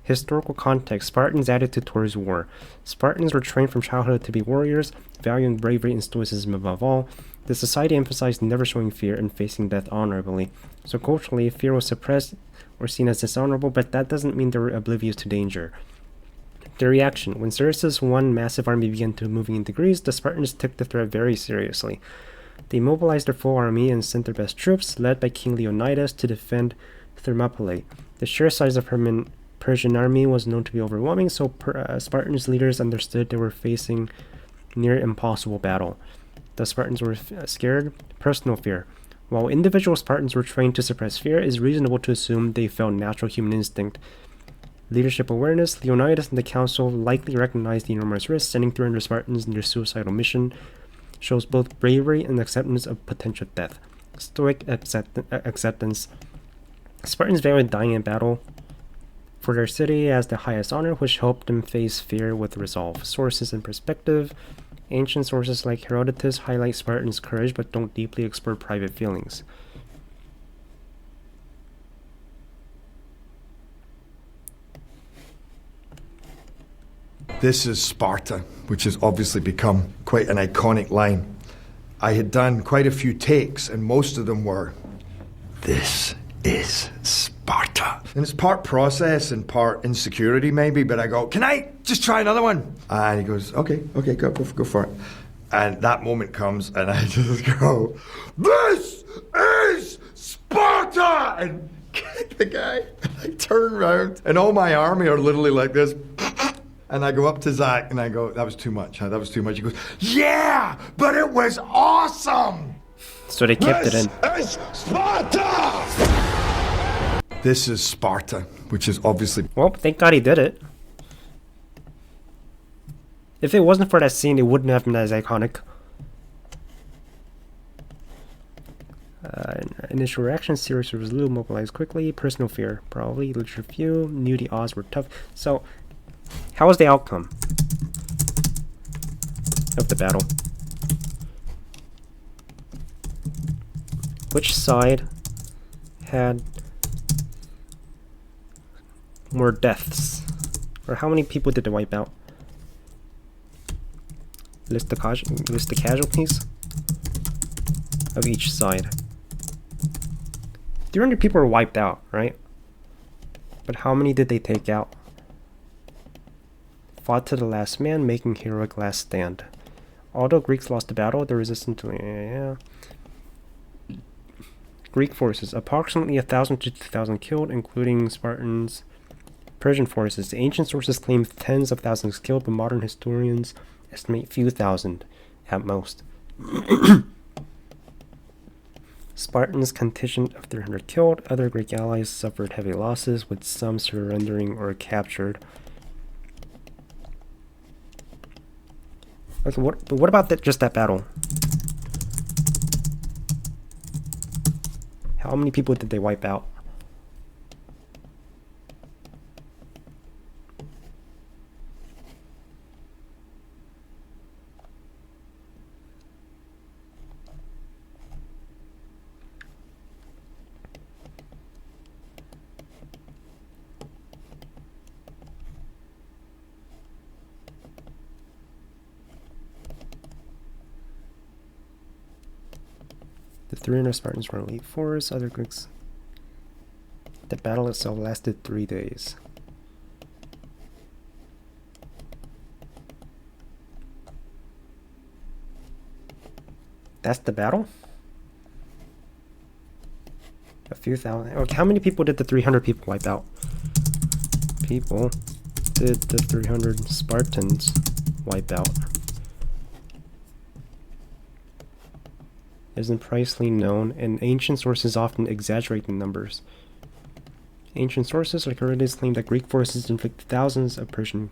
Historical context. Spartans' attitude towards war. Spartans were trained from childhood to be warriors, valuing bravery and stoicism above all. The society emphasized never showing fear and facing death honorably. So culturally, fear was suppressed or seen as dishonorable, but that doesn't mean they were oblivious to danger. The reaction. When Xerxes' one massive army began to moving into Greece, the Spartans took the threat very seriously. They mobilized their full army and sent their best troops, led by King Leonidas, to defend Thermopylae. The sheer size of Persian army was known to be overwhelming, so Spartans' leaders understood they were facing near impossible battle. The Spartans were scared. Personal fear. While individual Spartans were trained to suppress fear, it is reasonable to assume they felt natural human instinct. Leadership awareness. Leonidas and the council likely recognized the enormous risk. Sending 300 Spartans in their suicidal mission shows both bravery and acceptance of potential death. Stoic acceptance. Spartans valued dying in battle for their city as the highest honor, which helped them face fear with resolve. Sources and perspective. Ancient sources like Herodotus highlight Spartans' courage but don't deeply explore private feelings. This is Sparta, which has obviously become quite an iconic line. I had done quite a few takes, and most of them were, "This is Sparta." And it's part process and part insecurity maybe, but I go, "Can I just try another one?" And he goes, okay, go for it. And that moment comes, and I just go, "This is Sparta!" And kick the guy. And I turn around, and all my army are literally like this. And I go up to Zach, and I go, "That was too much, huh? That was too much." He goes, "Yeah, but it was awesome!" So they kept it in. This is Sparta! This is Sparta, which is obviously... Well, thank God he did it. If it wasn't for that scene, it wouldn't have been as iconic. Initial reaction, serious was little, mobilized quickly. Personal fear, probably. Literature few, knew the odds were tough. So, how was the outcome of the battle? Which side had more deaths? Or how many people did they wipe out? List the casualties of each side. 300 people were wiped out, right? But how many did they take out? Fought to the last man, making heroic last stand. Although Greeks lost the battle, the resistance to... Greek forces, approximately 1,000 to 2,000 killed, including Spartans. Persian forces, the ancient sources claim tens of thousands killed, but modern historians estimate few thousand at most. Spartans contingent of 300 killed. Other Greek allies suffered heavy losses, with some surrendering or captured. Okay, what about just that battle? How many people did they wipe out? The 300 Spartans were elite force. Other Greeks. The battle itself lasted 3 days. That's the battle? A few thousand. Okay, how many people did the 300 people wipe out? People did the 300 Spartans wipe out? Isn't precisely known, and ancient sources often exaggerate the numbers. Ancient sources like Herodotus claim that Greek forces inflicted thousands of Persian...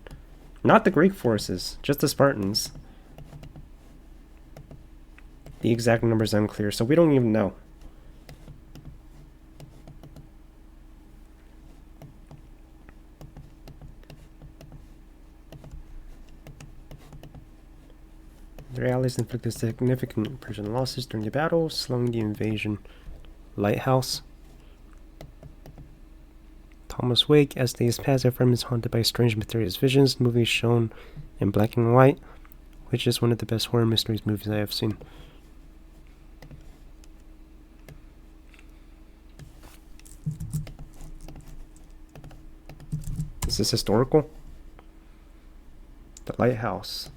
Not the Greek forces, just the Spartans. The exact number is unclear, so we don't even know. Their allies inflicted significant Persian losses during the battle, slowing the invasion. Lighthouse. Thomas Wake, as days pass, Ephraim is haunted by strange mysterious visions. Movie shown in black and white, which is one of the best horror mysteries movies I have seen. Is this historical? The Lighthouse.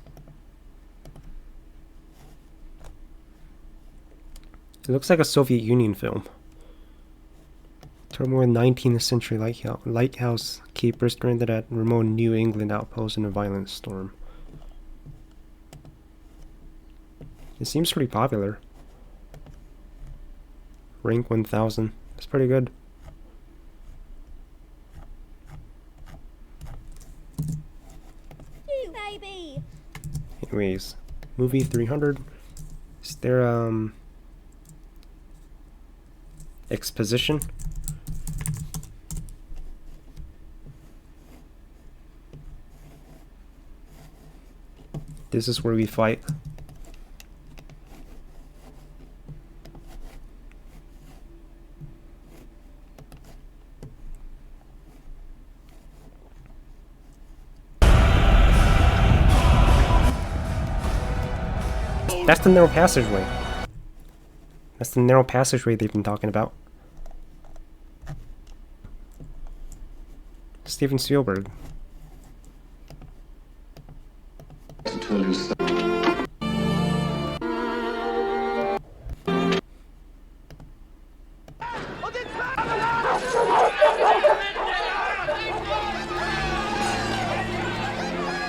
It looks like a Soviet Union film. Turmoil 19th century lighthouse keeper stranded at remote New England outpost in a violent storm. It seems pretty popular. Rank 1000. That's pretty good. Baby. Anyways, movie 300. Is there exposition? This is where we fight. That's the narrow passageway. That's the narrow passageway they've been talking about. Steven Spielberg.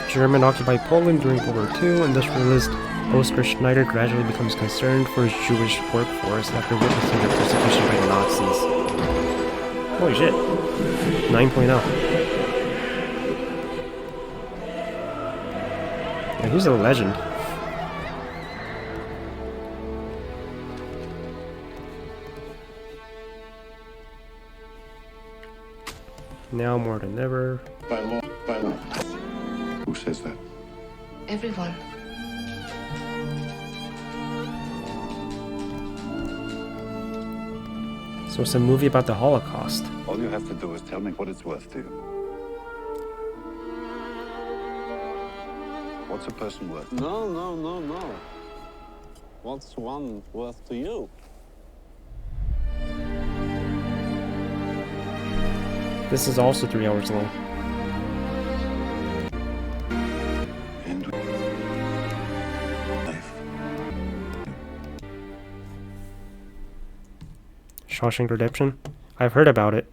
German occupied Poland during World War II. Industrialist Oskar Schneider gradually becomes concerned for his Jewish workforce after witnessing their persecution by the Nazis. Holy shit. 9.0. Yeah, he's a legend. Now more than ever. By law. Who says that? Everyone. So it's a movie about the Holocaust. All you have to do is tell me what it's worth to you. What's a person worth? No. What's one worth to you? This is also 3 hours long. Shawshank Redemption? I've heard about it.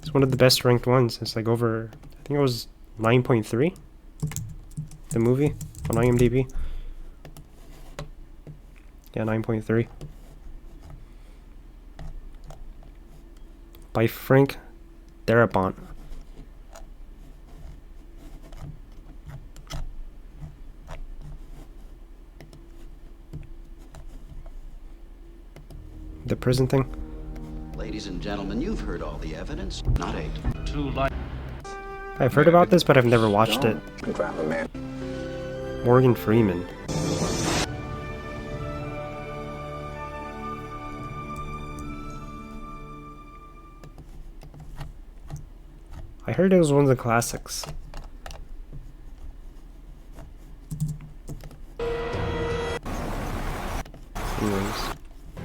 It's one of the best ranked ones. It's like over, I think it was 9.3. The movie on IMDb. Yeah, 9.3. By Frank Darabont. The prison thing. Ladies and gentlemen, you've heard all the evidence. Not 8. I've heard about this, but I've never watched it. Morgan Freeman. I heard it was one of the classics. Anyways,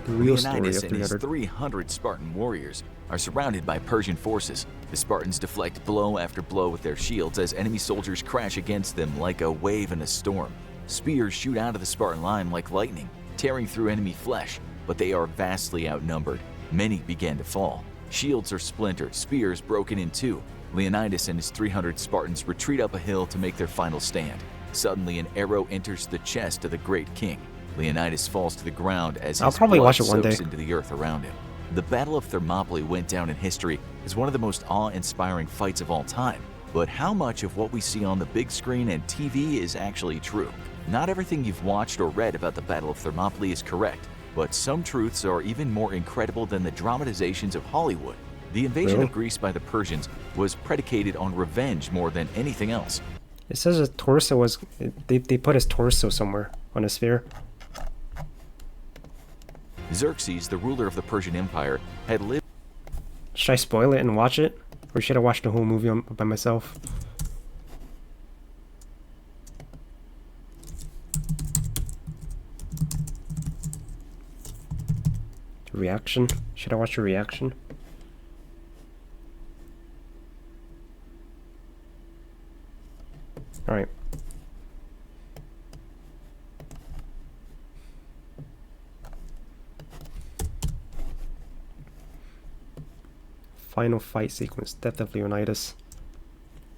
the real story of Leonidas and his 300. 300 Spartan warriors are surrounded by Persian forces. The Spartans deflect blow after blow with their shields as enemy soldiers crash against them like a wave in a storm. Spears shoot out of the Spartan line like lightning, tearing through enemy flesh, but they are vastly outnumbered. Many began to fall. Shields are splintered, spears broken in two. Leonidas and his 300 Spartans retreat up a hill to make their final stand. Suddenly, an arrow enters the chest of the great king. Leonidas falls to the ground as I'll his probably blood watch it one soaks day. into the earth around him. The Battle of Thermopylae went down in history as one of the most awe-inspiring fights of all time. But how much of what we see on the big screen and TV is actually true? Not everything you've watched or read about the Battle of Thermopylae is correct, but some truths are even more incredible than the dramatizations of Hollywood. The invasion Really? of Greece by the Persians was predicated on revenge more than anything else. It says his torso was. They put his torso somewhere on a sphere. Xerxes, the ruler of the Persian Empire, had lived. Should I spoil it and watch it? Or should I watch the whole movie by myself? Reaction? Should I watch a reaction? Alright. Final fight sequence, Death of Leonidas.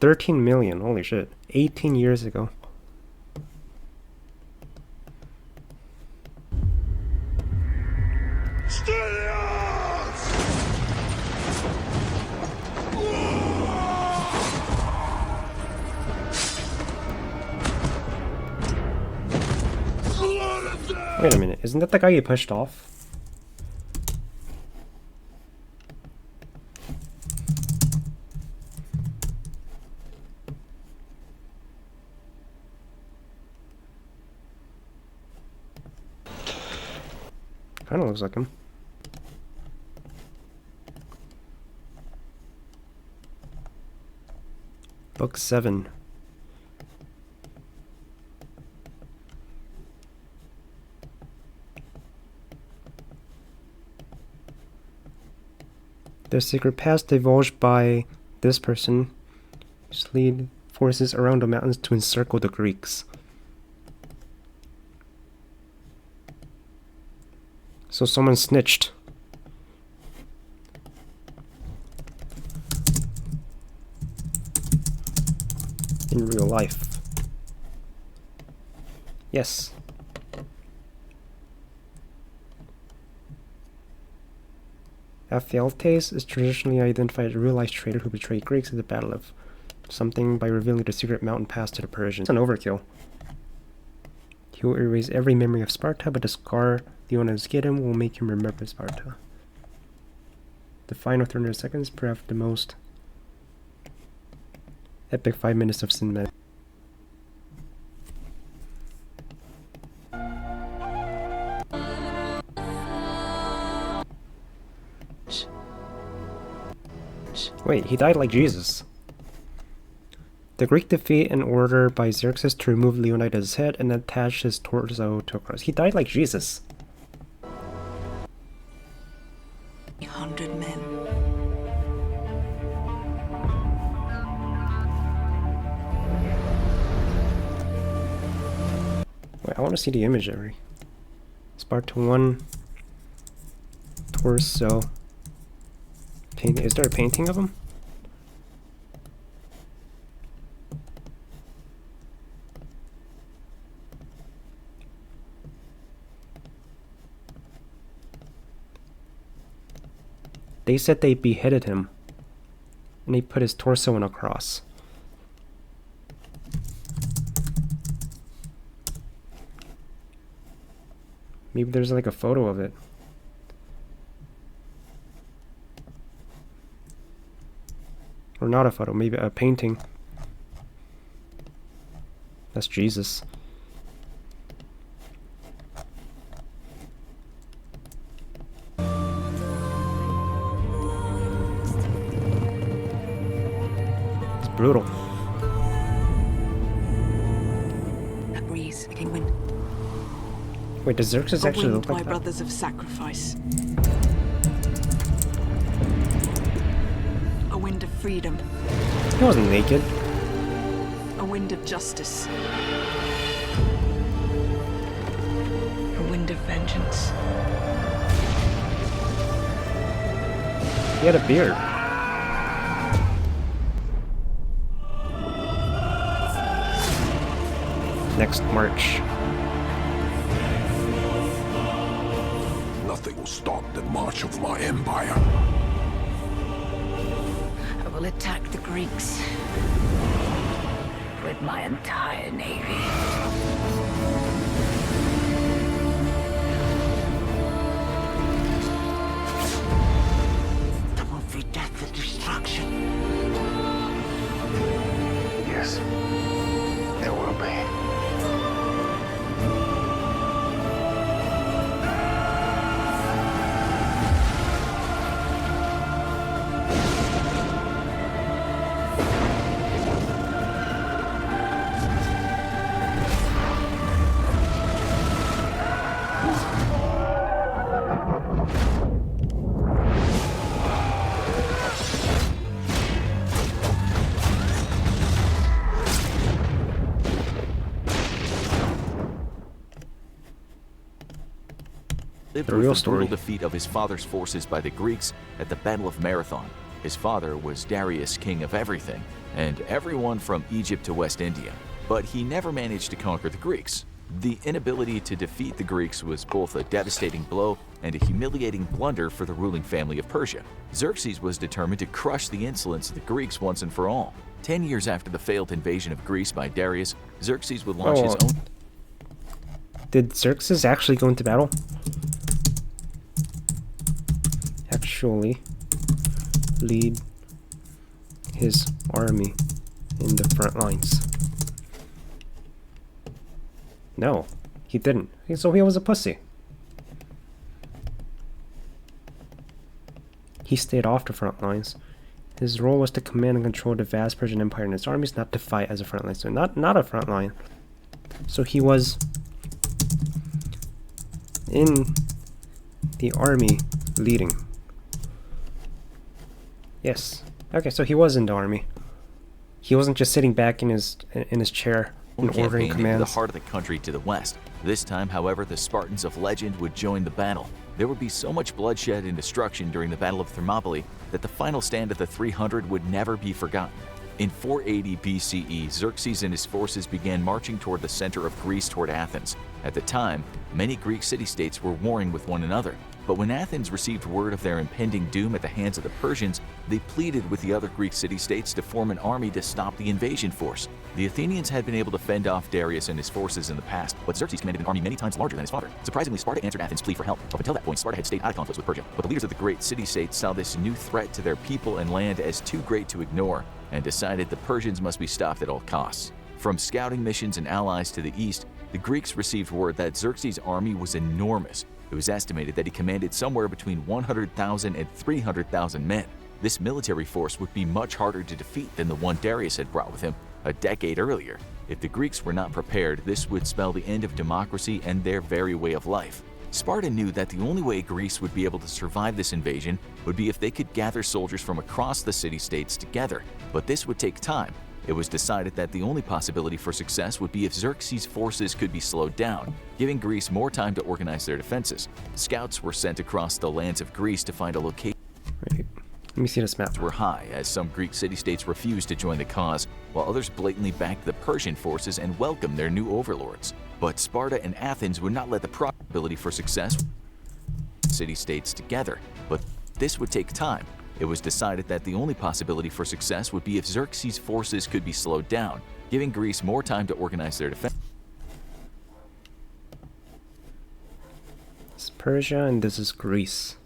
13 million, holy shit. 18 years ago. Wait a minute, isn't that the guy you pushed off? Kinda looks like him. Book 7. The secret past divulged by this person which lead forces around the mountains to encircle the Greeks. So someone snitched. In real life. Yes. Ephialtes is traditionally identified as a real-life traitor who betrayed Greeks at the Battle of something by revealing the secret mountain pass to the Persians. It's an overkill. He will erase every memory of Sparta, but the scar Leonidas gave him will make him remember Sparta. The final 300 seconds, perhaps the most epic 5 minutes of cinema. Wait, he died like Jesus. The Greek defeat an order by Xerxes to remove Leonidas' head and attach his torso to a cross. He died like Jesus. 100 men. Wait, I want to see the imagery. Sparta 1 torso. Is there a painting of him? They said they beheaded him, and they put his torso in a cross. Maybe there's like a photo of it. Or not a photo, maybe a painting. That's Jesus. It's brutal. A breeze became wind. Wait, does Xerxes actually look like my that? brothers of sacrifice. A wind of freedom. He wasn't naked. A wind of justice. A wind of vengeance. He had a beard. Next March. Nothing will stop the march of my empire. I will attack the Greeks with my entire navy. There will be death and destruction. Yes, there will be. Lived The with real the story. brutal defeat of his father's forces by the Greeks at the Battle of Marathon. His father was Darius, king of everything, and everyone from Egypt to West India. But he never managed to conquer the Greeks. The inability to defeat the Greeks was both a devastating blow and a humiliating blunder for the ruling family of Persia. Xerxes was determined to crush the insolence of the Greeks once and for all. 10 years after the failed invasion of Greece by Darius, Xerxes would launch his own... Did Xerxes actually go into battle? Actually lead his army in the front lines? No, he didn't. So he was a pussy. He stayed off the front lines. His role was to command and control the vast Persian Empire and its armies, not to fight as a front line. So not a front line. So he was in the army leading. Yes. Okay, so he was in the army. He wasn't just sitting back in his chair and ordering commands. Into the heart of the country to the west. This time, however, the Spartans of legend would join the battle. There would be so much bloodshed and destruction during the Battle of Thermopylae that the final stand of the 300 would never be forgotten. In 480 BCE, Xerxes and his forces began marching toward the center of Greece toward Athens. At the time, many Greek city-states were warring with one another. But when Athens received word of their impending doom at the hands of the Persians, they pleaded with the other Greek city-states to form an army to stop the invasion force. The Athenians had been able to fend off Darius and his forces in the past, but Xerxes commanded an army many times larger than his father. Surprisingly, Sparta answered Athens' plea for help. Up until that point, Sparta had stayed out of conflicts with Persia, but the leaders of the great city-states saw this new threat to their people and land as too great to ignore, and decided the Persians must be stopped at all costs. From scouting missions and allies to the east, the Greeks received word that Xerxes' army was enormous. It was estimated that he commanded somewhere between 100,000 and 300,000 men. This military force would be much harder to defeat than the one Darius had brought with him a decade earlier. If the Greeks were not prepared, this would spell the end of democracy and their very way of life. Sparta knew that the only way Greece would be able to survive this invasion would be if they could gather soldiers from across the city-states together, but this would take time. It was decided that the only possibility for success would be if Xerxes' forces could be slowed down, giving Greece more time to organize their defenses. Scouts were sent across the lands of Greece to find a location. Right. Let me see this map. Were high, as some Greek city-states refused to join the cause, while others blatantly backed the Persian forces and welcomed their new overlords. But Sparta and Athens would not let the probability for success city-states together, but this would take time. It was decided that the only possibility for success would be if Xerxes' forces could be slowed down, giving Greece more time to organize their defense. It's Persia and this is Greece.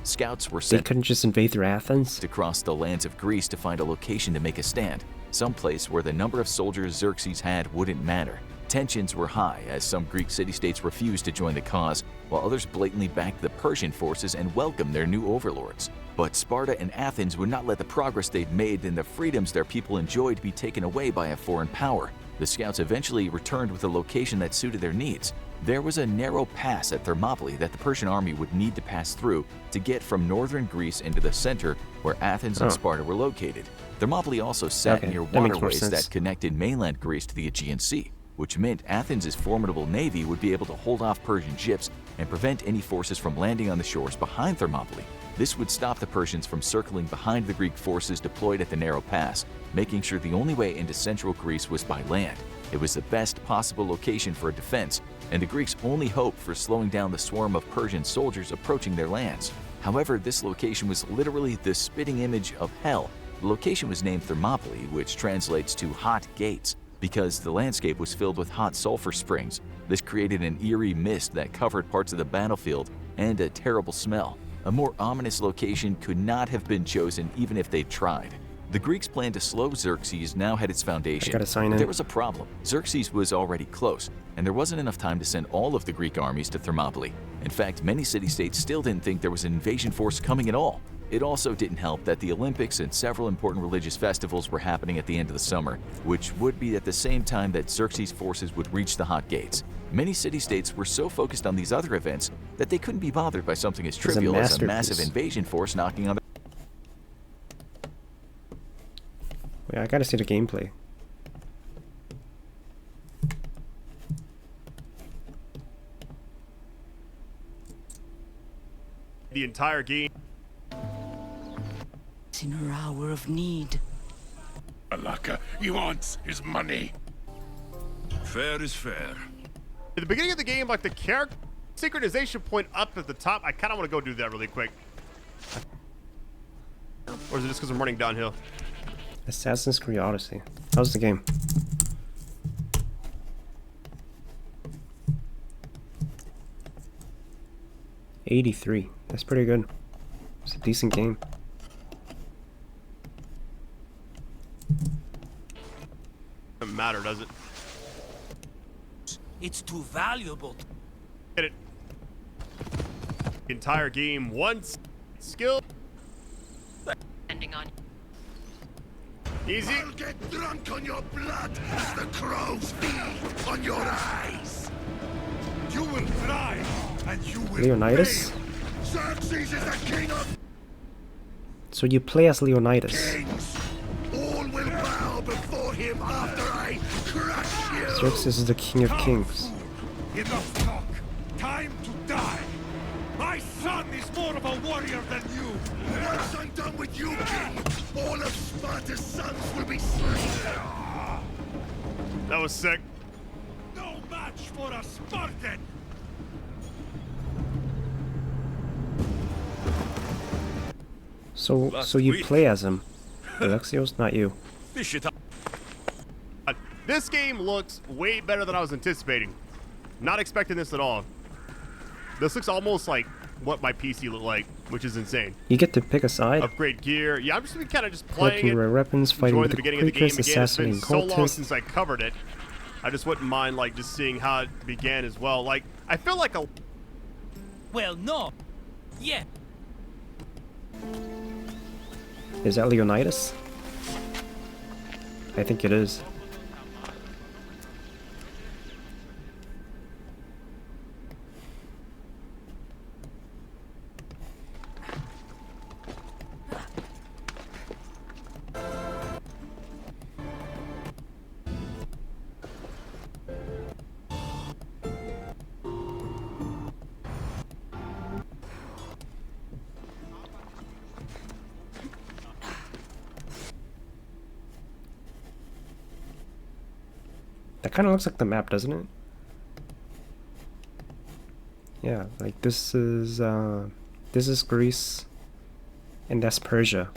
Scouts were sent. They couldn't just invade through Athens? Across the lands of Greece to find a location to make a stand, someplace where the number of soldiers Xerxes had wouldn't matter. Tensions were high, as some Greek city-states refused to join the cause, while others blatantly backed the Persian forces and welcomed their new overlords. But Sparta and Athens would not let the progress they'd made and the freedoms their people enjoyed be taken away by a foreign power. The scouts eventually returned with a location that suited their needs. There was a narrow pass at Thermopylae that the Persian army would need to pass through to get from northern Greece into the center where Athens and Sparta were located. Thermopylae also sat near waterways that connected mainland Greece to the Aegean Sea, which meant Athens' formidable navy would be able to hold off Persian ships and prevent any forces from landing on the shores behind Thermopylae. This would stop the Persians from circling behind the Greek forces deployed at the narrow pass, making sure the only way into central Greece was by land. It was the best possible location for a defense, and the Greeks' only hope for slowing down the swarm of Persian soldiers approaching their lands. However, this location was literally the spitting image of hell. The location was named Thermopylae, which translates to hot gates, because the landscape was filled with hot sulfur springs. This created an eerie mist that covered parts of the battlefield and a terrible smell. A more ominous location could not have been chosen even if they'd tried. The Greeks' plan to slow Xerxes now had its foundation. But there was a problem. Xerxes was already close, and there wasn't enough time to send all of the Greek armies to Thermopylae. In fact, many city-states still didn't think there was an invasion force coming at all. It also didn't help that the Olympics and several important religious festivals were happening at the end of the summer, which would be at the same time that Xerxes' forces would reach the hot gates. Many city-states were so focused on these other events that they couldn't be bothered by something as trivial as a massive invasion force knocking on their... Wait, I gotta see the gameplay. The entire game. In her hour of need. Alaka, he wants his money. Fair is fair. At the beginning of the game, like the character synchronization point up at the top, I kind of want to go do that really quick. Or is it just because I'm running downhill? Assassin's Creed Odyssey. How's the game? 83. That's pretty good. It's a decent game. Doesn't matter, does it? It's too valuable. Get it. Entire game, one skill. Depending on. Easy. I'll get drunk on your blood as the crows feed on your eyes. You will thrive, and you will Leonidas? fail. Xerxes is the king of So you play as Leonidas. kings. All will bow before him after I crush you. Xerxes is the king of kings. Enough talk. Time to die. My son is more of a warrior than you. Once I'm done with you, king, all of Sparta's sons will be slain. That was sick. No match for a Spartan. So you play as him. Alexios, not you. This game looks way better than I was anticipating. Not expecting this at all. This looks almost like what my PC looked like, which is insane. You get to pick a side. Upgrade gear. Yeah, I'm just gonna kind of just playing Collecting it. rare weapons, fighting Enjoying with the the beginning of the game creatures, again. It's been assassinating so long cultists. since I covered it. I just wouldn't mind like just seeing how it began as well. Like I feel like a. Well, no. Yeah. Is that Leonidas? I think it is. That kind of looks like the map, doesn't it? Yeah, like this is Greece, and that's Persia.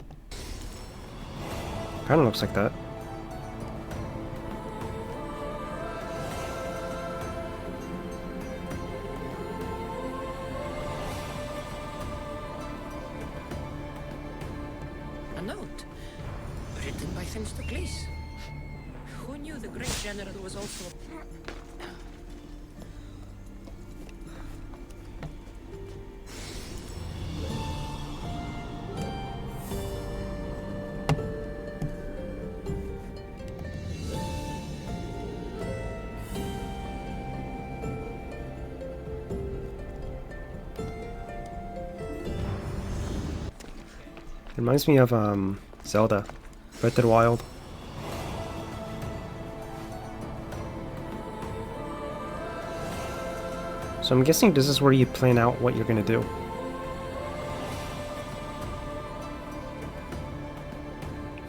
Kind of looks like that. A note written by Themistocles. Who knew the great general was also... It reminds me of Zelda, Breath of the Wild. So I'm guessing this is where you plan out what you're gonna do.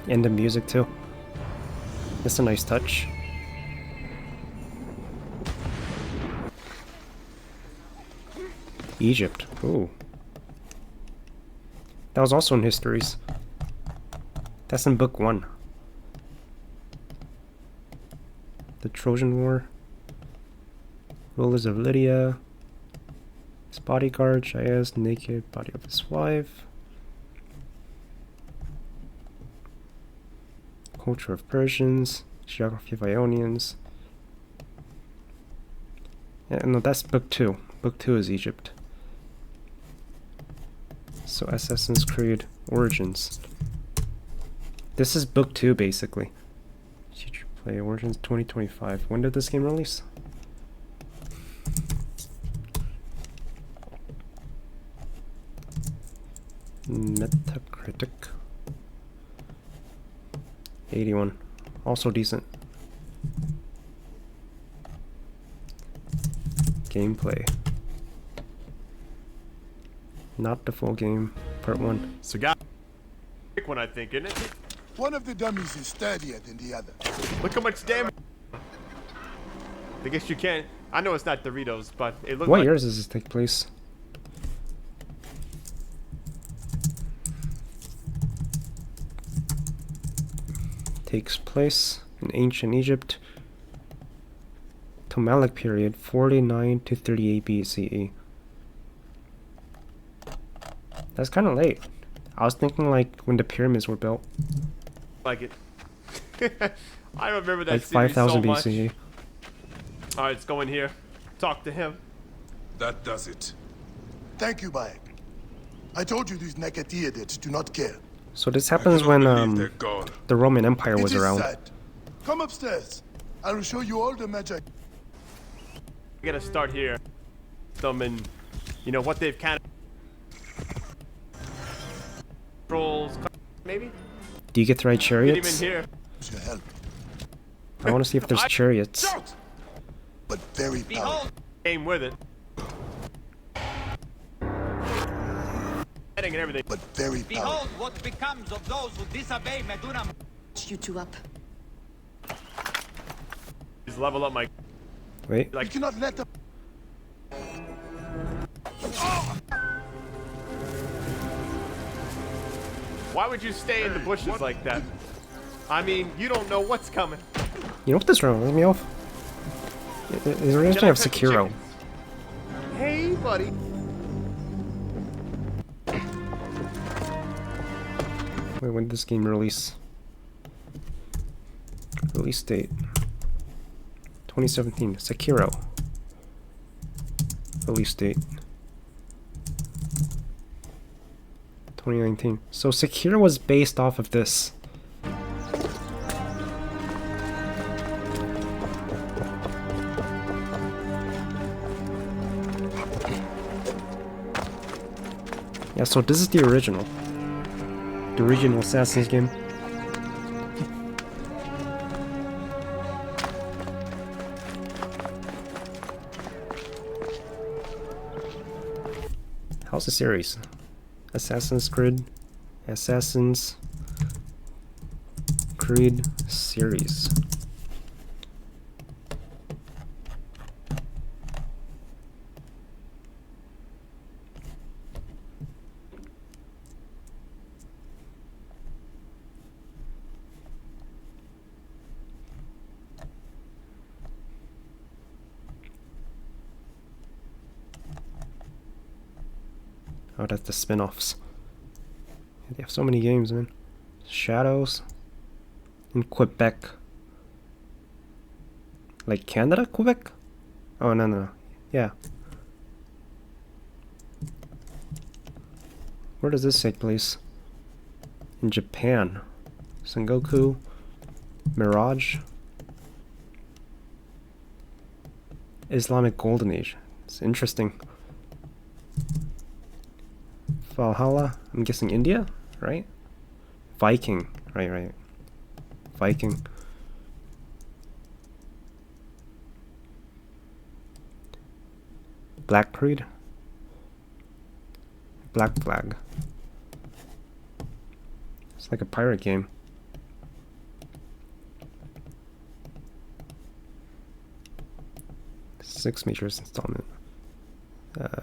And the music too. That's a nice touch. Egypt. Ooh. That was also in Histories. That's in book 1. The Trojan War. Rulers of Lydia. His bodyguard, Jaius, naked body of his wife. Culture of Persians. Geography of Ionians. Yeah, no, that's book 2. Book 2 is Egypt. So Assassin's Creed Origins. This is book 2 basically. Future Play Origins 2025. When did this game release? Metacritic 81. Also decent. Gameplay. Not the full game. Part 1. So got quick one, I think, isn't it? One of the dummies is sturdier than the other. Look how much damage. I guess you can. I know it's not Doritos, but it looks What like. years does this take place? Takes place in ancient Egypt. Ptolemaic period, 49 to 38 BCE. That's kind of late. I was thinking like when the pyramids were built. Like it. I remember that Like city 5000 so much. BCE. All right, let's go in here. Talk to him. That does it. Thank you, Bayek. I told you these Nekatiadids do not care. So this happens when the Roman Empire was It is around. sad. Come upstairs. I will show you all the magic. We gotta start here. Them and you know what they've kind of controls, maybe. Do you get to ride Get him in chariots? here. Your help. I want to see if there's chariots. But very powerful. Came with it. And everything. But very powerful. what becomes of those who disobey Meduna. You two up. Just level up my. Wait. You cannot let them. Why would you stay in the bushes like that? I mean, you don't know what's coming. You know what this reminds me of? It reminds me of Sekiro. Hey, buddy. Wait, when did this game release? Release date 2017. Sekiro. Release date 2019. So Sekiro was based off of this. Yeah, so this is the original. The original Assassin's game. How's the series? Assassin's Creed series. Oh, that's the spin-offs. They have so many games, man. Shadows in Quebec. Like Canada, Quebec? Oh, no. Yeah. Where does this take place? In Japan. Sengoku. Mirage. Islamic Golden Age. It's interesting. Valhalla, I'm guessing India, right? Viking, right. Viking. Black Creed. Black Flag. It's like a pirate game. Six Majors installment.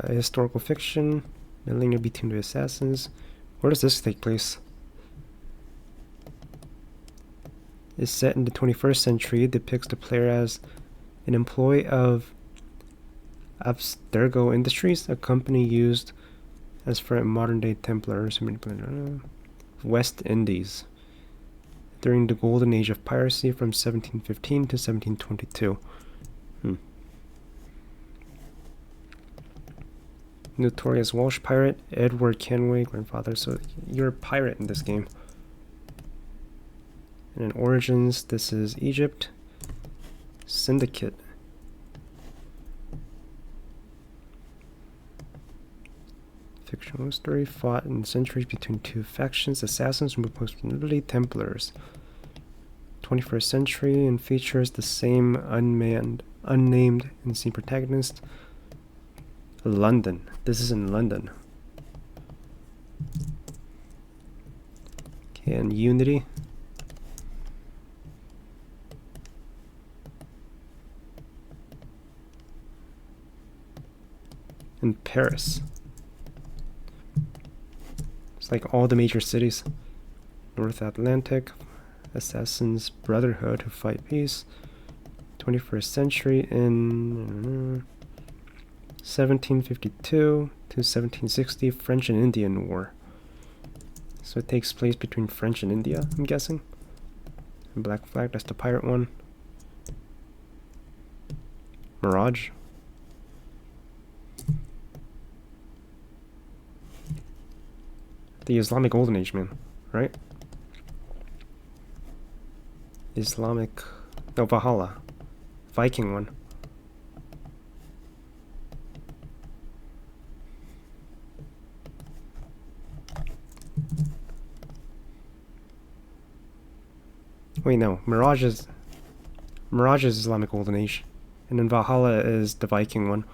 Historical fiction. The link between the assassins. Where does this take place? It's set in the 21st century. It depicts the player as an employee of Abstergo Industries, a company used as for modern-day Templars. West Indies. During the golden age of piracy from 1715 to 1722. Notorious Welsh pirate Edward Kenway, grandfather. So you're a pirate in this game. And in Origins, this is Egypt. Syndicate. Fictional story fought in centuries between two factions, assassins and most notably Templars. 21st century and features the same unnamed and seen protagonist. London. This is in London. Okay, and Unity. In Paris. It's like all the major cities. North Atlantic. Assassins Brotherhood who fight peace. 21st century in 1752 to 1760, French and Indian War. So it takes place between French and India, I'm guessing. And Black Flag, that's the pirate one. Mirage. The Islamic Golden Age, man, right? Islamic... No, Valhalla. Viking one. Wait, no. Mirage is Islamic Golden Age. And then Valhalla is the Viking one.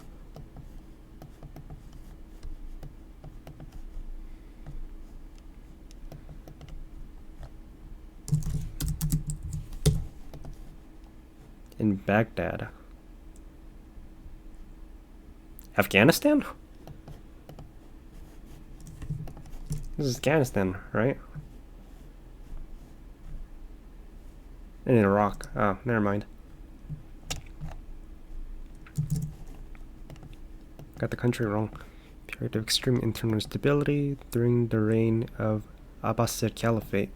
In Baghdad. Afghanistan? This is Afghanistan, right? And in Iraq. Oh, never mind. Got the country wrong. Period of extreme internal instability during the reign of Abbasid Caliphate.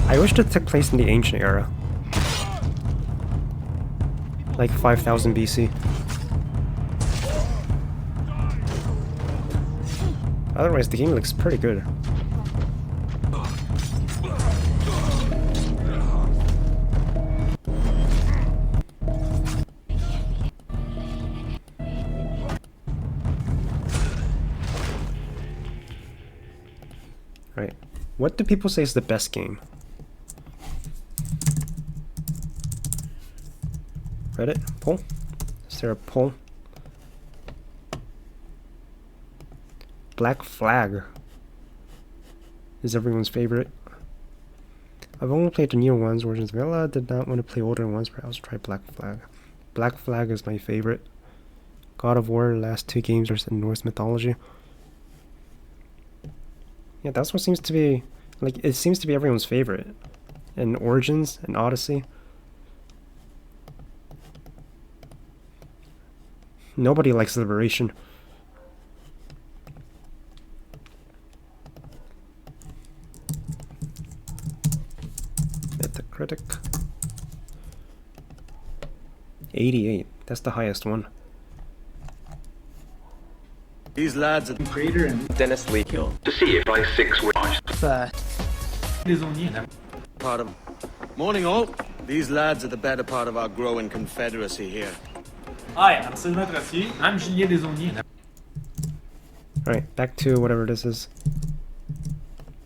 I wish it took place in the ancient era. Like 5000 BC. Otherwise, the game looks pretty good. Right. What do people say is the best game? Reddit? Poll? Is there a poll? Black Flag is everyone's favorite. I've only played the newer ones, versions of Villa. Did not want to play older ones, but I'll try Black Flag. Black Flag is my favorite. God of War, the last 2 games are in Norse mythology. Yeah, that's what seems to be, like, it seems to be everyone's favorite. And Origins and Odyssey. Nobody likes Liberation. Metacritic. 88. That's the highest one. These lads are the creator and Dennis Lee killed to see if I 6 were Pardon. Morning all. These lads are the better part of our growing confederacy here. Hi, I'm Sylvain Tracy. I'm Julien Desauniers. Alright, back to whatever this is.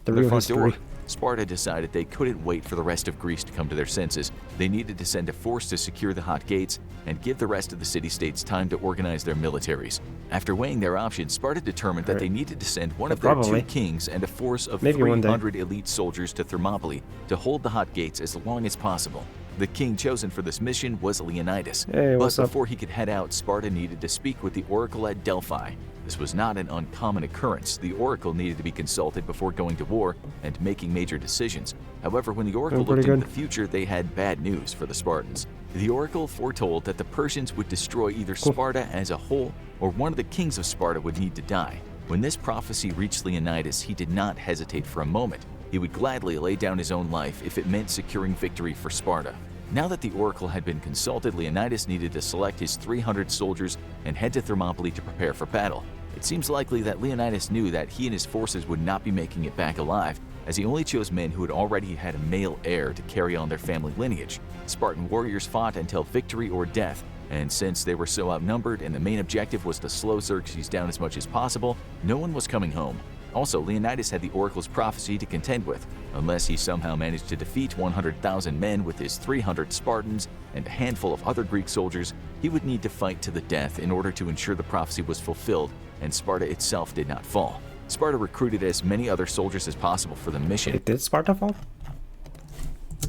The real history. Sparta decided they couldn't wait for the rest of Greece to come to their senses. They needed to send a force to secure the hot gates and give the rest of the city-states time to organize their militaries. After weighing their options, Sparta determined that they needed to send one of their 2 kings and a force of 300 elite soldiers to Thermopylae to hold the hot gates as long as possible. The king chosen for this mission was Leonidas. Hey, but before he could head out, Sparta needed to speak with the oracle at Delphi. This was not an uncommon occurrence. The oracle needed to be consulted before going to war and making major decisions. However, when the oracle looked into the future, they had bad news for the Spartans. The oracle foretold that the Persians would destroy either Sparta as a whole or one of the kings of Sparta would need to die. When this prophecy reached Leonidas, he did not hesitate for a moment. He would gladly lay down his own life if it meant securing victory for Sparta. Now that the oracle had been consulted, Leonidas needed to select his 300 soldiers and head to Thermopylae to prepare for battle. It seems likely that Leonidas knew that he and his forces would not be making it back alive, as he only chose men who had already had a male heir to carry on their family lineage. Spartan warriors fought until victory or death, and since they were so outnumbered and the main objective was to slow Xerxes down as much as possible, no one was coming home. Also, Leonidas had the oracle's prophecy to contend with. Unless he somehow managed to defeat 100,000 men with his 300 Spartans and a handful of other Greek soldiers, he would need to fight to the death in order to ensure the prophecy was fulfilled and Sparta itself did not fall. Sparta recruited as many other soldiers as possible for the mission. Wait, did Sparta fall?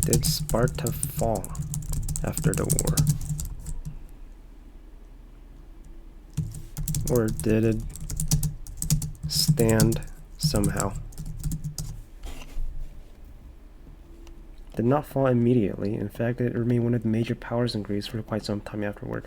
Did Sparta fall after the war? Or did it stand somehow? Did not fall immediately. In fact, it remained one of the major powers in Greece for quite some time afterward.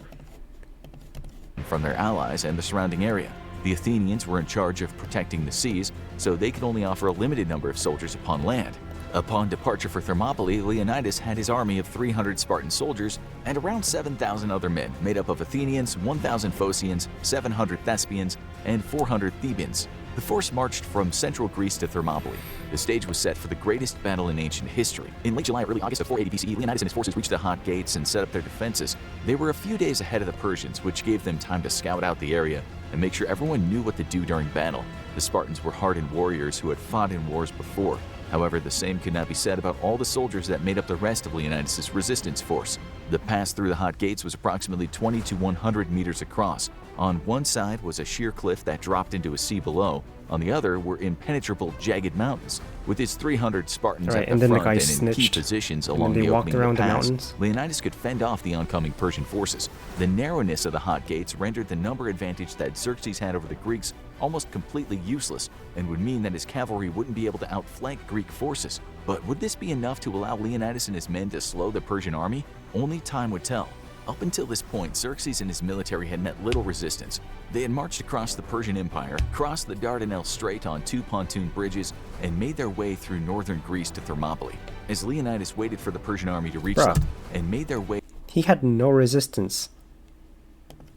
From their allies and the surrounding area. The Athenians were in charge of protecting the seas, so they could only offer a limited number of soldiers upon land. Upon departure for Thermopylae, Leonidas had his army of 300 Spartan soldiers and around 7,000 other men, made up of Athenians, 1,000 Phocians, 700 Thespians, and 400 Thebans. The force marched from central Greece to Thermopylae. The stage was set for the greatest battle in ancient history. In late July or early August of 480 BCE, Leonidas and his forces reached the Hot Gates and set up their defenses. They were a few days ahead of the Persians, which gave them time to scout out the area and make sure everyone knew what to do during battle. The Spartans were hardened warriors who had fought in wars before. However, the same could not be said about all the soldiers that made up the rest of Leonidas' resistance force. The pass through the Hot Gates was approximately 20 to 100 meters across. On one side was a sheer cliff that dropped into a sea below. On the other were impenetrable, jagged mountains. With his 300 Spartans at the front and in key positions along the opening of the pass, Leonidas could fend off the oncoming Persian forces. The narrowness of the Hot Gates rendered the number advantage that Xerxes had over the Greeks almost completely useless, and would mean that his cavalry wouldn't be able to outflank Greek forces. But would this be enough to allow Leonidas and his men to slow the Persian army? Only time would tell. Up until this point, Xerxes and his military had met little resistance. They had marched across the Persian Empire, crossed the Dardanelles Strait on 2 pontoon bridges, and made their way through northern Greece to Thermopylae. As Leonidas waited for the Persian army to reach them, and made their way... He had no resistance.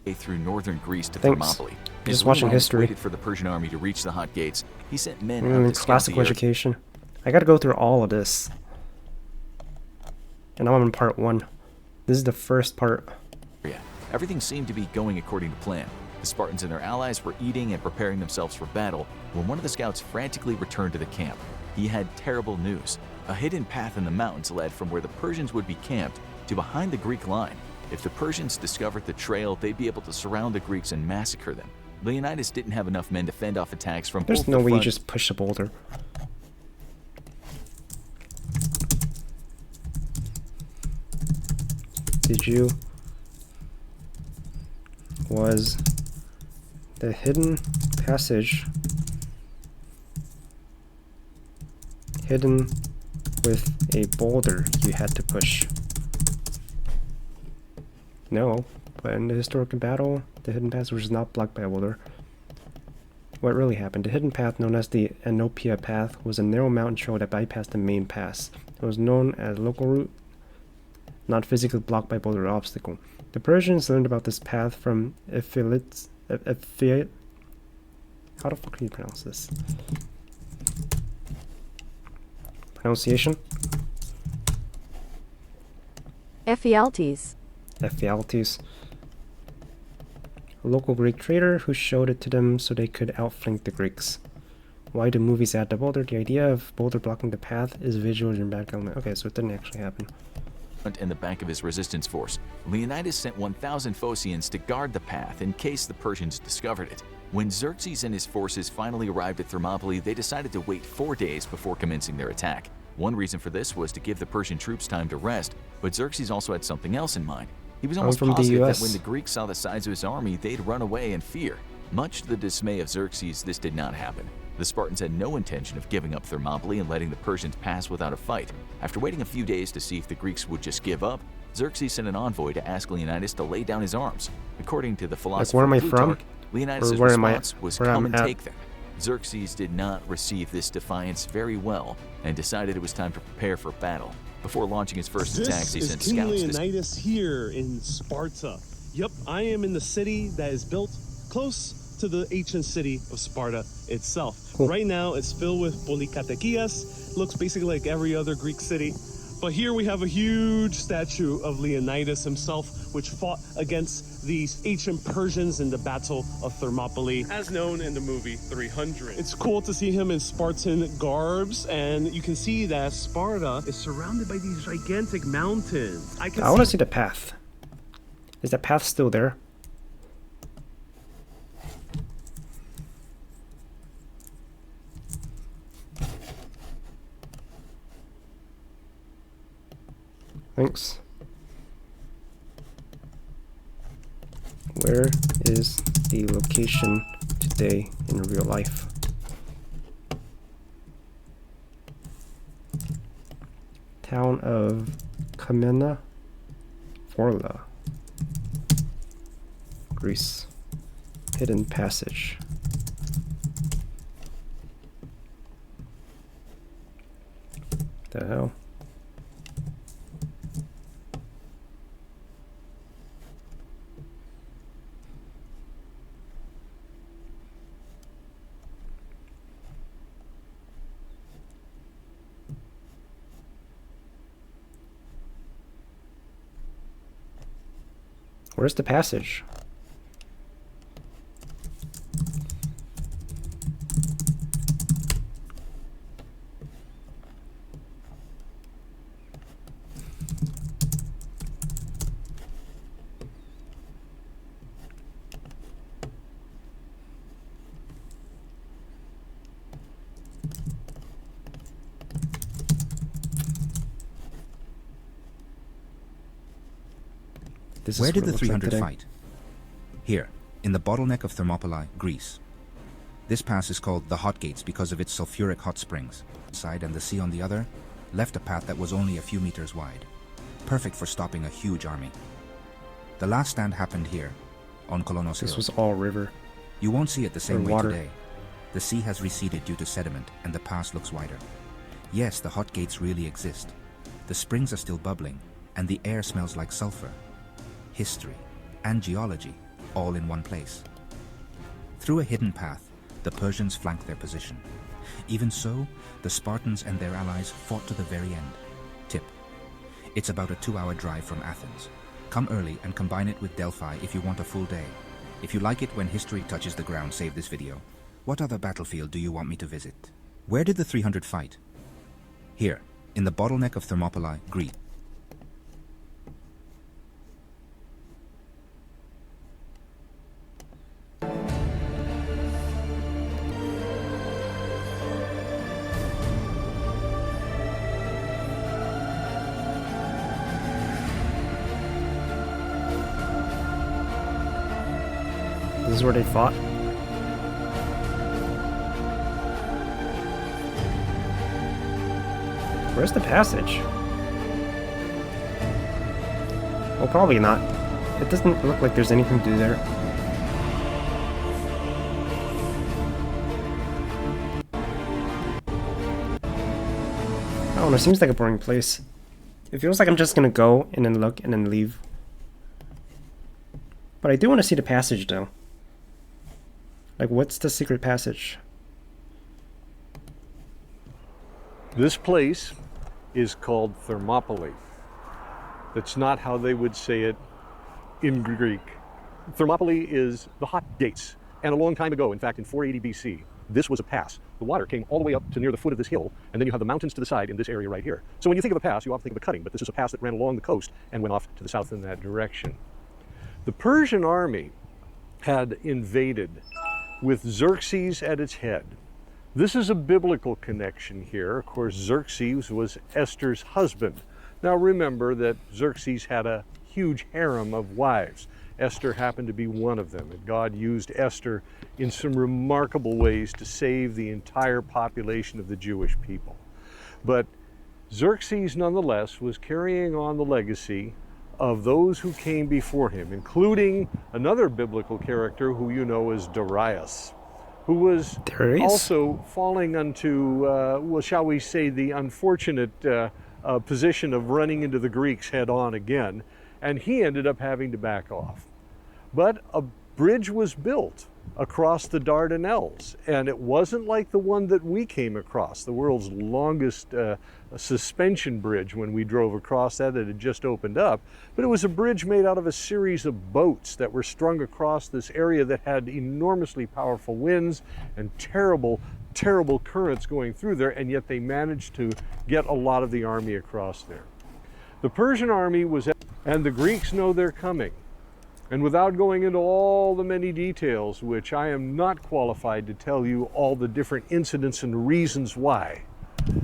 ...through northern Greece to Thermopylae. Just watching history. Waited for the Persian army to reach the Hot Gates. He sent men out to scout classical education. I gotta go through all of this. And I'm in part 1. This is the first part. Yeah, everything seemed to be going according to plan. The Spartans and their allies were eating and preparing themselves for battle when one of the scouts frantically returned to the camp. He had terrible news. A hidden path in the mountains led from where the Persians would be camped to behind the Greek line. If the Persians discovered the trail, they'd be able to surround the Greeks and massacre them. Leonidas didn't have enough men to fend off attacks from There's both no the way you front. just push a boulder. Did you? Was the hidden passage hidden with a boulder you had to push? No, but in the historical battle, the hidden passage was not blocked by a boulder. What really happened? The hidden path, known as the Anopia Path, was a narrow mountain trail that bypassed the main pass. It was known as a local route, not physically blocked by boulder or obstacle. The Persians learned about this path from Ephialtes. How the fuck can you pronounce this? Pronunciation? Ephialtes. Ephialtes. A local Greek trader who showed it to them so they could outflank the Greeks. Why do movies add the boulder? The idea of boulder blocking the path is visual and back element. Okay, so it didn't actually happen. In the back of his resistance force, Leonidas sent 1,000 Phocians to guard the path in case the Persians discovered it. When Xerxes and his forces finally arrived at Thermopylae, they decided to wait 4 days before commencing their attack. One reason for this was to give the Persian troops time to rest, but Xerxes also had something else in mind. He was almost positive that when the Greeks saw the size of his army, they'd run away in fear. Much to the dismay of Xerxes, this did not happen. The Spartans had no intention of giving up Thermopylae and letting the Persians pass without a fight. After waiting a few days to see if the Greeks would just give up, Xerxes sent an envoy to ask Leonidas to lay down his arms. According to the philosopher where am I Plutarch, from? Leonidas' Or where am I- response was where come I'm and at? take them. Xerxes did not receive this defiance very well and decided it was time to prepare for battle. Before launching his first attacks, he sent King scouts to Leonidas here in Sparta. Yep, I am in the city that is built close to the ancient city of Sparta itself. Cool. Right now, it's filled with polykatekias. Looks basically like every other Greek city. But here we have a huge statue of Leonidas himself, which fought against these ancient Persians in the Battle of Thermopylae, as known in the movie 300. It's cool to see him in Spartan garbs, and you can see that Sparta is surrounded by these gigantic mountains. I want to see the path. Is the path still there? Thanks. Where is the location today in real life? Town of Kamena Forla, Greece. Hidden passage. The hell? Where's the passage? Where did the 300 fight? Here, in the bottleneck of Thermopylae, Greece. This pass is called the Hot Gates because of its sulfuric hot springs. Side and the sea on the other left a path that was only a few meters wide, perfect for stopping a huge army. The last stand happened here, on Kolonos Hill. This was all river. You won't see it the same way water. today. The sea has receded due to sediment, and the pass looks wider. Yes, the Hot Gates really exist. The springs are still bubbling, and the air smells like sulfur. History and geology, all in one place. Through a hidden path, the Persians flanked their position. Even so, the Spartans and their allies fought to the very end. Tip: it's about a 2-hour drive from Athens. Come early and combine it with Delphi if you want a full day. If you like it when history touches the ground, save this video. What other battlefield do you want me to visit? Where did the 300 fight? Here, in the bottleneck of Thermopylae, Greece. This is where they fought. Where's the passage? Well, probably not. It doesn't look like there's anything to do there. I don't know, it seems like a boring place. It feels like I'm just gonna go and then look and then leave. But I do want to see the passage though. Like, what's the secret passage? This place is called Thermopylae. That's not how they would say it in Greek. Thermopylae is the Hot Gates. And a long time ago, in fact in 480 BC, this was a pass. The water came all the way up to near the foot of this hill, and then you have the mountains to the side in this area right here. So when you think of a pass, you often think of a cutting, but this is a pass that ran along the coast and went off to the south in that direction. The Persian army had invaded with Xerxes at its head. This is a biblical connection here. Of course, Xerxes was Esther's husband. Now remember that Xerxes had a huge harem of wives. Esther happened to be one of them, and God used Esther in some remarkable ways to save the entire population of the Jewish people. But Xerxes, nonetheless, was carrying on the legacy of those who came before him, including another biblical character who you know as Darius, who was also falling unto, well, shall we say, the unfortunate position of running into the Greeks head on again, and he ended up having to back off. But bridge was built across the Dardanelles, and it wasn't like the one that we came across, the world's longest suspension bridge when we drove across that had just opened up, but it was a bridge made out of a series of boats that were strung across this area that had enormously powerful winds and terrible currents going through there, and yet they managed to get a lot of the army across there. The Persian army was, and the Greeks know they're coming. And without going into all the many details, which I am not qualified to tell you all the different incidents and reasons why. To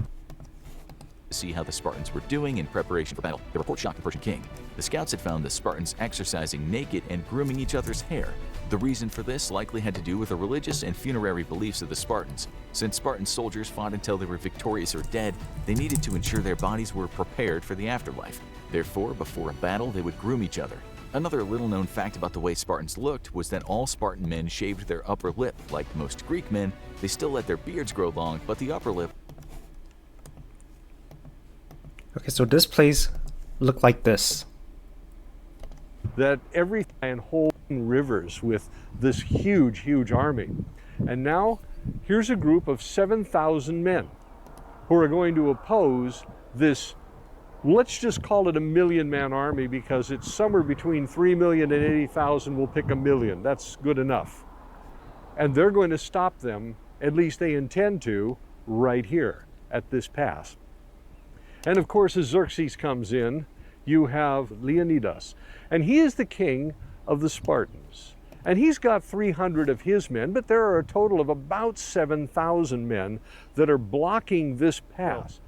see how the Spartans were doing in preparation for battle, the report shocked the Persian king. The scouts had found the Spartans exercising naked and grooming each other's hair. The reason for this likely had to do with the religious and funerary beliefs of the Spartans. Since Spartan soldiers fought until they were victorious or dead, they needed to ensure their bodies were prepared for the afterlife. Therefore, before a battle, they would groom each other. Another little-known fact about the way Spartans looked was that all Spartan men shaved their upper lip. Like most Greek men, they still let their beards grow long, but the upper lip... Okay, so this place looked like this. That every and holding rivers with this huge army. And now, here's a group of 7,000 men who are going to oppose this, let's just call it a 1 million-man army, because it's somewhere between 3 million and 80,000. We'll pick 1 million. That's good enough. And they're going to stop them, at least they intend to, right here at this pass. And of course, as Xerxes comes in, you have Leonidas. And he is the king of the Spartans. And he's got 300 of his men, but there are a total of about 7,000 men that are blocking this pass.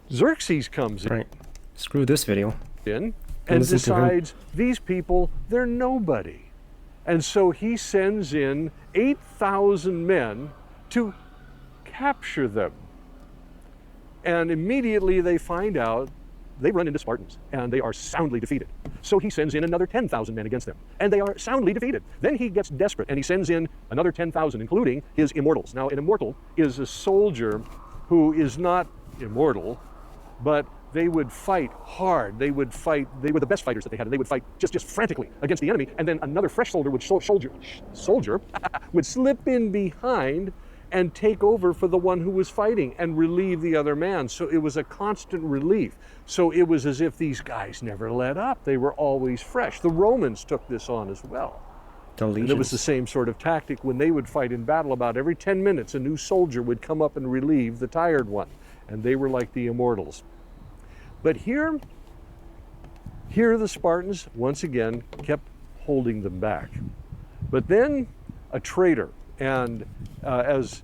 Xerxes comes in. Right. Screw this video. And decides these people, they're nobody. And so he sends in 8,000 men to capture them. And immediately they find out they run into Spartans and they are soundly defeated. So he sends in another 10,000 men against them and they are soundly defeated. Then he gets desperate and he sends in another 10,000, including his immortals. Now, an immortal is a soldier who is not immortal, but they would fight hard. They would fight, they were the best fighters that they had, and they would fight just frantically against the enemy. And then another fresh soldier would slip in behind and take over for the one who was fighting and relieve the other man. So it was a constant relief. So it was as if these guys never let up. They were always fresh. The Romans took this on as well. And it was the same sort of tactic when they would fight in battle. About every 10 minutes, a new soldier would come up and relieve the tired one. And they were like the immortals. But here the Spartans, once again, kept holding them back. But then a traitor, and as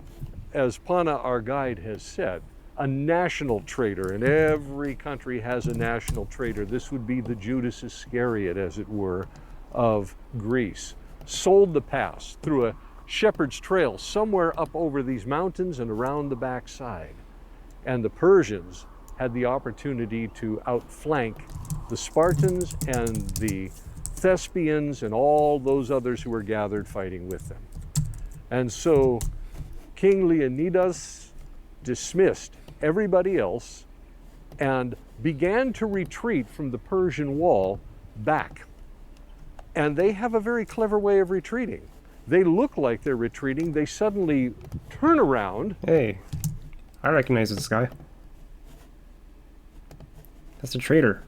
Pana, our guide, has said, a national traitor, and every country has a national traitor. This would be the Judas Iscariot, as it were, of Greece. Sold the pass through a shepherd's trail somewhere up over these mountains and around the backside. And the Persians had the opportunity to outflank the Spartans and the Thespians and all those others who were gathered fighting with them. And so King Leonidas dismissed everybody else and began to retreat from the Persian wall back. And they have a very clever way of retreating. They look like they're retreating. They suddenly turn around. Hey, I recognize this guy. That's a traitor.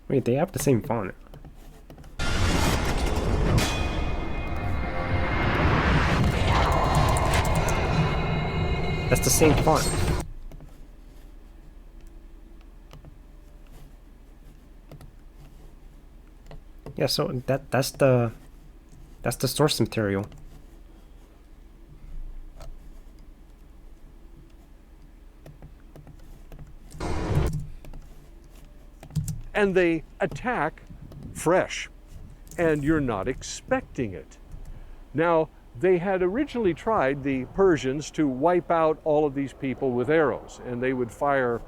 Wait, they have the same font. That's the same font. Yeah, so that's the source material. And they attack fresh, and you're not expecting it. Now, they had originally tried, the Persians, to wipe out all of these people with arrows, and they would fire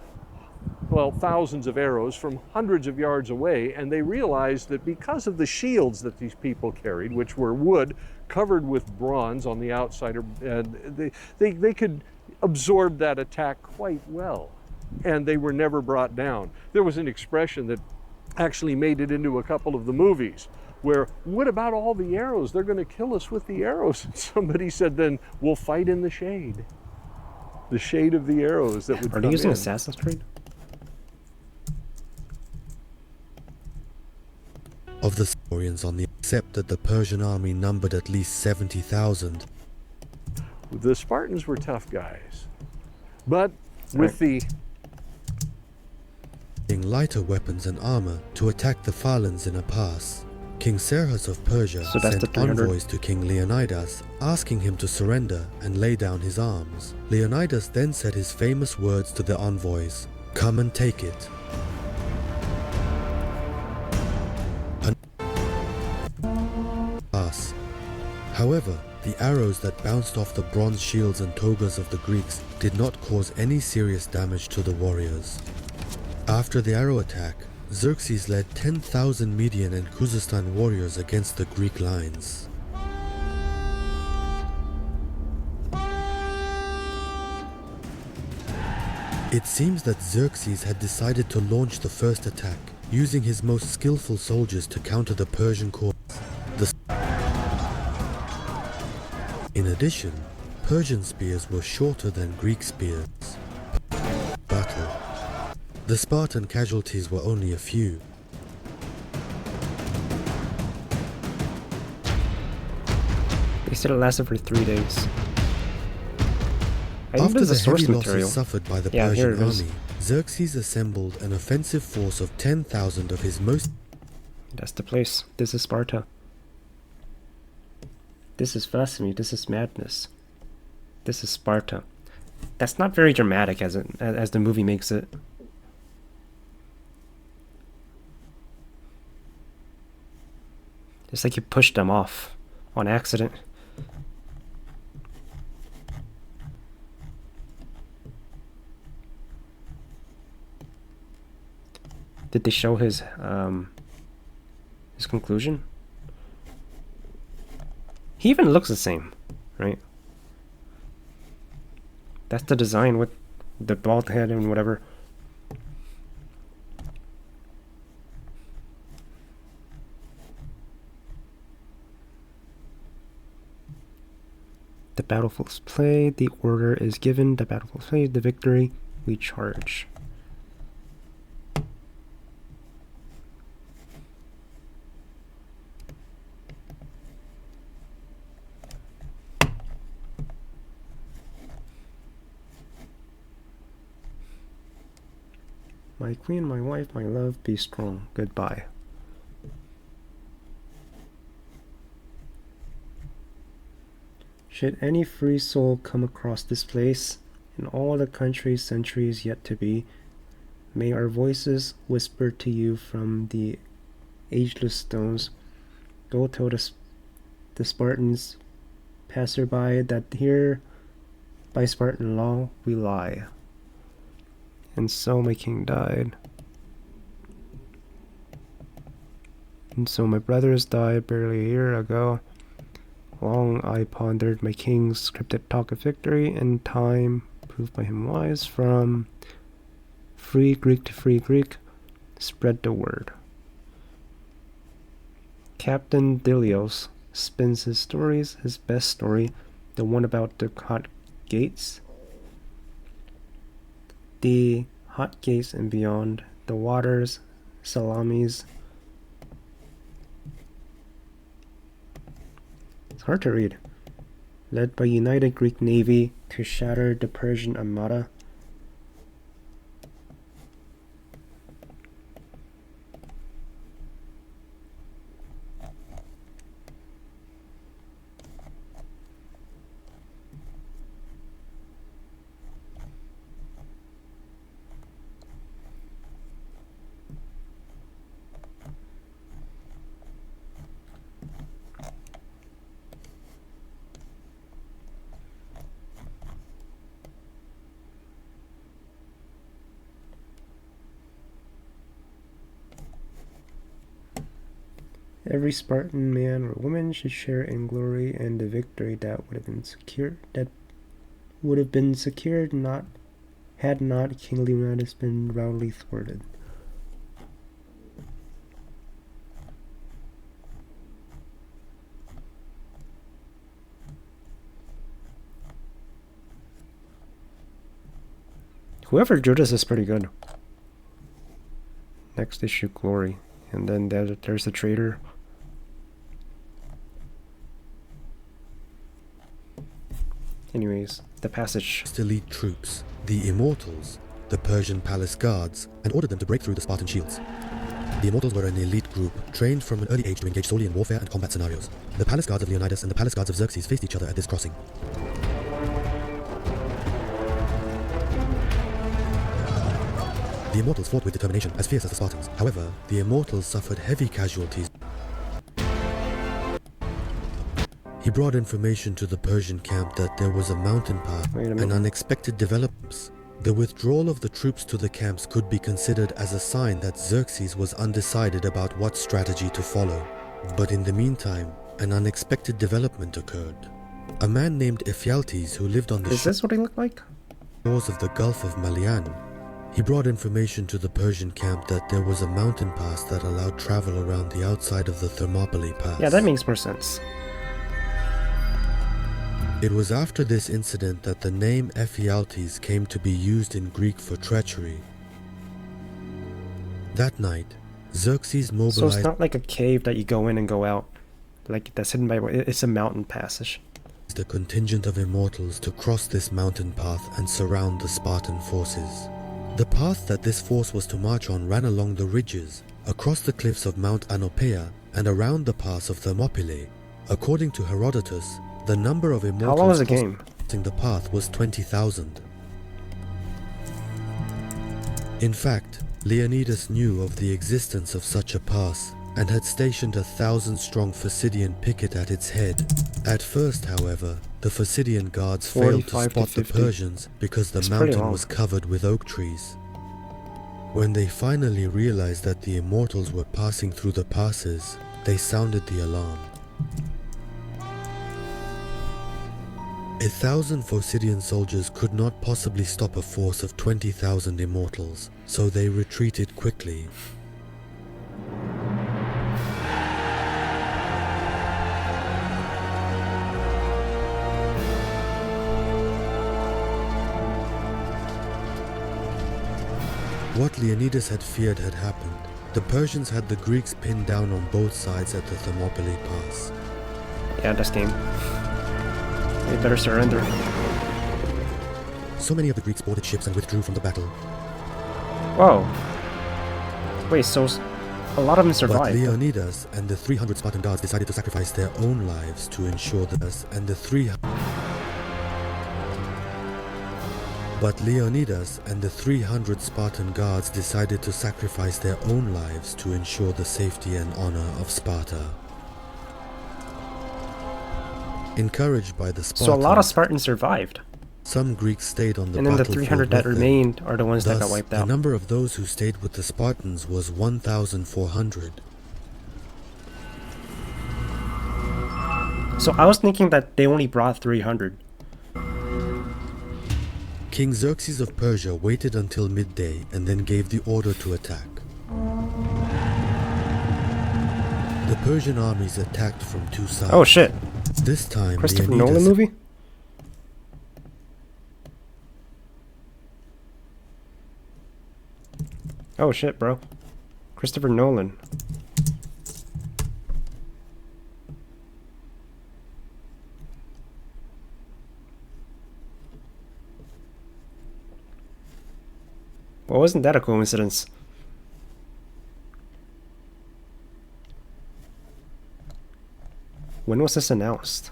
well, thousands of arrows from hundreds of yards away, and they realized that because of the shields that these people carried, which were wood covered with bronze on the outside, they could absorb that attack quite well, and they were never brought down. There was an expression that actually made it into a couple of the movies where, what about all the arrows? They're going to kill us with the arrows. And somebody said, then we'll fight in the shade. The shade of the arrows that would come in. Are they using Assassin's Creed? Of the historians on the accept that the Persian army numbered at least 70,000. The Spartans were tough guys, but with the lighter weapons and armor to attack the Falans in a pass, King Serhus of Persia sent envoys to King Leonidas, asking him to surrender and lay down his arms. Leonidas then said his famous words to the envoys, "Come and take it." However, the arrows that bounced off the bronze shields and togas of the Greeks did not cause any serious damage to the warriors. After the arrow attack, Xerxes led 10,000 Median and Khuzestan warriors against the Greek lines. It seems that Xerxes had decided to launch the first attack, using his most skillful soldiers to counter the Persian corps. In addition, Persian spears were shorter than Greek spears. Battle. The Spartan casualties were only a few. They said it lasted for 3 days. After the heavy losses suffered by the Persian army, Xerxes assembled an offensive force of 10,000 of his most... That's the place. This is Sparta. This is blasphemy. This is madness. This is Sparta. That's not very dramatic as the movie makes it. It's like you pushed them off on accident. Did they show his conclusion? He even looks the same, right? That's the design with the bald head and whatever. The battlefield is played, the order is given, the battlefield is played, the victory, we charge. My queen, my wife, my love, be strong. Goodbye. Should any free soul come across this place, in all the countries, centuries yet to be, may our voices whisper to you from the ageless stones. Go tell the Spartans, passerby, that here by Spartan law we lie. And so my king died. And so my brothers died barely a year ago. Long I pondered my king's scripted talk of victory, and time, proved by him wise, from free Greek to free Greek, spread the word. Captain Dilios spins his stories, his best story, the one about the hot gates. The hot gates and beyond, the waters, Salamis. It's hard to read. Led by united Greek navy to shatter the Persian armada. Every Spartan man or woman should share in glory and the victory that would have been secured. Had not King Leonidas been roundly thwarted. Whoever drew this is pretty good. Next issue, Glory. And then there's the traitor. Anyways, the passage. Elite troops, the Immortals, the Persian palace guards, and ordered them to break through the Spartan shields. The Immortals were an elite group, trained from an early age to engage solely in warfare and combat scenarios. The palace guards of Leonidas and the palace guards of Xerxes faced each other at this crossing. The Immortals fought with determination, as fierce as the Spartans. However, the Immortals suffered heavy casualties. He brought information to the Persian camp that there was a mountain path and unexpected developments. The withdrawal of the troops to the camps could be considered as a sign that Xerxes was undecided about what strategy to follow. But in the meantime, an unexpected development occurred. A man named Ephialtes, who lived on the Is this what he looked like? shores of the Gulf of Malian. He brought information to the Persian camp that there was a mountain pass that allowed travel around the outside of the Thermopylae Pass. Yeah, that makes more sense. It was after this incident that the name Ephialtes came to be used in Greek for treachery. That night, Xerxes mobilized... So it's not like a cave that you go in and go out. Like, that's hidden by... It's a mountain passage. ...the contingent of immortals to cross this mountain path and surround the Spartan forces. The path that this force was to march on ran along the ridges, across the cliffs of Mount Anopeia, and around the pass of Thermopylae. According to Herodotus, the number of immortals How long was the game? crossing the path was 20,000. In fact, Leonidas knew of the existence of such a pass and had stationed 1,000-strong Phocidian picket at its head. At first, however, the Phocidian guards failed to spot the Persians because the mountain was covered with oak trees. When they finally realized that the immortals were passing through the passes, they sounded the alarm. 1,000 Phocidian soldiers could not possibly stop a force of 20,000 immortals, so they retreated quickly. What Leonidas had feared had happened. The Persians had the Greeks pinned down on both sides at the Thermopylae Pass. Yeah, that's game. They better surrender. So many of the Greeks boarded ships and withdrew from the battle. Whoa. Wait, so a lot of them survived. But Leonidas and the 300 Spartan guards decided to sacrifice their own lives to ensure that But Leonidas and the 300 Spartan guards decided to sacrifice their own lives to ensure the safety and honor of Sparta. Encouraged by the Spartans, so a lot of Spartans survived. Some Greeks stayed on the and then the battlefield 300 that with them. remained are the ones Thus, that got wiped out. The number of those who stayed with the Spartans was 1,400. So I was thinking that they only brought 300. King Xerxes of Persia waited until midday and then gave the order to attack. The Persian armies attacked from two sides. Oh shit. This time, Christopher Leonidas Nolan movie? Oh shit, bro. Christopher Nolan. Well, wasn't that a coincidence? When was this announced?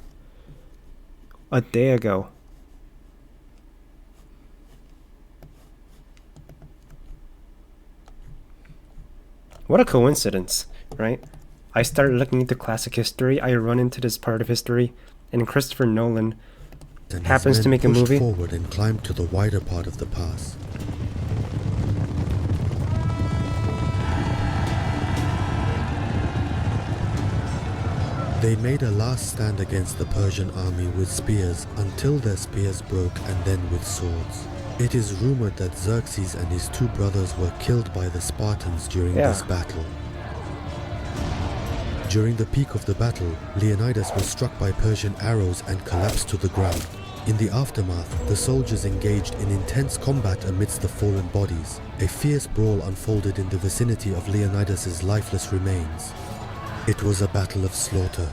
A day ago. What a coincidence, right? I started looking into classic history, I run into this part of history, and Christopher Nolan happens to make a movie. Forward and climbed to the wider part of the pass. They made a last stand against the Persian army with spears until their spears broke and then with swords. It is rumored that Xerxes and his two brothers were killed by the Spartans during this battle. During the peak of the battle, Leonidas was struck by Persian arrows and collapsed to the ground. In the aftermath, the soldiers engaged in intense combat amidst the fallen bodies. A fierce brawl unfolded in the vicinity of Leonidas's lifeless remains. It was a battle of slaughter.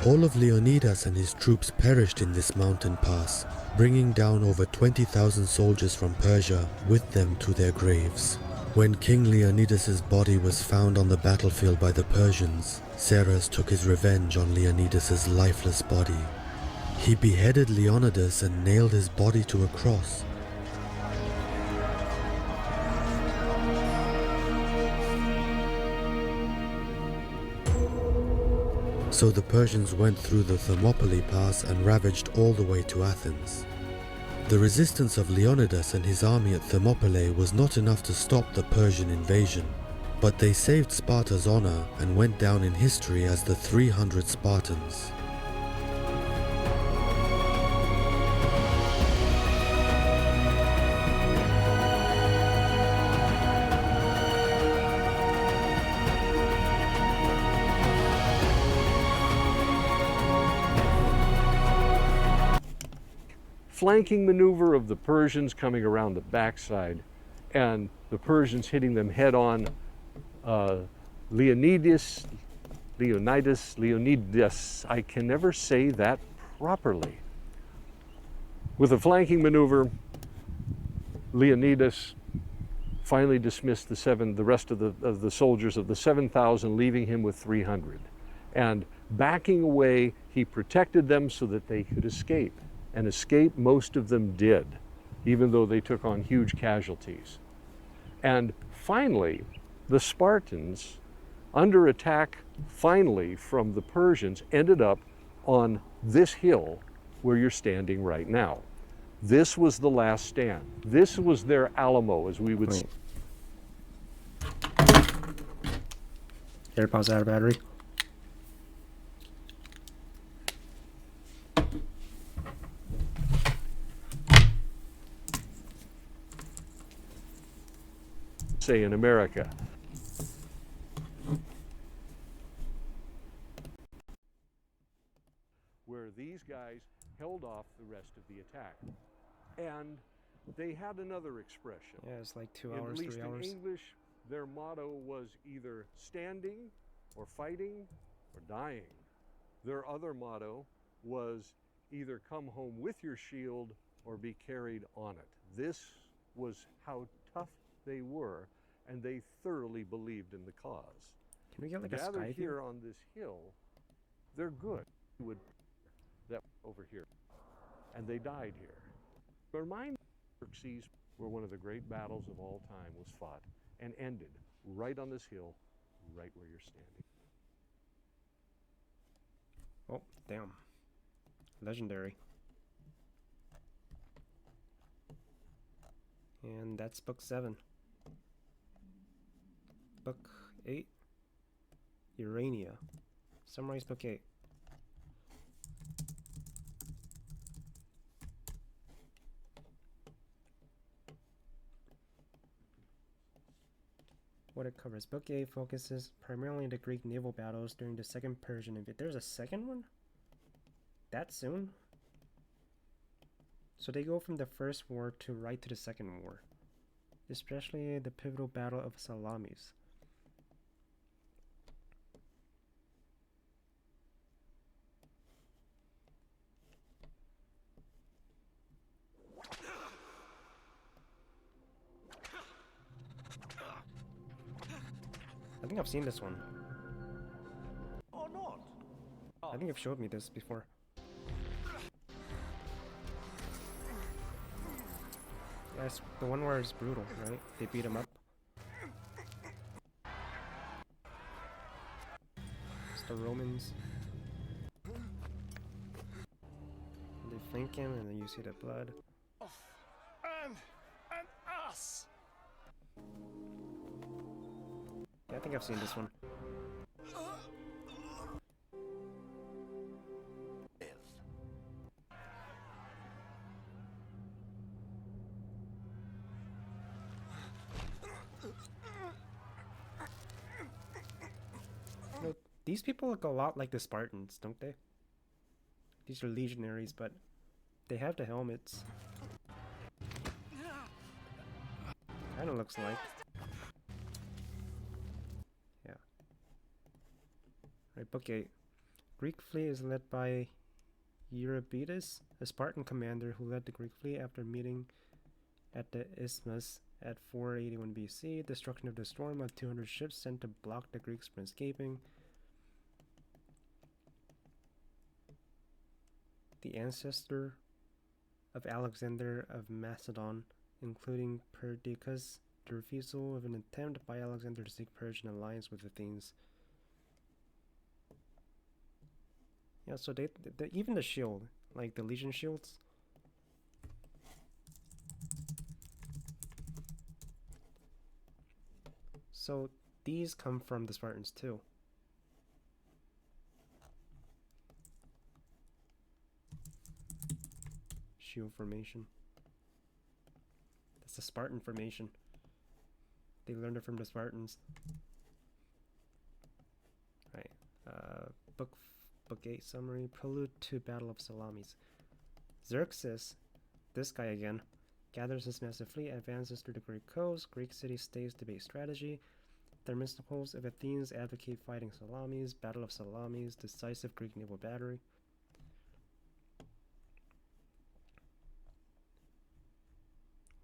All of Leonidas and his troops perished in this mountain pass, bringing down over 20,000 soldiers from Persia with them to their graves. When King Leonidas's body was found on the battlefield by the Persians, Ceres took his revenge on Leonidas's lifeless body. He beheaded Leonidas and nailed his body to a cross. So the Persians went through the Thermopylae Pass and ravaged all the way to Athens. The resistance of Leonidas and his army at Thermopylae was not enough to stop the Persian invasion, but they saved Sparta's honor and went down in history as the 300 Spartans. Flanking maneuver of the Persians coming around the backside and the Persians hitting them head on. Leonidas, I can never say that properly. With a flanking maneuver, Leonidas finally dismissed the rest of the soldiers of the 7,000, leaving him with 300. And backing away, he protected them so that they could escape. And escape most of them did, even though they took on huge casualties. And finally, the Spartans, under attack finally from the Persians, ended up on this hill where you're standing right now. This was the last stand. This was their Alamo, as we would say. AirPods out of battery. Say in America. Where these guys held off the rest of the attack. And they had another expression. Yeah, it's like 2 hours, 3 hours. At least in English, their motto was either standing or fighting or dying. Their other motto was either come home with your shield or be carried on it. This was how tough they were, and they thoroughly believed in the cause. Can we get like a gathered sky view? Here on this hill, they're good. That over here, and they died here. Remind Xerxes where one of the great battles of all time was fought and ended right on this hill, right where you're standing. Oh, damn. Legendary. And that's book 7. Book 8. Urania. Summarize book 8. What it covers. Book 8 focuses primarily on the Greek naval battles during the Second Persian invasion. There's a second one? That soon? So they go from the first war to right to the second war. Especially the pivotal battle of Salamis. I think I've seen this one. Or not? I think you've showed me this before. That's the one where it's brutal, right? They beat him up. It's the Romans. And they flank him, and then you see the blood. And us. Yeah, I think I've seen this one. You know, these people look a lot like the Spartans, don't they? These are legionaries, but they have the helmets. Kinda looks like. Yeah. Right, book 8. Greek fleet is led by Eurybates, a Spartan commander who led the Greek fleet after meeting at the Isthmus at 481 BC. Destruction of the storm of 200 ships sent to block the Greeks from escaping. The ancestor of Alexander of Macedon, including Perdiccas, the refusal of an attempt by Alexander to seek Persian alliance with Athens. Yeah, so they even the shield, like the Legion shields. So these come from the Spartans too. Shield formation. That's the Spartan formation. They learned it from the Spartans. Right. Book 8 summary. Prelude to Battle of Salamis. Xerxes, this guy again, gathers his massive fleet, advances through the Greek coast. Greek city states debate strategy. Themistocles of Athens advocate fighting Salamis. Battle of Salamis, decisive Greek naval battery.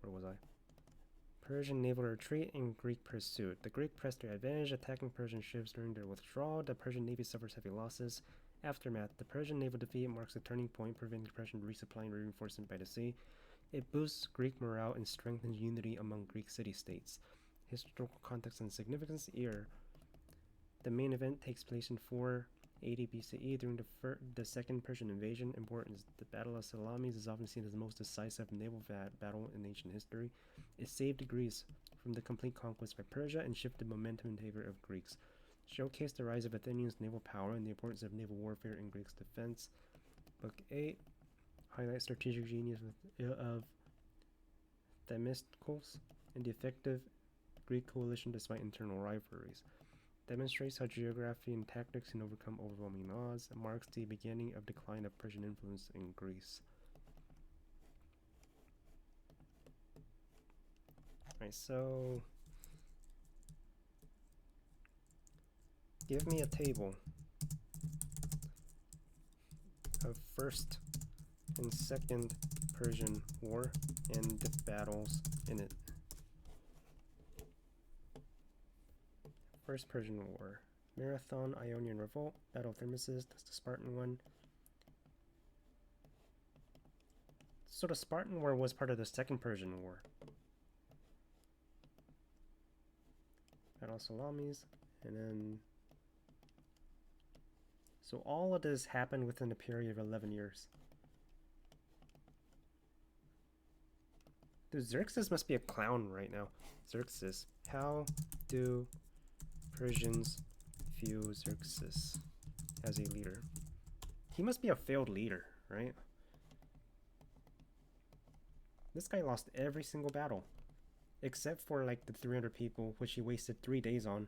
Where was I? Persian naval retreat and Greek pursuit. The Greek pressed their advantage, attacking Persian ships during their withdrawal. The Persian navy suffers heavy losses. Aftermath. The Persian naval defeat marks a turning point, preventing the Persian resupply and reinforcement by the sea. It boosts Greek morale and strengthens unity among Greek city-states. Historical context and significance. Year. The main event takes place in 480 BCE during the Second Persian invasion. Importance. The Battle of Salamis is often seen as the most decisive naval battle in ancient history. It saved Greece from the complete conquest by Persia and shifted momentum in favor of Greeks. Showcased the rise of Athenians' naval power and the importance of naval warfare in Greeks' defense. Book 8 highlights strategic genius of Themistocles and the effective Greek coalition despite internal rivalries. Demonstrates how geography and tactics can overcome overwhelming odds, and marks the beginning of decline of Persian influence in Greece. Alright, so give me a table of First and Second Persian War and the battles in it. First Persian War. Marathon, Ionian Revolt, Battle of Thermessus, that's the Spartan one. So the Spartan War was part of the Second Persian War. Battle of Salamis, and then... So all of this happened within a period of 11 years. Dude, Xerxes must be a clown right now. Xerxes. How do Persians view Xerxes as a leader? He must be a failed leader, right? This guy lost every single battle. Except for like the 300 people, which he wasted 3 days on.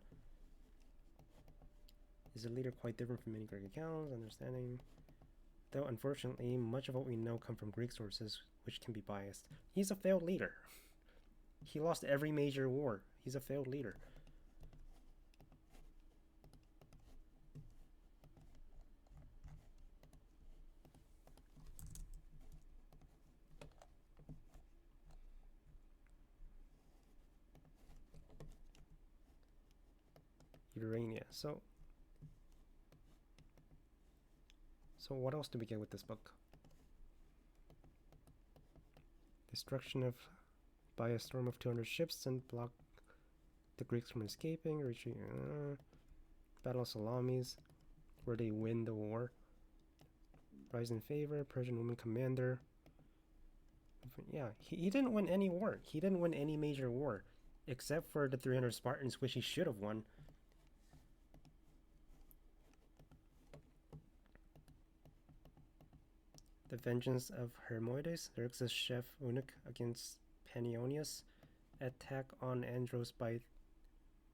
Is a leader quite different from many Greek accounts? Understanding. Though unfortunately, much of what we know come from Greek sources, which can be biased. He's a failed leader. He lost every major war. He's a failed leader. Urania. So what else do we get with this book? Destruction of by a storm of 200 ships and block the Greeks from escaping, reaching Battle of Salamis, where they win the war. Rise in favor, Persian woman commander. Yeah, he didn't win any war. He didn't win any major war, except for the 300 Spartans, which he should have won. The vengeance of Hermoides, Xerxes' chef eunuch against Panionius. Attack on Andros by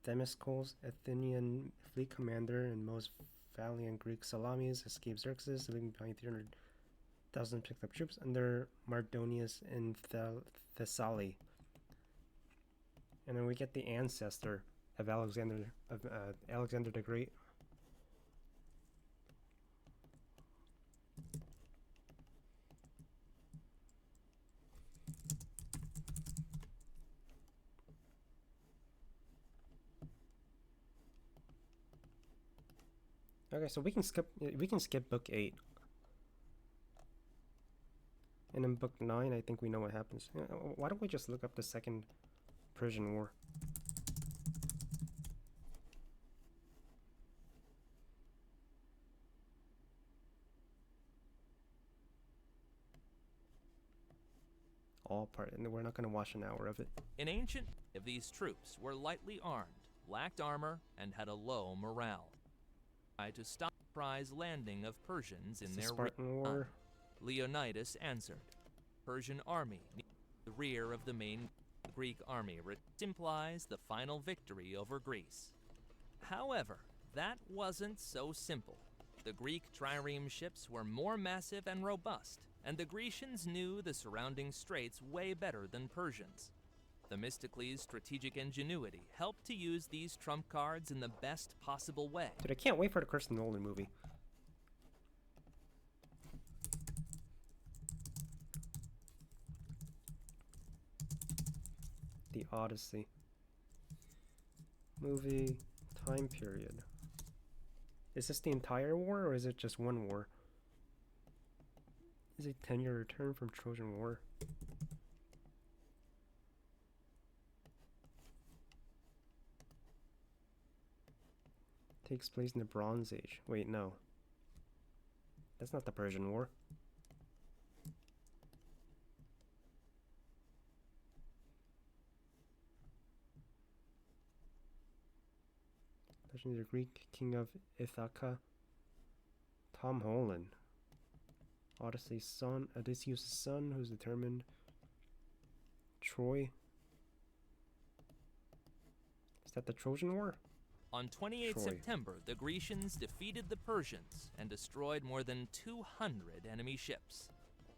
Themistocles, Athenian fleet commander and most valiant Greek Salamis, escapes Xerxes, leaving behind 300,000 picked up troops under Mardonius in Thessaly. And then we get the ancestor of Alexander the Great. Okay, so we can skip book 8. And in book 9, I think we know what happens. Why don't we just look up the Second Persian War? All part, and we're not going to watch an hour of it. In ancient, if these troops were lightly armed, lacked armor, and had a low morale. To stop the surprise landing of Persians in their Spartan War. Leonidas answered. Persian army near the rear of the main Greek army, which implies the final victory over Greece. However, that wasn't so simple. The Greek trireme ships were more massive and robust, and the Grecians knew the surrounding straits way better than Persians. Themistocles' strategic ingenuity helped to use these trump cards in the best possible way. Dude, I can't wait for the Kirsten Nolan movie. The Odyssey. Movie time period. Is this the entire war, or is it just one war? Is it 10-year return from Trojan War? Takes place in the Bronze Age. Wait, no. That's not the Persian War. Legendary Greek king of Ithaca. Tom Holland. Odyssey's son, Odysseus' son, who's determined. Troy. Is that the Trojan War? On 28 September, the Grecians defeated the Persians and destroyed more than 200 enemy ships.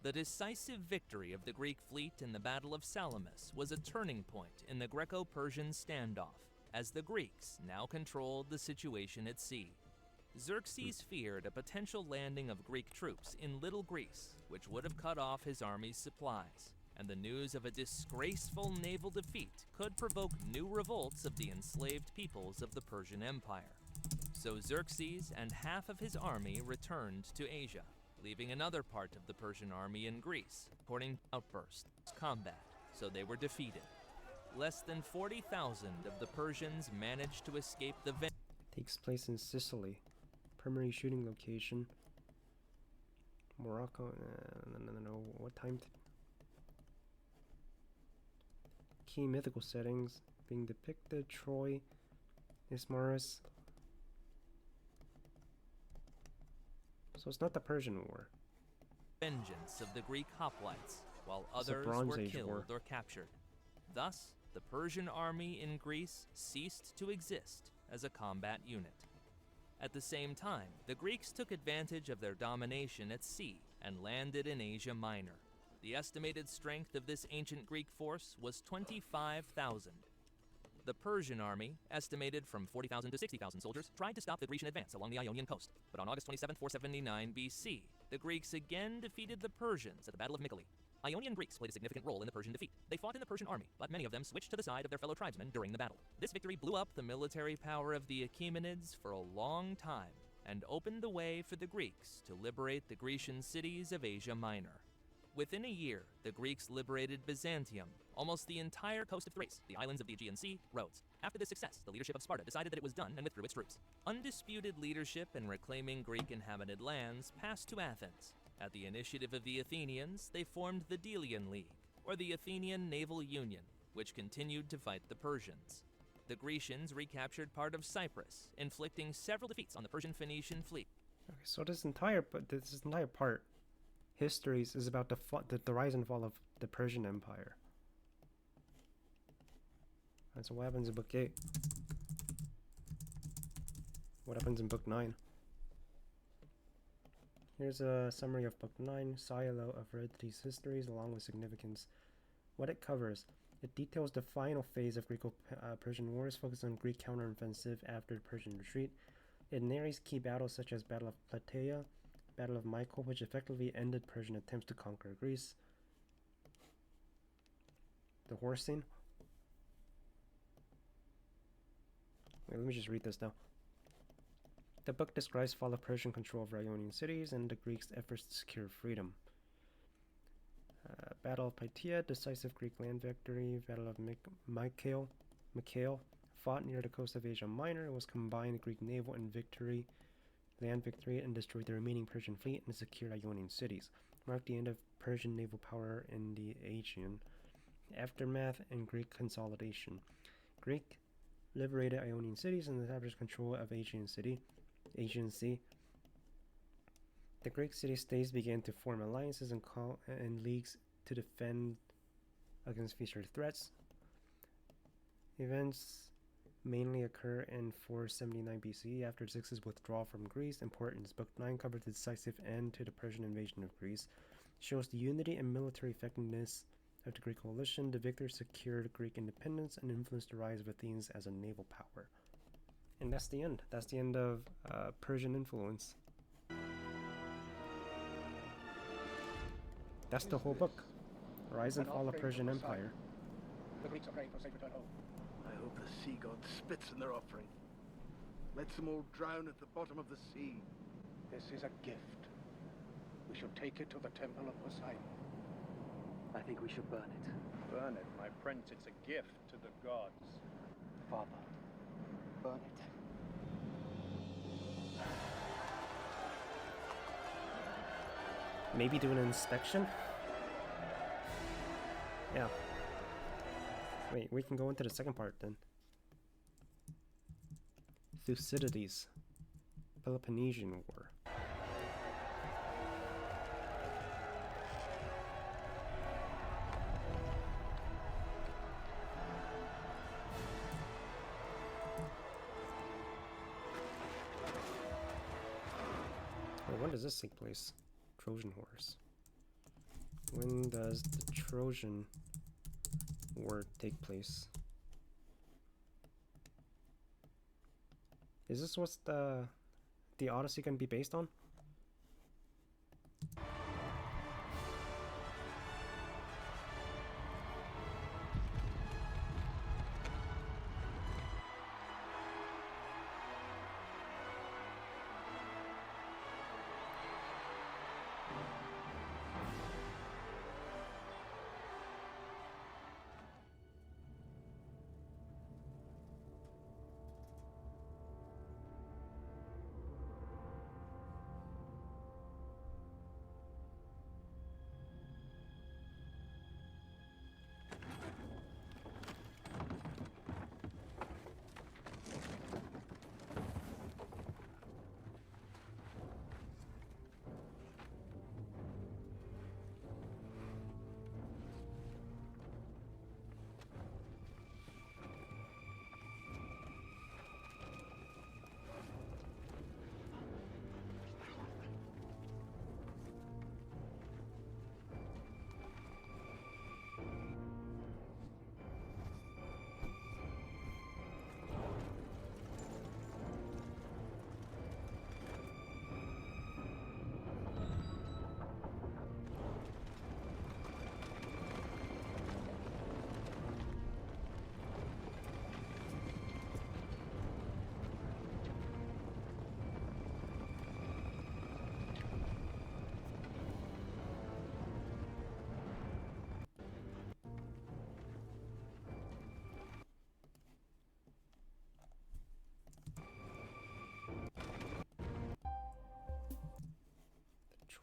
The decisive victory of the Greek fleet in the Battle of Salamis was a turning point in the Greco-Persian standoff, as the Greeks now controlled the situation at sea. Xerxes feared a potential landing of Greek troops in Little Greece, which would have cut off his army's supplies, and the news of a disgraceful naval defeat could provoke new revolts of the enslaved peoples of the Persian Empire. So Xerxes and half of his army returned to Asia, leaving another part of the Persian army in Greece, according to outbursts, combat, so they were defeated. Less than 40,000 of the Persians managed to escape the Takes place in Sicily. Primary shooting location. Morocco. No. What time? Key mythical settings being depicted: Troy, Ismarus. So it's not the Persian War. Vengeance of the Greek hoplites, while others were killed or captured. Thus, the Persian army in Greece ceased to exist as a combat unit. At the same time, the Greeks took advantage of their domination at sea and landed in Asia Minor. The estimated strength of this ancient Greek force was 25,000. The Persian army, estimated from 40,000 to 60,000 soldiers, tried to stop the Grecian advance along the Ionian coast. But on August 27, 479 BC, the Greeks again defeated the Persians at the Battle of Mycale. Ionian Greeks played a significant role in the Persian defeat. They fought in the Persian army, but many of them switched to the side of their fellow tribesmen during the battle. This victory blew up the military power of the Achaemenids for a long time and opened the way for the Greeks to liberate the Grecian cities of Asia Minor. Within a year, the Greeks liberated Byzantium, almost the entire coast of Thrace, the islands of the Aegean Sea, Rhodes. After this success, the leadership of Sparta decided that it was done and withdrew its troops. Undisputed leadership in reclaiming Greek-inhabited lands passed to Athens. At the initiative of the Athenians, they formed the Delian League, or the Athenian Naval Union, which continued to fight the Persians. The Grecians recaptured part of Cyprus, inflicting several defeats on the Persian-Phoenician fleet. Okay, so this entire part, Histories, is about the rise and fall of the Persian Empire. Alright, so what happens in Book 8? What happens in Book 9? Here's a summary of Book 9, Silo of Hereditary's Histories, along with significance. What it covers: it details the final phase of Greco-Persian wars, focused on Greek counteroffensive after the Persian retreat. It narrates key battles such as Battle of Plataea, Battle of Mycale, which effectively ended Persian attempts to conquer Greece. The horse scene. Wait, let me just read this now. The book describes fall of Persian control of Ionian cities and the Greeks' efforts to secure freedom. Battle of Plataea, decisive Greek land victory. Battle of Mycale, fought near the coast of Asia Minor. It was combined Greek naval and land victory, and destroyed the remaining Persian fleet and secured Ionian cities. Marked the end of Persian naval power in the Aegean. Aftermath and Greek consolidation. Greek liberated Ionian cities and established control of Aegean Sea. The Greek city-states began to form alliances and leagues to defend against future threats. Events mainly occur in 479 BCE after Xerxes' withdrawal from Greece. Importance: Book 9 covers the decisive end to the Persian invasion of Greece. Shows the unity and military effectiveness of the Greek coalition. The victors secured Greek independence and influenced the rise of Athens as a naval power. And that's the end. That's the end of Persian influence. That's the whole book. Rise and fall of Persian Empire. The Greeks are praying for safe return home. I hope the sea god spits in their offering. Lets them all drown at the bottom of the sea. This is a gift. We should take it to the temple of Poseidon. I think we should burn it. Burn it, my prince. It's a gift to the gods. Father, burn it. Maybe do an inspection? Yeah. Wait, we can go into the second part then. Thucydides. Peloponnesian War. Wait, when does this take place? Trojan Horse. When does the Trojan War take place? Is this what's the Odyssey gonna be based on?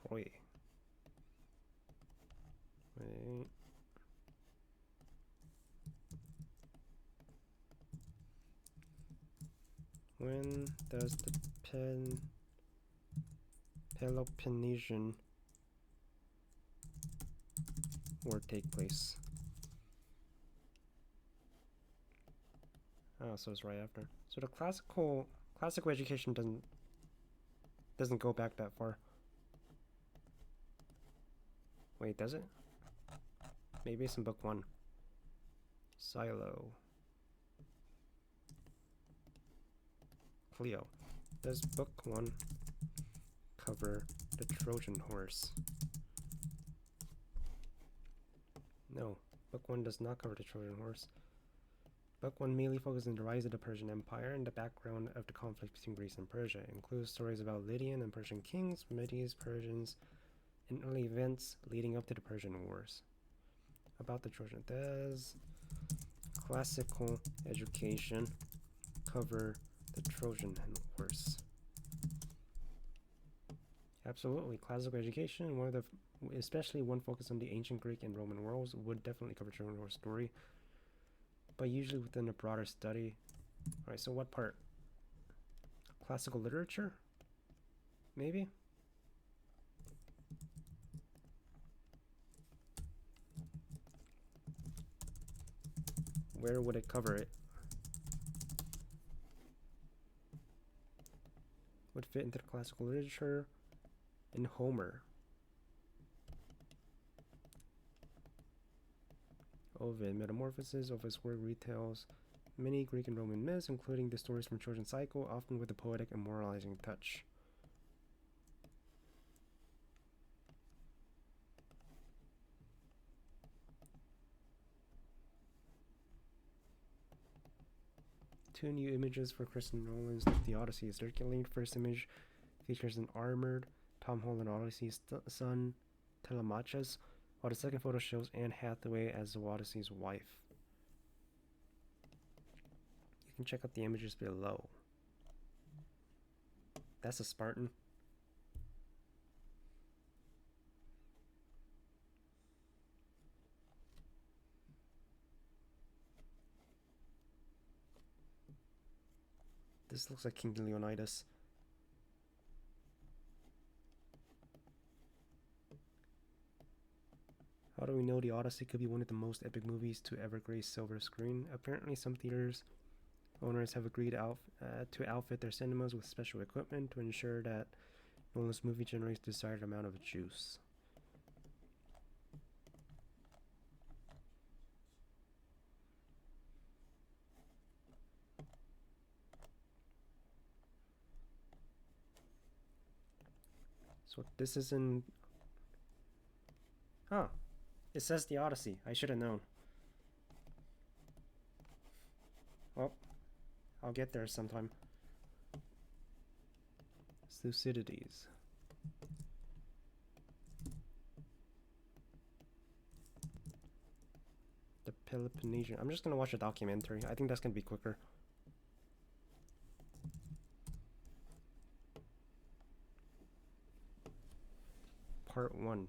Troy. Wait. When does the Peloponnesian War take place? Oh, so it's right after. So the classical education doesn't go back that far. Wait, does it? Maybe it's in book 1. Silo. Cleo. Does book 1 cover the Trojan horse? No, book 1 does not cover the Trojan horse. Book 1 mainly focuses on the rise of the Persian Empire and the background of the conflict between Greece and Persia. It includes stories about Lydian and Persian kings, Medes, Persians, and early events leading up to the Persian Wars. About the Trojan. Does classical education cover the Trojan horse? Absolutely. Classical education, especially one focused on the ancient Greek and Roman worlds, would definitely cover Trojan horse story, but usually within a broader study. Alright, so what part? Classical literature? Maybe? Where would it cover it? Would fit into the classical literature in Homer. Ovid, Metamorphoses. Ovid's work retells many Greek and Roman myths, including the stories from Trojan Cycle, often with a poetic and moralizing touch. Two new images for Christopher Nolan's The Odyssey is circulating. First image features an armored Tom Holland Odyssey's son, Telemachus, while the second photo shows Anne Hathaway as the Odyssey's wife. You can check out the images below. That's a Spartan. This looks like King Leonidas. How do we know The Odyssey could be one of the most epic movies to ever grace silver screen? Apparently some theaters owners have agreed to outfit their cinemas with special equipment to ensure that Nolan's movie generates the desired amount of juice. So this is in... Huh. It says The Odyssey. I should have known. Well, I'll get there sometime. Thucydides. The Peloponnesian. I'm just gonna watch a documentary. I think that's gonna be quicker. Part 1.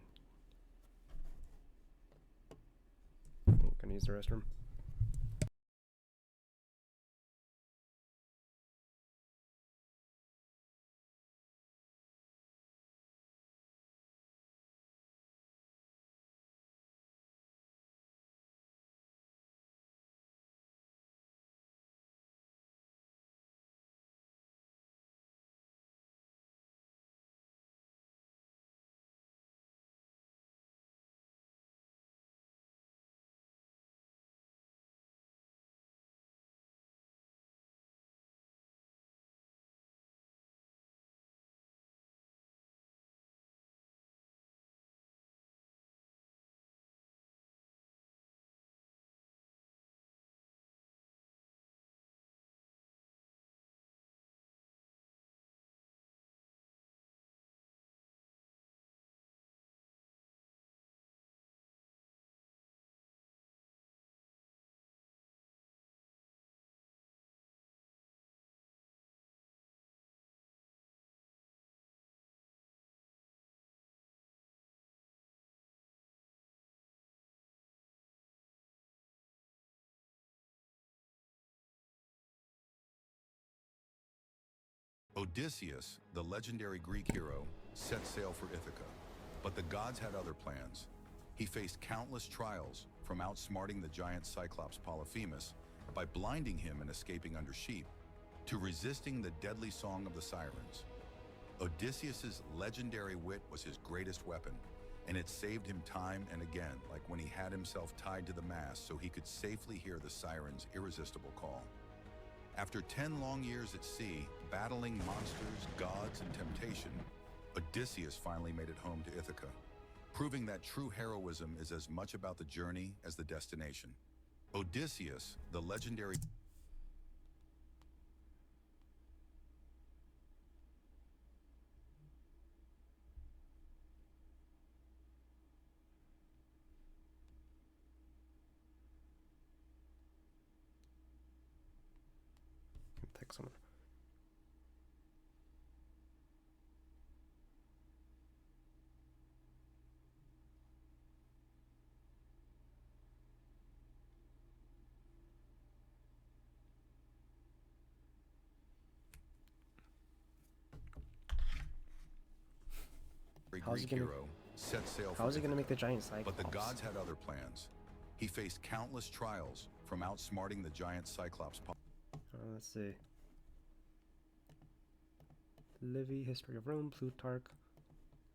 Okay, gonna use the restroom. Odysseus, the legendary Greek hero, set sail for Ithaca, but the gods had other plans. He faced countless trials, from outsmarting the giant Cyclops Polyphemus by blinding him and escaping under sheep, to resisting the deadly song of the sirens. Odysseus's legendary wit was his greatest weapon, and it saved him time and again, like when he had himself tied to the mast so he could safely hear the sirens' irresistible call. After 10 long years at sea, battling monsters, gods, and temptation, Odysseus finally made it home to Ithaca, proving that true heroism is as much about the journey as the destination. Odysseus, the legendary... Text someone. Greek hero set sail for How is he Ithaca, gonna make the giant Cyclops? but the gods had other plans. He faced countless trials, from outsmarting the giant Cyclops. Let's see. Livy, History of Rome, Plutarch,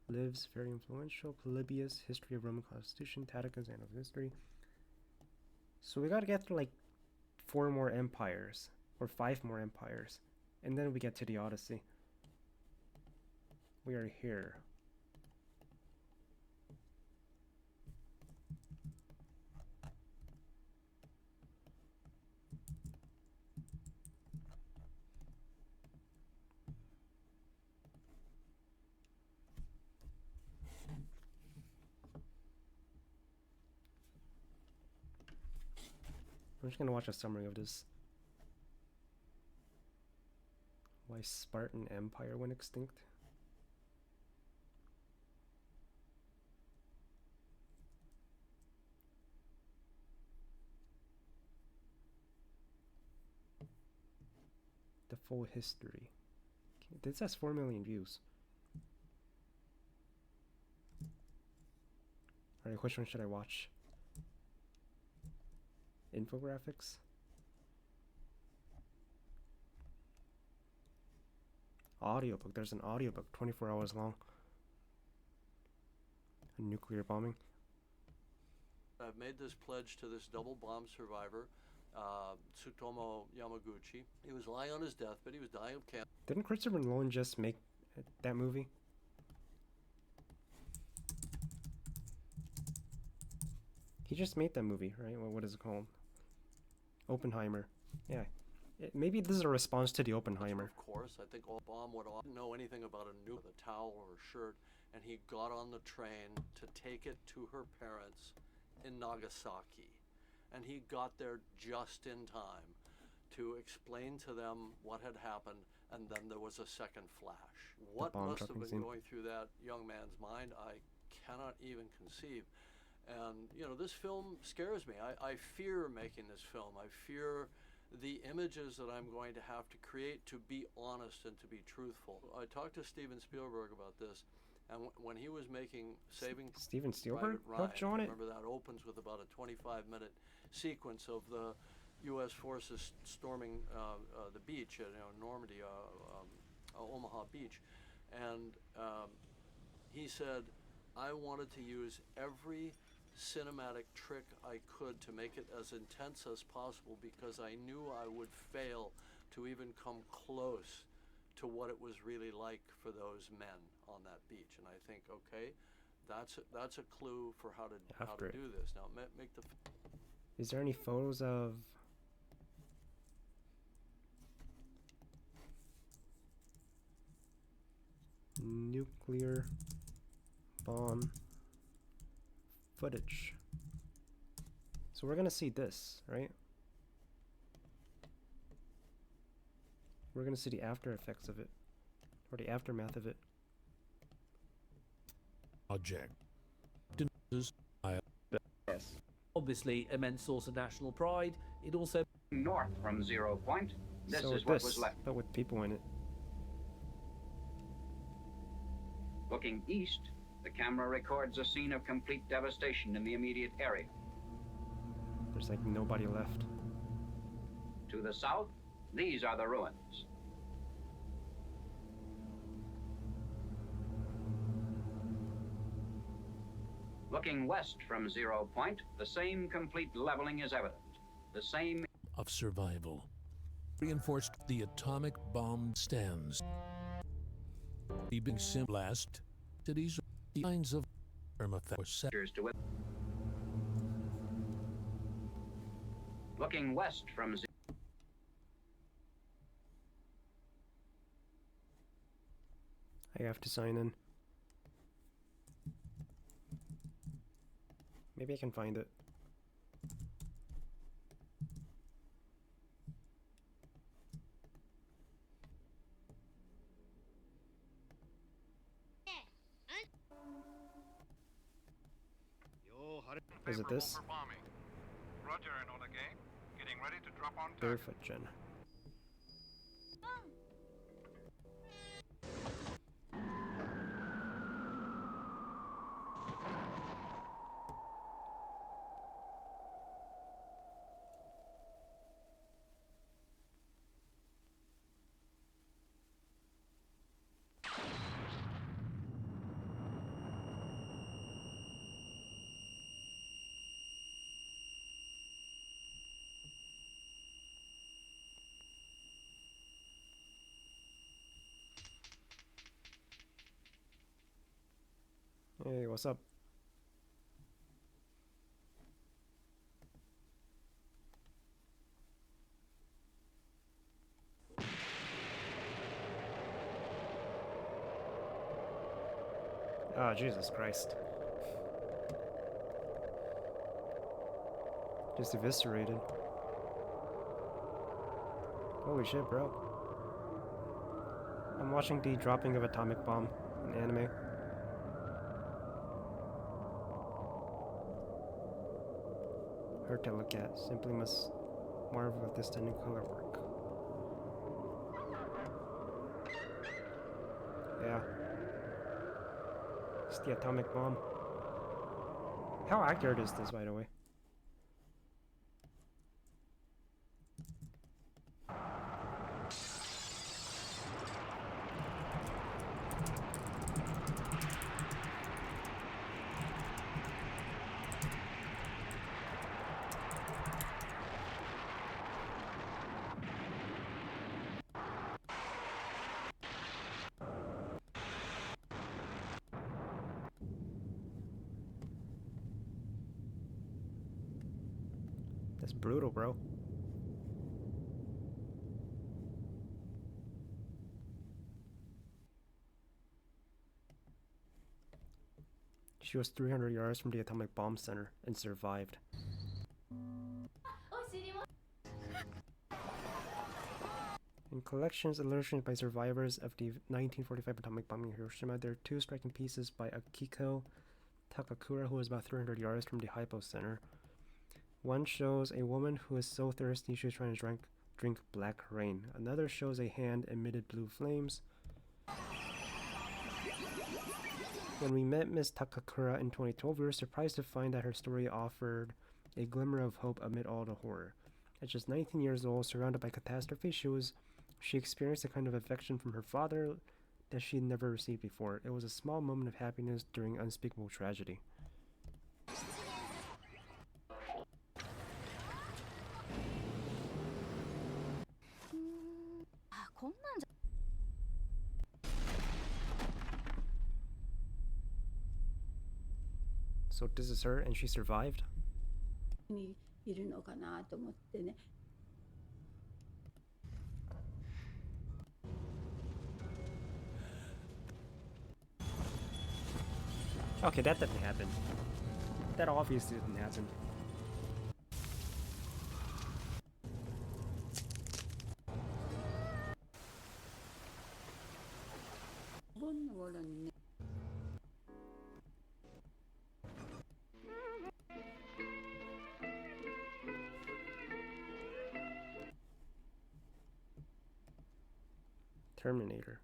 Lives, very influential, Polybius, History of Roman Constitution, Tacitus, Annals of History. So we gotta get to like 4 more empires, or 5 more empires, and then we get to the Odyssey. We are here. I'm just gonna watch a summary of this. Why Spartan Empire went extinct. The full history. Okay, this has 4 million views. Alright, which one should I watch? Infographics? Audiobook. There's an audiobook, 24 hours long. A nuclear bombing. I've made this pledge to this double bomb survivor, Tsutomu Yamaguchi. He was lying on his deathbed. He was dying of cancer. Didn't Christopher Nolan just make that movie? He just made that movie, right? What is it called? Oppenheimer. Yeah. Maybe this is a response to the Oppenheimer. Of course, I think all bomb went off. Didn't know anything about a nuke, a towel or a shirt, and he got on the train to take it to her parents in Nagasaki. And he got there just in time to explain to them what had happened, and then there was a second flash. What must have been going through that young man's mind, I cannot even conceive. And, you know, this film scares me. I fear making this film. I fear the images that I'm going to have to create to be honest and to be truthful. I talked to Steven Spielberg about this, and when he was making Saving Steven Spielberg Private Ryan, remember that opens with about a 25-minute sequence of the U.S. forces storming the beach at Normandy, Omaha Beach, and he said, I wanted to use every cinematic trick I could to make it as intense as possible because I knew I would fail to even come close to what it was really like for those men on that beach. And I think, okay, that's a clue for how to do this. Now, make the. Is there any photos of? Nuclear bomb footage. So we're gonna see this, right? We're gonna see the after effects of it, or the aftermath of it. Object. Yes. Obviously, immense source of national pride. It also north from 0 point. This so is what was left. But with people in it. Looking east, the camera records a scene of complete devastation in the immediate area. There's like nobody left. To the south, these are the ruins. Looking west from 0 point, the same complete leveling is evident. The same of survival. Reinforced the atomic bomb stands. The big blast cities, the signs of sectors to it. Looking west from I have to sign in. Maybe I can find it. Is it this? Roger and on again. Getting ready to drop on Barefoot Gen. Hey, what's up? Oh, Jesus Christ. Just eviscerated. Holy shit, bro. I'm watching the dropping of atomic bomb in anime. Hard to look at. Simply must marvel at this stunning color work. Yeah. It's the atomic bomb. How accurate is this, by the way? That's brutal, bro. She was 300 yards from the atomic bomb center and survived. In collections illustrated by survivors of the 1945 atomic bombing in Hiroshima, there are two striking pieces by Akiko Takakura, who was about 300 yards from the hypo center. One shows a woman who is so thirsty she was trying to drink black rain. Another shows a hand emitted blue flames. When we met Miss Takakura in 2012, we were surprised to find that her story offered a glimmer of hope amid all the horror. At just 19 years old, surrounded by catastrophe, she experienced a kind of affection from her father that she had never received before. It was a small moment of happiness during unspeakable tragedy. So this is her, and she survived? Okay, that didn't happen. That obviously didn't happen. Terminator.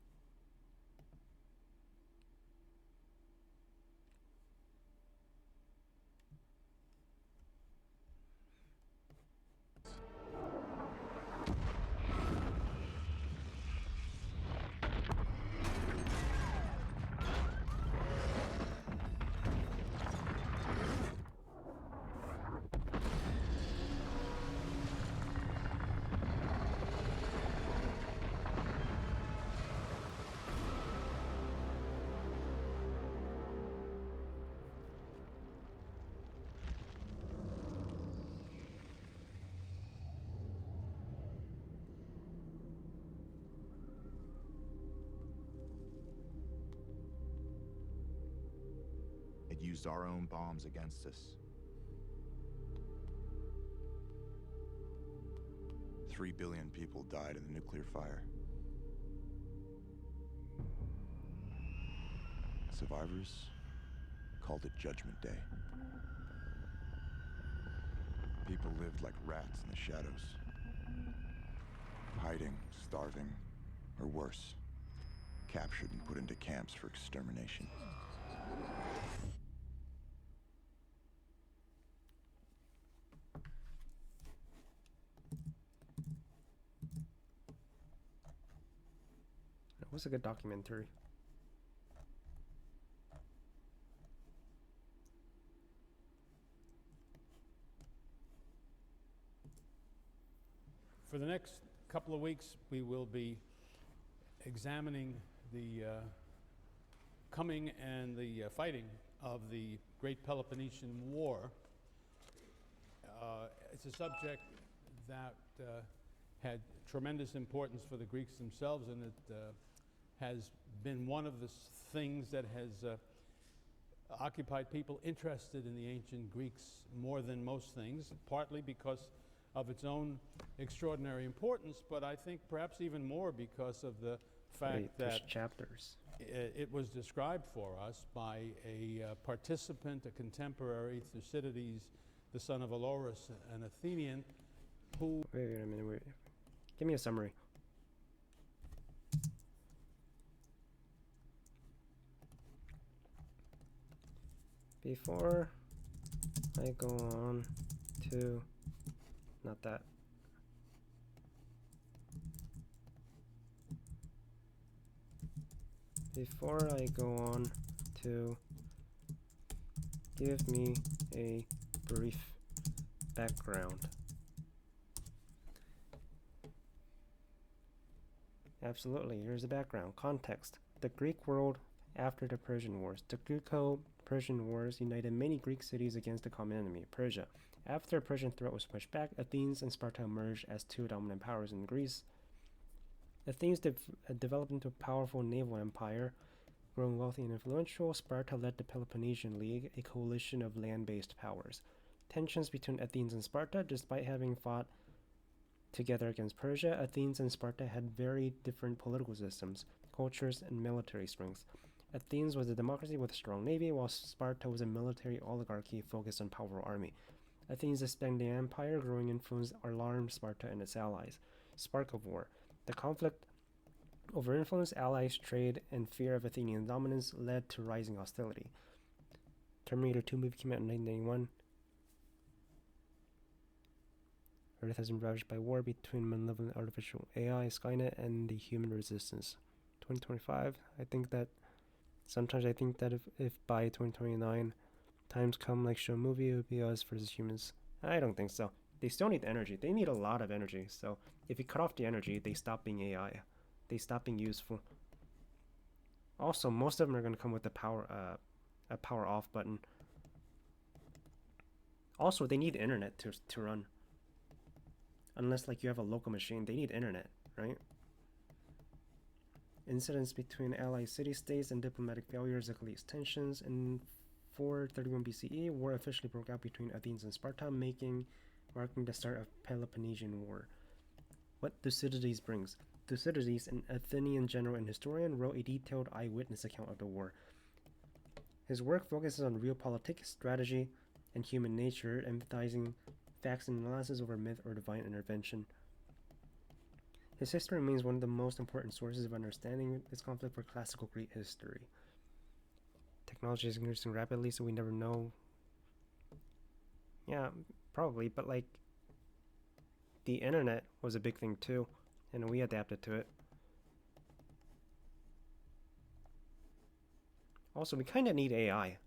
used our own bombs against us. 3 billion people died in the nuclear fire. Survivors called it Judgment Day. People lived like rats in the shadows, hiding, starving, or worse, captured and put into camps for extermination. It was a good documentary. For the next couple of weeks, we will be examining the coming and the fighting of the Great Peloponnesian War. It's a subject that had tremendous importance for the Greeks themselves, and it has been one of the things that has occupied people interested in the ancient Greeks more than most things, partly because of its own extraordinary importance, but I think perhaps even more because of the fact that chapters. It was described for us by a participant, a contemporary, Thucydides, the son of Olorus, an Athenian, who... Wait a minute, wait. Give me a summary. Before I go on to... Not that. Before I go on to give me a brief background. Absolutely, here's the background. Context. The Greek world after the Persian Wars. The Greco-Persian Wars united many Greek cities against the common enemy, Persia. After the Persian threat was pushed back, Athens and Sparta emerged as two dominant powers in Greece. Athens developed into a powerful naval empire, growing wealthy and influential. Sparta led the Peloponnesian League, a coalition of land-based powers. Tensions between Athens and Sparta, despite having fought together against Persia, Athens and Sparta had very different political systems, cultures, and military strengths. Athens was a democracy with a strong navy, while Sparta was a military oligarchy focused on powerful army. Athens' expanding empire, growing influence alarmed Sparta and its allies. Spark of war. The conflict over influence, allies, trade, and fear of Athenian dominance led to rising hostility. Terminator 2 movie came out in 1991. Earth has been ravaged by war between malevolent artificial AI, Skynet, and the human resistance. 2025, sometimes I think that if by 2029 times come like show movie, it would be us versus humans. I don't think so. They still need energy. They need a lot of energy. So if you cut off the energy, they stop being AI. They stop being useful. Also, most of them are going to come with a power off button. Also, they need internet to run. Unless like you have a local machine, they need internet, right? Incidents between allied city-states and diplomatic failures increased tensions. In 431 BCE, war officially broke out between Athens and Sparta, marking the start of Peloponnesian War. What Thucydides brings. Thucydides, an Athenian general and historian, wrote a detailed eyewitness account of the war. His work focuses on realpolitik, strategy, and human nature, emphasizing facts and analysis over myth or divine intervention. His history remains one of the most important sources of understanding this conflict for classical Greek history. Technology is increasing rapidly, so we never know. Yeah, probably, but like, the internet was a big thing too, and we adapted to it. Also, we kind of need AI,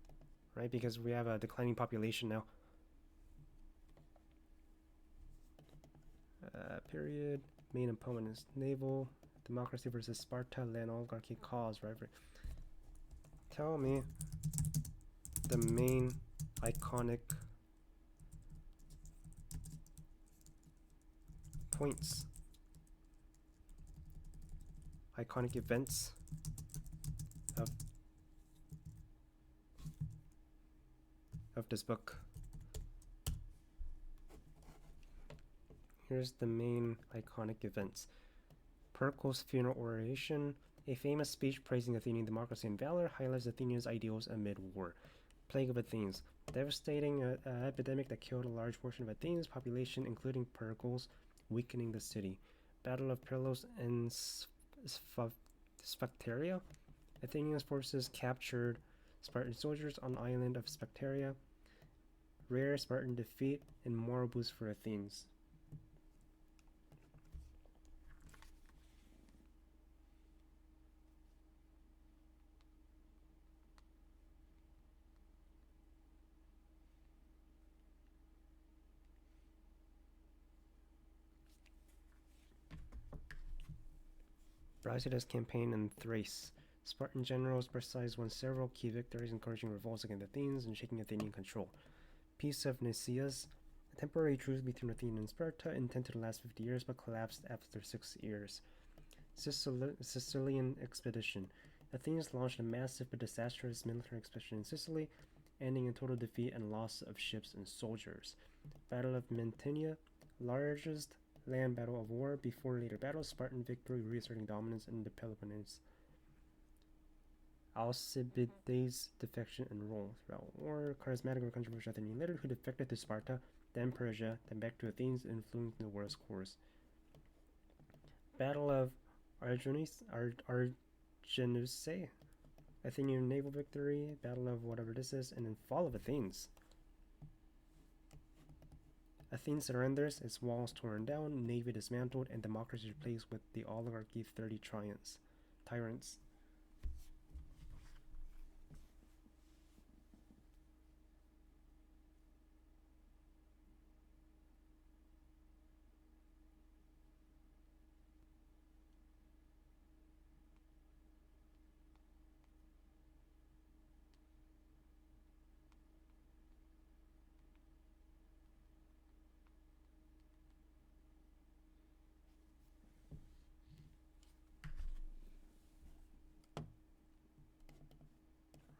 right? Because we have a declining population now. Period. Main opponent is naval. Democracy versus Sparta. Land oligarchy cause rivalry. Tell me the main iconic points. Iconic events of of this book. Here's the main iconic events. Pericles' funeral oration, a famous speech praising Athenian democracy and valor, highlights Athenians' ideals amid war. Plague of Athens, devastating epidemic that killed a large portion of Athens' population, including Pericles, weakening the city. Battle of Pylos and Sphacteria, Athenian forces captured Spartan soldiers on the island of Sphacteria. Rare Spartan defeat and moral boost for Athens. Brasidas campaign in Thrace. Spartan generals Briseis won several key victories, encouraging revolts against Athens and shaking Athenian control. Peace of Nicias, a temporary truce between Athens and Sparta, intended to last 50 years but collapsed after 6 years. Sicilian expedition. Athens launched a massive but disastrous military expedition in Sicily, ending in total defeat and loss of ships and soldiers. Battle of Mantinea, largest land battle of war. Before later battles, Spartan victory reasserting dominance in the Peloponnese. Alcibiades' defection and role throughout war. Charismatic or controversial Athenian leader who defected to Sparta, then Persia, then back to Athens, influenced the war's course. Battle of Arginusae, Athenian naval victory. Battle of whatever this is, and then fall of Athens. Athens surrenders, its walls torn down, navy dismantled, and democracy replaced with the oligarchy 30 tyrants.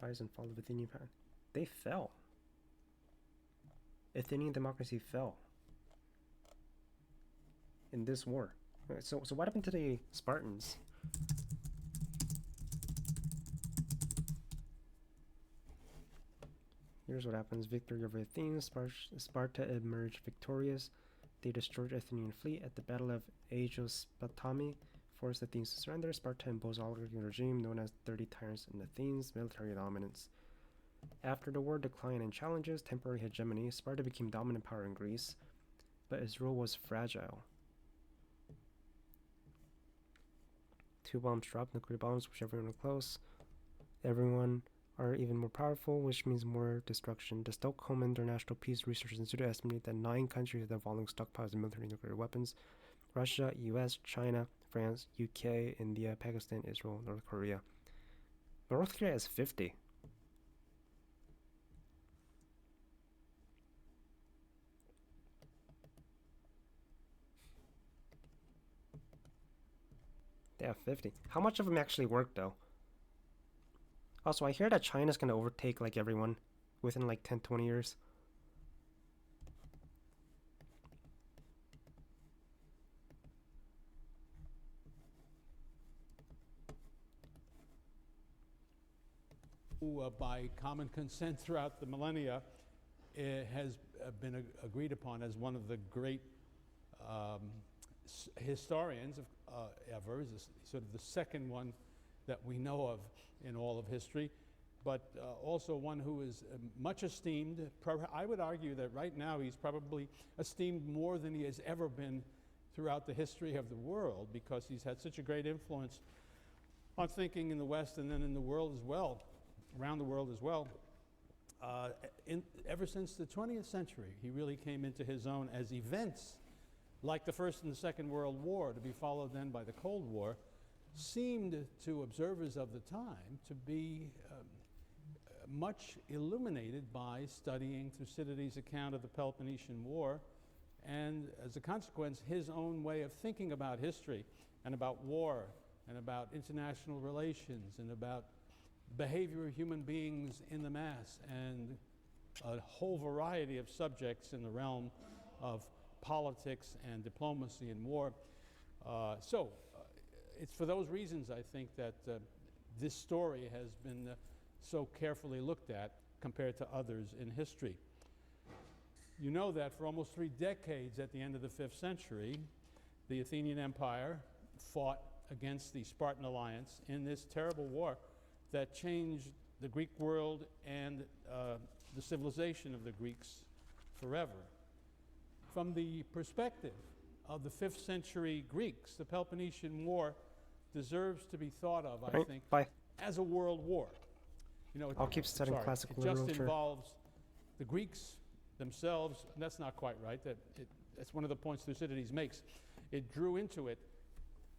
Rise and fall of Athenian power. They fell. Athenian democracy fell in this war. So what happened to the Spartans? Here's what happens. Victory over Athens. Sparta emerged victorious. They destroyed Athenian fleet at the Battle of Aegospotami, forced Athens to surrender. Sparta imposed an oligarchic regime known as 30 Tyrants in Athens, military dominance. After the war decline and challenges, temporary hegemony, Sparta became dominant power in Greece, but its rule was fragile. 2 bombs dropped, nuclear bombs, which everyone was close. Everyone are even more powerful, which means more destruction. The Stockholm International Peace Research Institute estimated that 9 countries have the following stockpiles of military nuclear weapons: Russia, US, China, France, UK, India, Pakistan, Israel, North Korea. North Korea has 50. They have 50. How much of them actually work though? Also, I hear that China's gonna overtake like everyone within like 10-20 years. By common consent throughout the millennia, it has been agreed upon as one of the great historians ever. Is sort of the second one that we know of in all of history, but also one who is much esteemed. I would argue that right now he's probably esteemed more than he has ever been throughout the history of the world, because he's had such a great influence on thinking in the West and then in the world as well. Around the world as well. Ever since the 20th century, he really came into his own as events like the First and the Second World War, to be followed then by the Cold War, seemed to observers of the time to be much illuminated by studying Thucydides' account of the Peloponnesian War, and as a consequence, his own way of thinking about history and about war and about international relations and about behavior of human beings in the mass and a whole variety of subjects in the realm of politics and diplomacy and war. It's for those reasons, I think, that this story has been so carefully looked at compared to others in history. You know that for almost 3 decades at the end of the 5th century, the Athenian Empire fought against the Spartan alliance in this terrible war that changed the Greek world and the civilization of the Greeks forever. From the perspective of the 5th century Greeks, the Peloponnesian War deserves to be thought of, I think, as a world war. You know, I'll keep studying classical it just literature. involves the Greeks themselves, and that's not quite right. That's one of the points Thucydides makes. It drew into it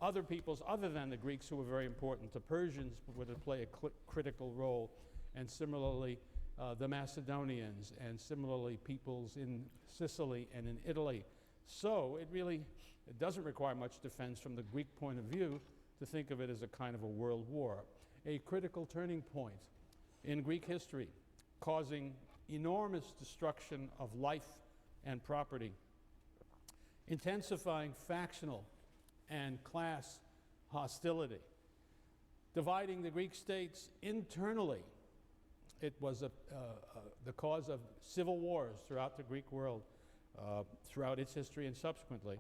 other peoples other than the Greeks who were very important. The Persians were to play a critical role, and similarly the Macedonians, and similarly peoples in Sicily and in Italy. So it doesn't require much defense from the Greek point of view to think of it as a kind of a world war, a critical turning point in Greek history, causing enormous destruction of life and property, intensifying factional and class hostility, dividing the Greek states internally. It was the cause of civil wars throughout the Greek world, throughout its history and subsequently,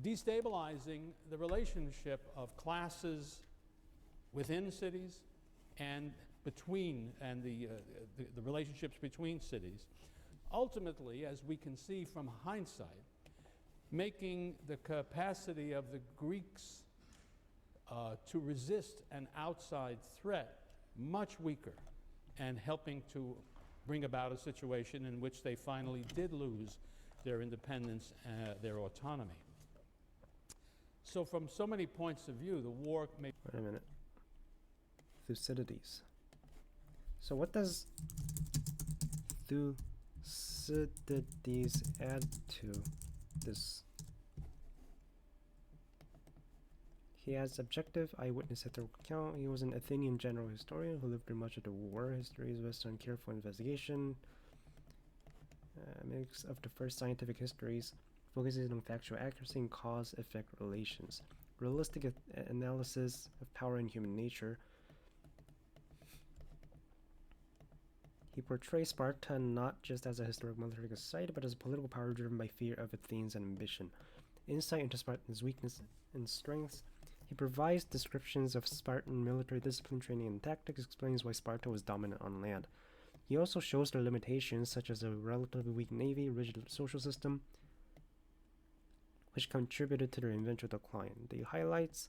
destabilizing the relationship of classes within cities and between, and the relationships between cities. Ultimately, as we can see from hindsight, making the capacity of the Greeks to resist an outside threat much weaker, and helping to bring about a situation in which they finally did lose their independence, their autonomy. So from so many points of view, the war may... Wait a minute. Thucydides. So what does Thucydides add to this? He has objective eyewitness account. He was an Athenian general historian who lived through much of the war. History is based on careful investigation. Mix of the first scientific histories, focuses on factual accuracy and cause-effect relations. Realistic analysis of power and human nature. He portrays Sparta not just as a historic military society, but as a political power driven by fear of Athens and ambition. Insight into Spartan's weakness and strengths. He provides descriptions of Spartan military discipline, training, and tactics, explains why Sparta was dominant on land. He also shows their limitations, such as a relatively weak navy, rigid social system, which contributed to their eventual decline. He highlights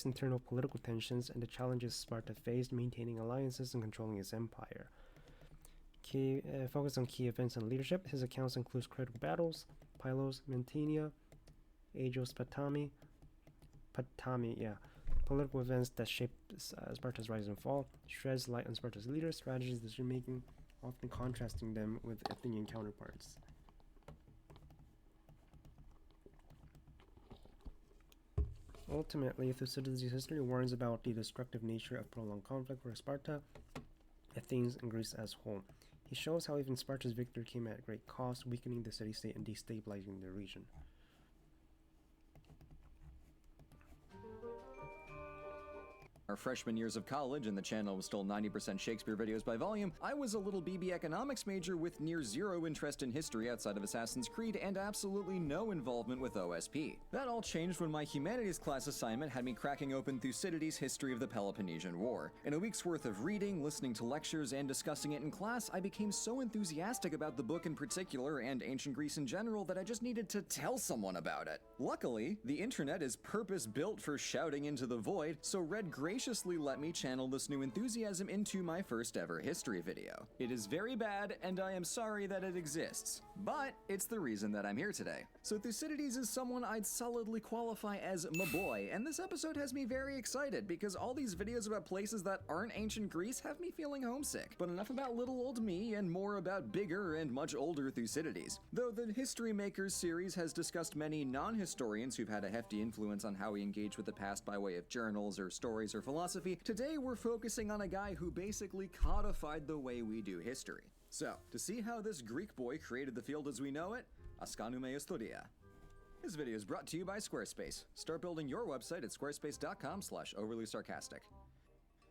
internal political tensions and the challenges Sparta faced, maintaining alliances and controlling its empire. Focus on key events and leadership. His accounts include critical battles, Pylos, Mantinea, Agios political events that shaped Sparta's rise and fall, sheds light on Sparta's leaders, strategies, decision-making, often contrasting them with Athenian counterparts. Ultimately, Thucydides' history warns about the destructive nature of prolonged conflict for Sparta, Athens, and Greece as a whole. He shows how even Sparta's victory came at great cost, weakening the city-state and destabilizing the region. Our freshman years of college and the channel was still 90% Shakespeare videos by volume, I was a little BB economics major with near zero interest in history outside of Assassin's Creed and absolutely no involvement with OSP. That all changed when my humanities class assignment had me cracking open Thucydides' History of the Peloponnesian War. In a week's worth of reading, listening to lectures, and discussing it in class, I became so enthusiastic about the book in particular and ancient Greece in general that I just needed to tell someone about it. Luckily, the internet is purpose-built for shouting into the void, so Red graciously let me channel this new enthusiasm into my first ever history video. It is very bad, and I am sorry that it exists, but it's the reason that I'm here today. So Thucydides is someone I'd solidly qualify as my boy, and this episode has me very excited because all these videos about places that aren't ancient Greece have me feeling homesick. But enough about little old me and more about bigger and much older Thucydides. Though the History Makers series has discussed many non-historians who've had a hefty influence on how we engage with the past by way of journals or stories or philosophy, today we're focusing on a guy who basically codified the way we do history. So, to see how this Greek boy created the field as we know it, Askanoume Studia. This video is brought to you by Squarespace. Start building your website at squarespace.com/overly-sarcastic.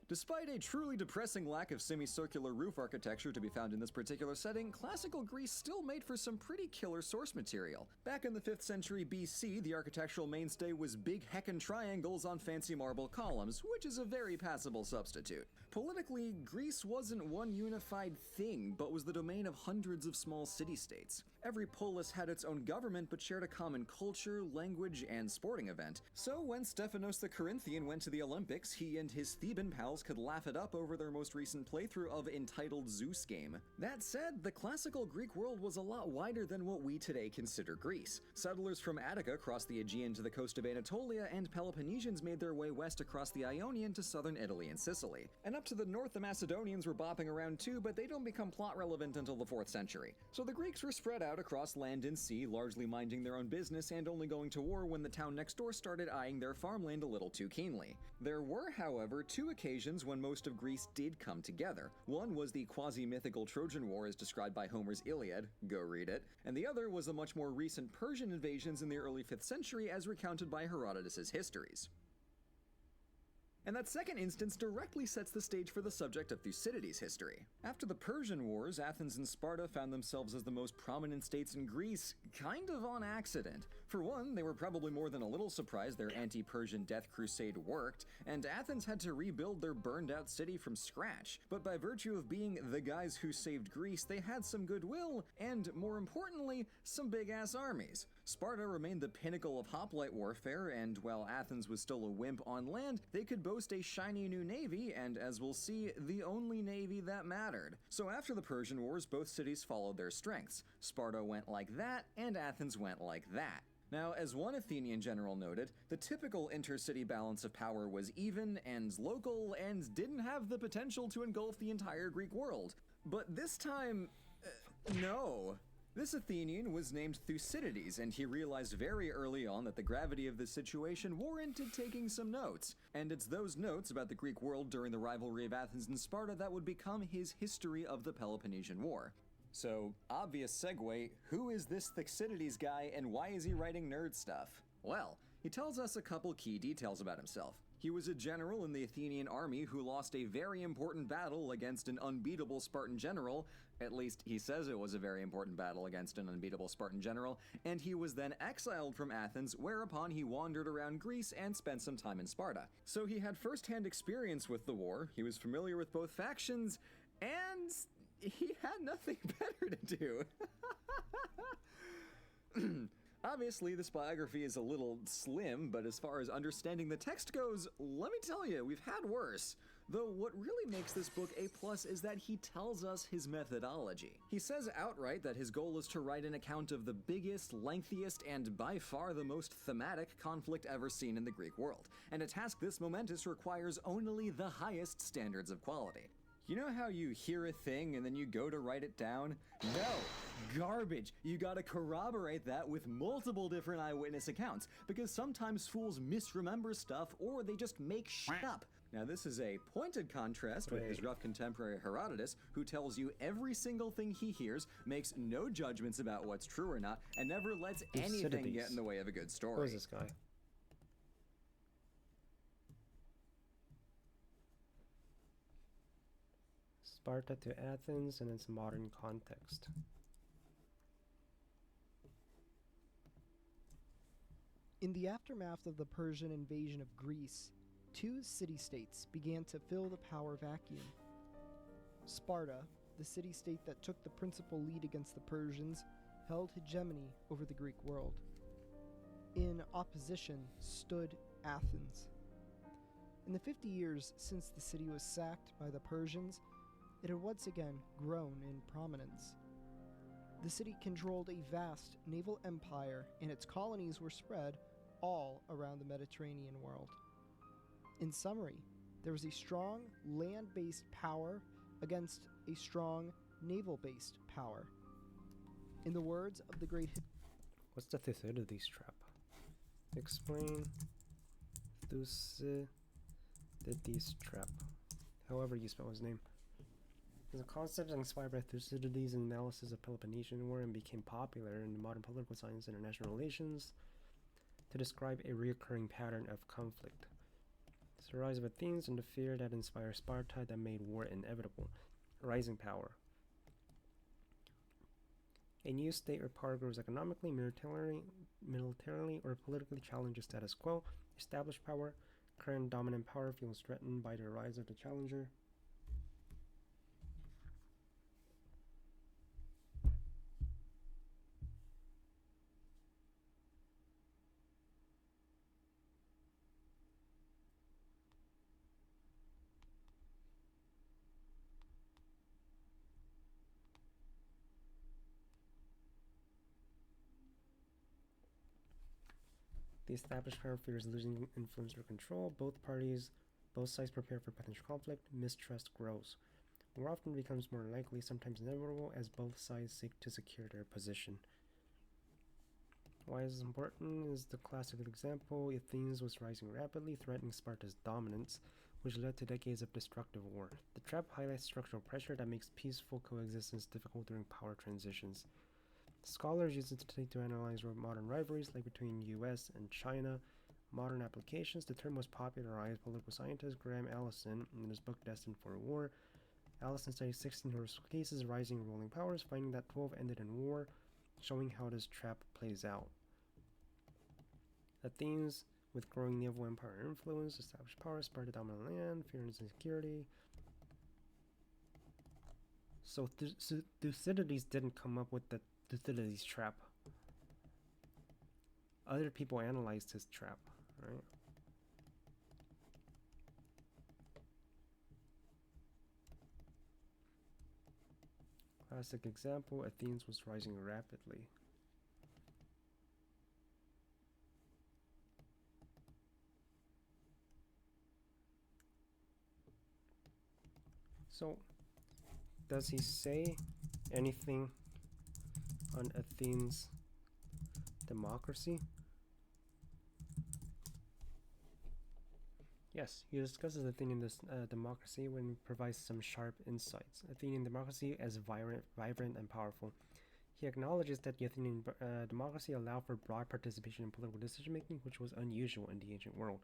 Despite a truly depressing lack of semicircular roof architecture to be found in this particular setting, classical Greece still made for some pretty killer source material. Back in the 5th century BC, the architectural mainstay was big heckin' triangles on fancy marble columns, which is a very passable substitute. Politically, Greece wasn't one unified thing, but was the domain of hundreds of small city-states. Every polis had its own government, but shared a common culture, language, and sporting event. So when Stephanos the Corinthian went to the Olympics, he and his Theban pals could laugh it up over their most recent playthrough of entitled Zeus Game. That said, the classical Greek world was a lot wider than what we today consider Greece. Settlers from Attica crossed the Aegean to the coast of Anatolia, and Peloponnesians made their way west across the Ionian to southern Italy and Sicily. And up to the north, the Macedonians were bopping around too, but they don't become plot relevant until the 4th century. So the Greeks were spread out across land and sea, largely minding their own business and only going to war when the town next door started eyeing their farmland a little too keenly. There were, however, 2 occasions when most of Greece did come together. One was the quasi-mythical Trojan War as described by Homer's Iliad, go read it, and the other was the much more recent Persian invasions in the early 5th century as recounted by Herodotus' histories. And that second instance directly sets the stage for the subject of Thucydides' history. After the Persian Wars, Athens and Sparta found themselves as the most prominent states in Greece, kind of on accident. For one, they were probably more than a little surprised their anti-Persian death crusade worked, and Athens had to rebuild their burned-out city from scratch. But by virtue of being the guys who saved Greece, they had some goodwill, and more importantly, some big-ass armies. Sparta remained the pinnacle of hoplite warfare, and while Athens was still a wimp on land, they could boast a shiny new navy, and as we'll see, the only navy that mattered. So after the Persian Wars, both cities followed their strengths. Sparta went like that, and Athens went like that. Now, as one Athenian general noted, the typical intercity balance of power was even and local and didn't have the potential to engulf the entire Greek world. But this time, no. This Athenian was named Thucydides, and he realized very early on that the gravity of the situation warranted taking some notes. And it's those notes about the Greek world during the rivalry of Athens and Sparta that would become his history of the Peloponnesian War. So, obvious segue, who is this Thucydides guy and why is he writing nerd stuff? Well, he tells us a couple key details about himself. He was a general in the Athenian army who lost a very important battle against an unbeatable Spartan general, at least he says it was a very important battle against an unbeatable Spartan general, and he was then exiled from Athens, whereupon he wandered around Greece and spent some time in Sparta. So he had first-hand experience with the war, he was familiar with both factions, and he had nothing better to do. Obviously, this biography is a little slim, but as far as understanding the text goes, let me tell you, we've had worse. Though what really makes this book A+ is that he tells us his methodology. He says outright that his goal is to write an account of the biggest, lengthiest, and by far the most thematic conflict ever seen in the Greek world, and a task this momentous requires only the highest standards of quality. You know how you hear a thing and then you go to write it down? No! Garbage! You gotta corroborate that with multiple different eyewitness accounts, because sometimes fools misremember stuff or they just make shit up. Now this is a pointed contrast with his rough contemporary Herodotus, who tells you every single thing he hears, makes no judgments about what's true or not, and never lets anything get in the way of a good story. Who is this guy? Sparta to Athens in its modern context. In the aftermath of the Persian invasion of Greece, 2 city-states began to fill the power vacuum. Sparta, the city-state that took the principal lead against the Persians, held hegemony over the Greek world. In opposition stood Athens. In the 50 years since the city was sacked by the Persians, it had once again grown in prominence. The city controlled a vast naval empire, and its colonies were spread all around the Mediterranean world. In summary, there was a strong land-based power against a strong naval-based power. In the words of the great... What's the Thucydides trap? Explain Thucydides trap. However you spell his name. The concept inspired by Thucydides' analysis of Peloponnesian War and became popular in modern political science and international relations to describe a recurring pattern of conflict. It's the rise of Athens and the fear that inspired Sparta that made war inevitable. Rising power. A new state or power grows economically, militarily, or politically challenges status quo. Established power. Current dominant power feels threatened by the rise of the challenger. The established power fears losing influence or control. Both sides prepare for potential conflict. Mistrust grows. War often becomes more likely, sometimes inevitable, as both sides seek to secure their position. Why is this important? Is the classic example. Athens was rising rapidly, threatening Sparta's dominance, which led to decades of destructive war. The trap highlights structural pressure that makes peaceful coexistence difficult during power transitions. Scholars use it to analyze modern rivalries like between US and China. Modern applications. The term was popularized by political scientist Graham Allison in his book Destined for War. Allison studied 16 historical cases, rising and rolling powers, finding that 12 ended in war, showing how this trap plays out. Athens, with growing naval empire influence, established power, Sparta dominant land, fear and insecurity. So Thucydides didn't come up with the Thucydides trap. Other people analyzed his trap, right? Classic example, Athens was rising rapidly. So, does he say anything on Athens' democracy? Yes, he discusses Athenian democracy when he provides some sharp insights. Athenian democracy as vibrant and powerful. He acknowledges that the Athenian democracy allowed for broad participation in political decision-making, which was unusual in the ancient world.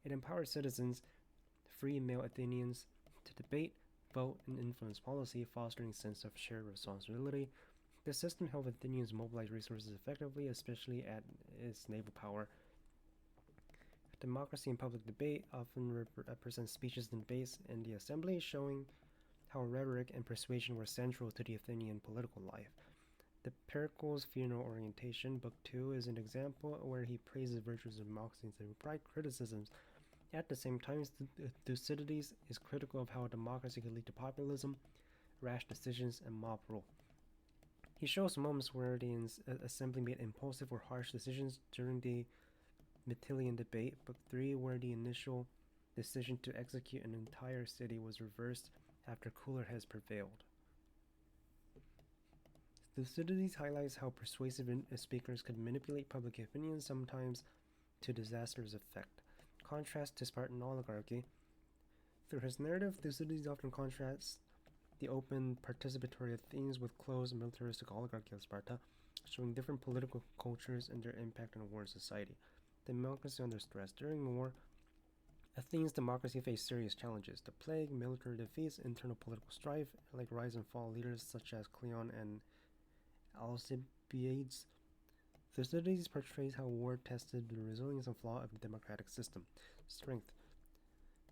It empowered citizens, free male Athenians, to debate, vote, and influence policy, fostering a sense of shared responsibility. The system helped Athenians mobilize resources effectively, especially at its naval power. Democracy in public debate often represents speeches and debates in the assembly, showing how rhetoric and persuasion were central to the Athenian political life. The Pericles' funeral orientation, Book 2, is an example where he praises virtues of democracy and replied criticisms. At the same time, Thucydides is critical of how democracy could lead to populism, rash decisions, and mob rule. He shows moments where the assembly made impulsive or harsh decisions during the Mytilean debate, Book 3, where the initial decision to execute an entire city was reversed after cooler heads prevailed. Thucydides highlights how persuasive speakers could manipulate public opinion, sometimes to disastrous effect. Contrast to Spartan oligarchy. Through his narrative, Thucydides often contrasts the open, participatory Athens with closed, militaristic oligarchy of Sparta, showing different political cultures and their impact on war and society. Democracy under stress. During war, Athens' democracy faced serious challenges. The plague, military defeats, internal political strife, like rise and fall leaders such as Cleon and Alcibiades. Thucydides portrays how war tested the resilience and flaw of the democratic system. Strength.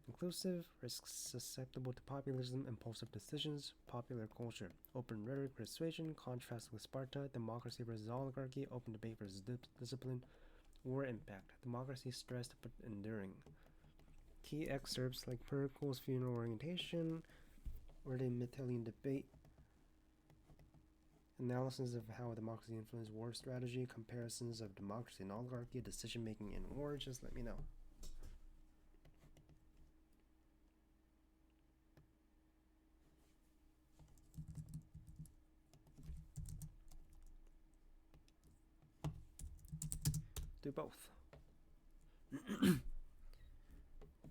Inclusive, risk susceptible to populism, impulsive decisions, popular culture. Open rhetoric, persuasion, contrast with Sparta, democracy versus oligarchy, open debate versus discipline. War impact. Democracy stressed but enduring. Key excerpts like Pericles' funeral orientation or the Mytilean debate. Analysis of how democracy influenced war strategy. Comparisons of democracy and oligarchy. Decision making in war. Just let me know. Do both.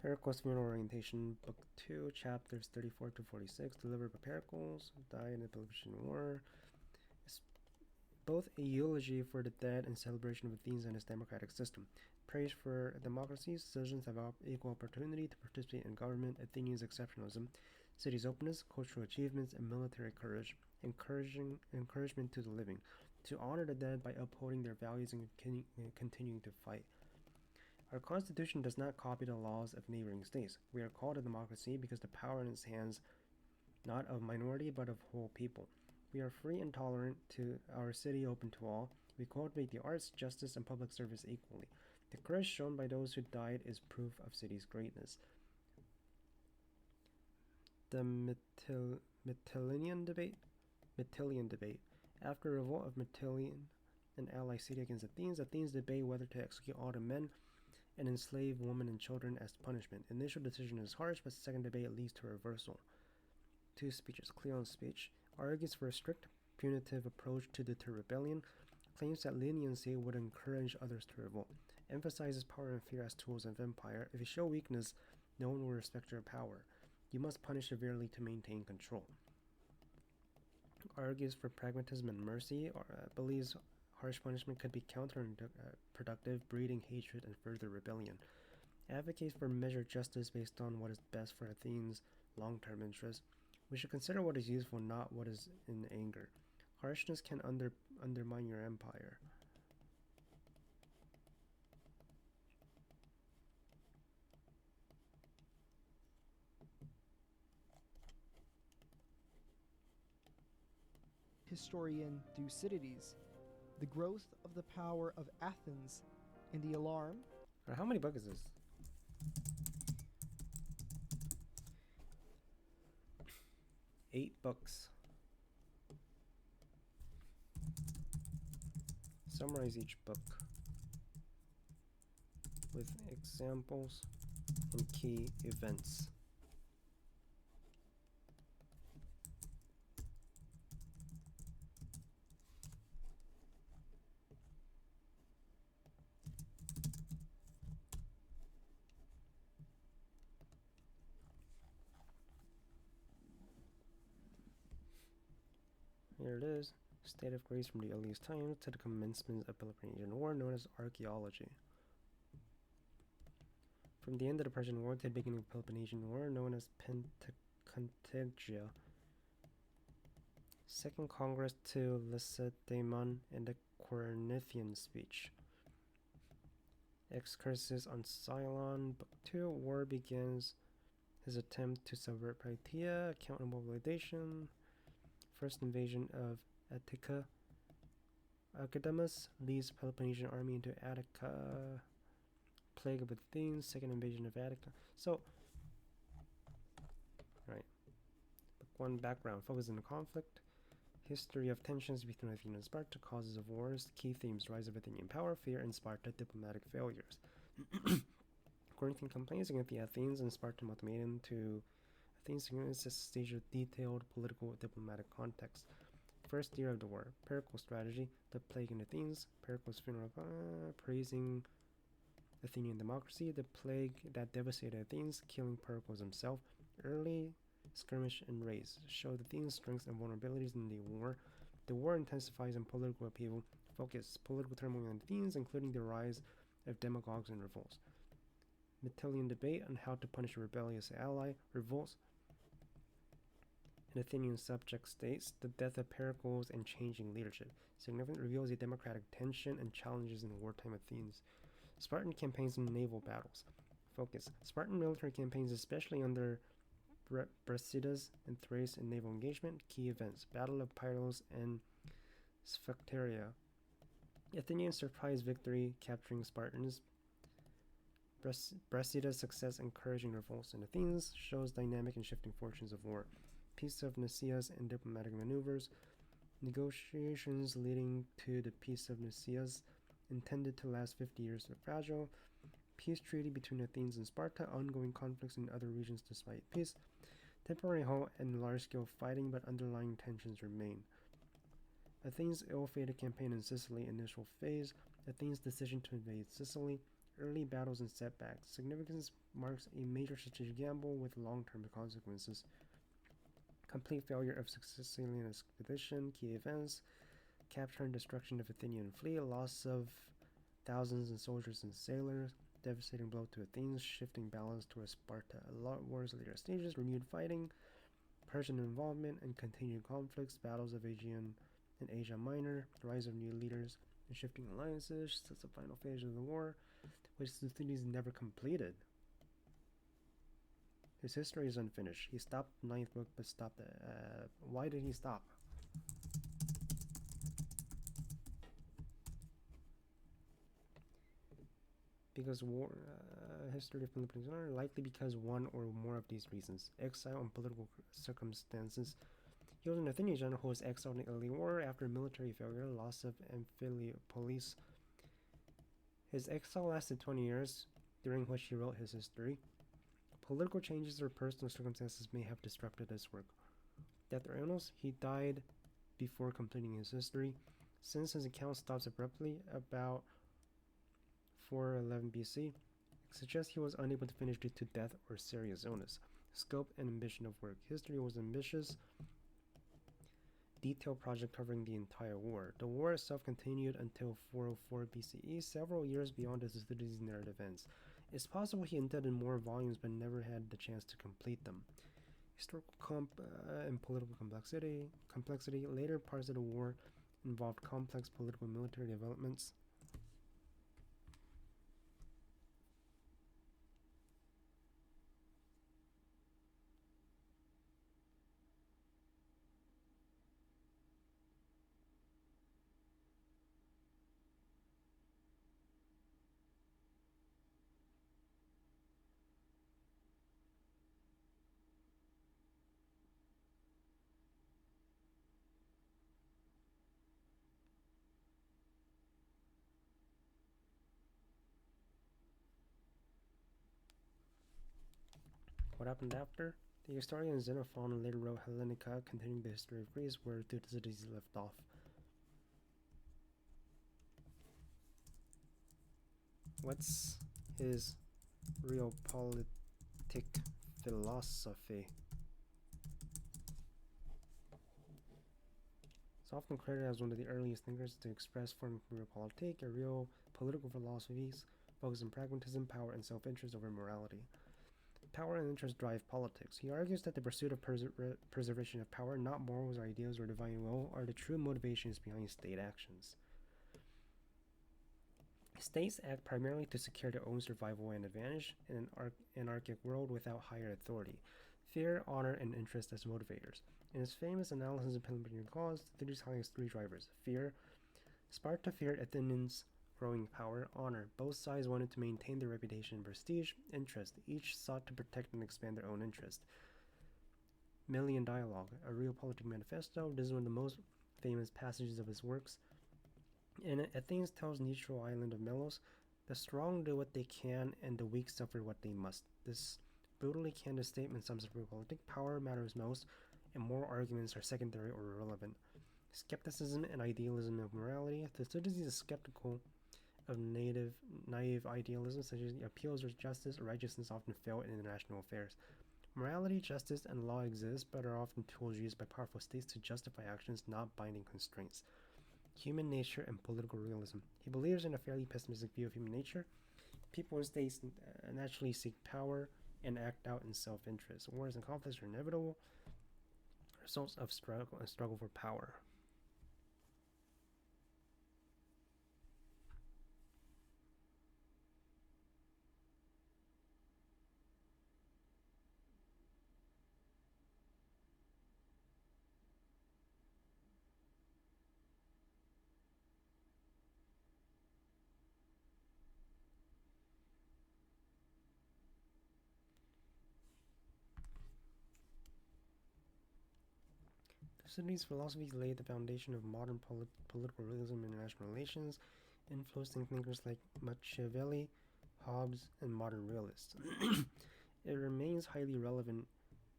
Pericles Funeral Orientation, Book 2, Chapters 34 to 46, delivered by Pericles, died in the Peloponnesian War. It's both a eulogy for the dead and celebration of Athens and its democratic system. Praise for democracy, citizens have equal opportunity to participate in government, Athenians' exceptionalism, cities' openness, cultural achievements, and military courage, encouragement to the living, to honor the dead by upholding their values and continuing to fight. Our Constitution does not copy the laws of neighboring states. We are called a democracy because the power in its hands, not of minority, but of whole people. We are free and tolerant, to our city open to all. We cultivate the arts, justice, and public service equally. The courage shown by those who died is proof of city's greatness. The Mytilenean debate. After a revolt of Mytilene, an ally city against Athens debate whether to execute all the men and enslave women and children as punishment. Initial decision is harsh, but second debate leads to reversal. Two speeches. Cleon's speech argues for a strict, punitive approach to deter rebellion, claims that leniency would encourage others to revolt, emphasizes power and fear as tools of empire. If you show weakness, no one will respect your power. You must punish severely to maintain control. Argues for pragmatism and mercy, or believes harsh punishment could be counterproductive, breeding hatred and further rebellion. Advocates for measured justice based on what is best for Athens' long-term interests. We should consider what is useful, not what is in anger. Harshness can undermine your empire. Historian Thucydides, the growth of the power of Athens and the alarm. How many books is this? 8 books. Summarize each book with examples and key events. Here it is. State of Greece from the earliest times to the commencement of Peloponnesian War, known as archaeology. From the end of the Persian War to the beginning of the Peloponnesian War, known as Pentacontagia. Second Congress to Lacedaemon and the Corinthian speech. Excursus on Cylon. Book 2. War begins his attempt to subvert Plataea. Account of mobilization. First invasion of Attica. Archidamus leads Peloponnesian army into Attica. Plague of Athens. Second invasion of Attica. So, right. Book 1, background. Focus on the conflict. History of tensions between Athena and Sparta. Causes of wars. Key themes. Rise of Athenian power. Fear and Sparta. Diplomatic failures. Corinthian complaints against the Athens and Spartan ultimatum to Athens is a stage of detailed political diplomatic context. First year of the war. Pericles' strategy. The plague in Athens. Pericles' funeral. Praising Athenian democracy. The plague that devastated Athens, killing Pericles himself. Early skirmish and raids. Show Athens' strengths and vulnerabilities in the war. The war intensifies in political upheaval. Focus. Political turmoil in Athens, including the rise of demagogues and revolts. Mytilenean debate on how to punish a rebellious ally. Revolts in Athenian subject states, the death of Pericles and changing leadership. Significant reveals the democratic tension and challenges in wartime Athens. Spartan campaigns and naval battles. Focus. Spartan military campaigns, especially under Brasidas and Thrace in naval engagement. Key events. Battle of Pylos and Sphacteria. Athenian surprise victory capturing Spartans. Brasidas' success encouraging revolts in Athens. Shows dynamic and shifting fortunes of war. Peace of Nicaea and diplomatic maneuvers. Negotiations leading to the Peace of Nicaea, intended to last 50 years, were fragile. Peace treaty between Athens and Sparta. Ongoing conflicts in other regions despite peace. Temporary halt and large-scale fighting, but underlying tensions remain. Athens' ill-fated campaign in Sicily. Initial phase. Athens' decision to invade Sicily. early battles and setbacks. Significance marks a major strategic gamble with long-term consequences. Complete failure of Sicilian expedition, key events, capture and destruction of Athenian fleet, loss of thousands of soldiers and sailors, devastating blow to Athens, shifting balance towards Sparta. A lot wars later stages, renewed fighting, Persian involvement and continued conflicts, battles of Aegean and Asia Minor, rise of new leaders and shifting alliances, sets the final phase of the war, which Thucydides never completed. His history is unfinished. He stopped the 9th book, but stopped it. Why did he stop? Because war, history of Philippines are likely because one or more of these reasons: exile and political circumstances. He was an Athenian general who was exiled in the Iliad War after military failure, loss of Amphipolis. His exile lasted 20 years, during which he wrote his history. Political changes or personal circumstances may have disrupted his work. Death or illness, he died before completing his history. Since his account stops abruptly about 411 BC, it suggests he was unable to finish due to death or serious illness. Scope and ambition of work. History was ambitious, detailed project covering the entire war. The war itself continued until 404 BCE, several years beyond the Thucydides narrative ends. It's possible he intended more volumes but never had the chance to complete them. Historical and political complexity. Later parts of the war involved complex political and military developments. What happened after? The historian Xenophon later wrote Hellenica, continuing the history of Greece where Thucydides left off. What's his realpolitik philosophy? It's often credited as one of the earliest thinkers to express form of realpolitik, a real political philosophies focused on pragmatism, power, and self-interest over morality. Power and interest drive politics. He argues that the pursuit of preservation of power, not morals or ideals or divine will, are the true motivations behind state actions. States act primarily to secure their own survival and advantage in an anarchic world without higher authority. Fear, honor, and interest as motivators. In his famous analysis of Peloponnesian cause, Thucydides highlights three drivers: fear. Sparta feared Athenians' growing power; honor. Both sides wanted to maintain their reputation and prestige. Interest. Each sought to protect and expand their own interest. Melian Dialogue, a realpolitik manifesto. This is one of the most famous passages of his works. In it, Athens tells neutral island of Melos, the strong do what they can and the weak suffer what they must. This brutally candid statement sums up realpolitik. Power matters most, and moral arguments are secondary or irrelevant. Skepticism and idealism of morality. Thucydides is skeptical of naive idealism, such as the appeals of justice or righteousness often fail in international affairs. Morality, justice, and law exist, but are often tools used by powerful states to justify actions, not binding constraints. Human nature and political realism. He believes in a fairly pessimistic view of human nature. People and states naturally seek power and act out in self-interest. Wars and conflicts are inevitable results of struggle for power. Thucydides' philosophies laid the foundation of modern political realism in international relations, influencing thinkers like Machiavelli, Hobbes, and modern realists. It remains highly relevant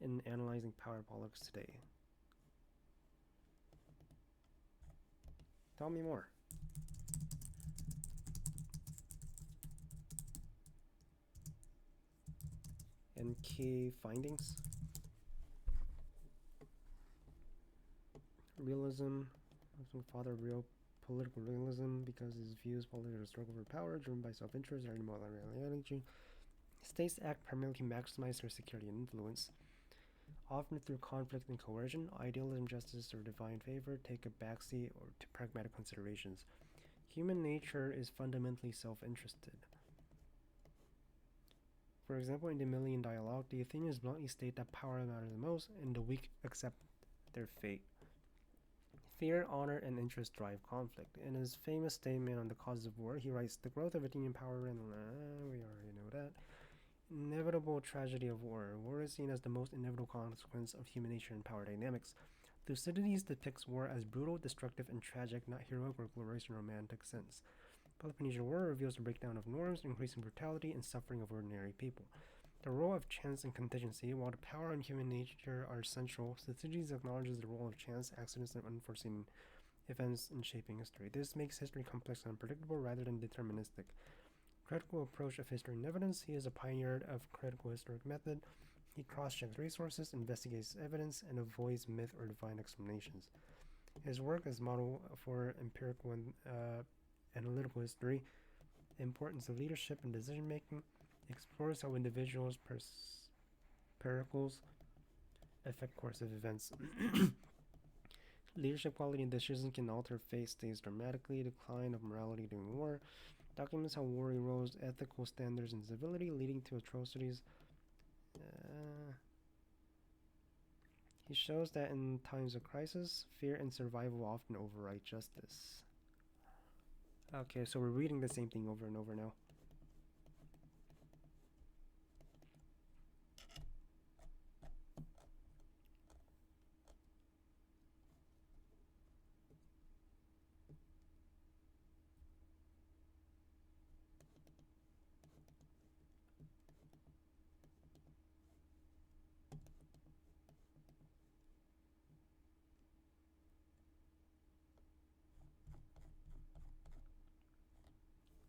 in analyzing power politics today. Tell me more. and key findings. Realism, father of real political realism, because his views political struggle for power driven by self-interest are more than reality. States act primarily to maximize their security and influence, often through conflict and coercion. Idealism, justice, or divine favor take a backseat or to pragmatic considerations. Human nature is fundamentally self-interested. For example, in the Million Dialogue, the Athenians bluntly state that power matters the most, and the weak accept their fate. Fear, honor, and interest drive conflict. In his famous statement on the causes of war, he writes, "The growth of Athenian power and we already know that. Inevitable tragedy of war. War is seen as the most inevitable consequence of human nature and power dynamics. Thucydides depicts war as brutal, destructive, and tragic, not heroic or glorious in romantic sense. Peloponnesian War reveals the breakdown of norms, increasing brutality and suffering of ordinary people. The role of chance and contingency, while the power and human nature are central, Thucydides acknowledges the role of chance, accidents, and unforeseen events in shaping history. This makes history complex and unpredictable rather than deterministic. Critical approach of history and evidence. He is a pioneer of critical historic method. He cross-checks resources, investigates evidence, and avoids myth or divine explanations. His work is model for empirical and analytical history, importance of leadership and decision-making, explores how individuals' pericles affect course of events. Leadership quality and decisions can alter fate, states dramatically, decline of morality during war, documents how war erodes ethical standards and civility, leading to atrocities. He shows that in times of crisis, fear and survival often override justice. Okay, so we're reading the same thing over and over now.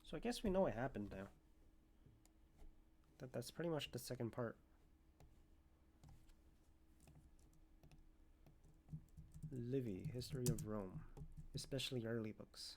So I guess we know what happened now. That's pretty much the second part. Livy, History of Rome, especially early books.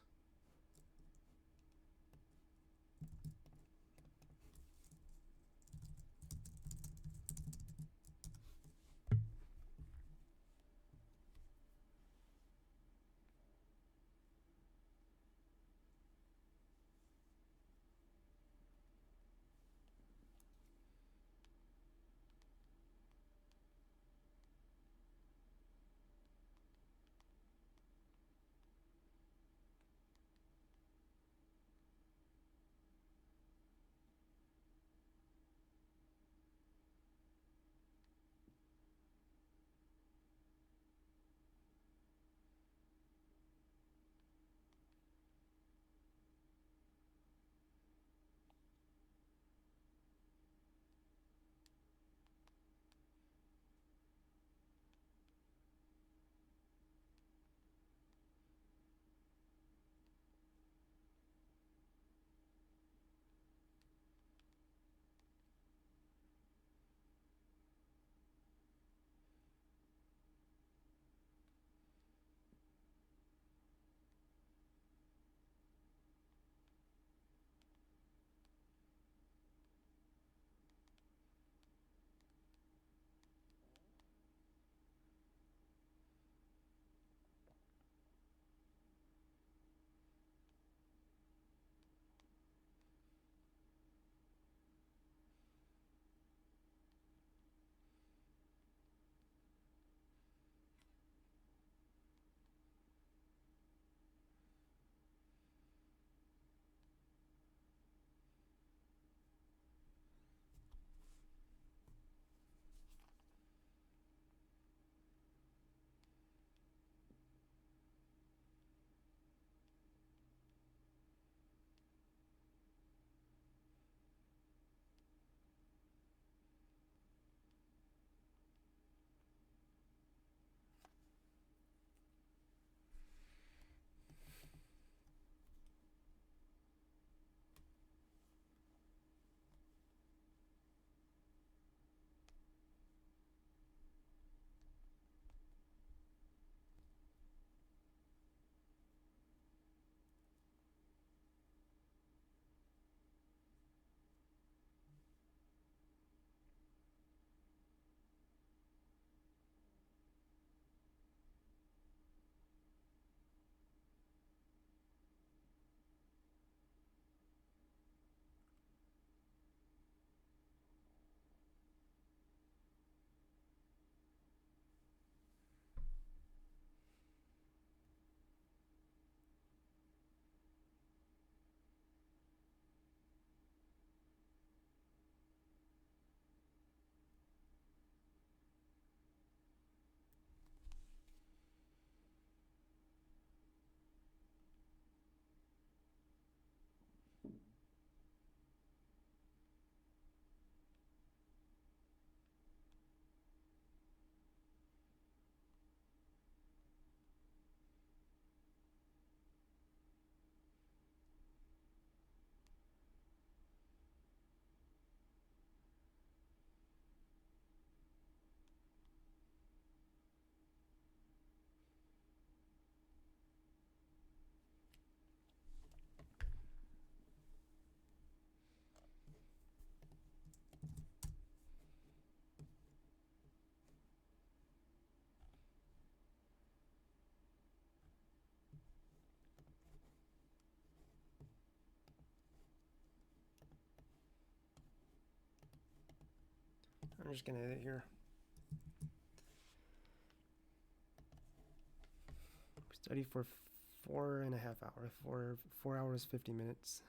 I'm just gonna edit here. Study for 4.5 hours, 4 hours 50 minutes.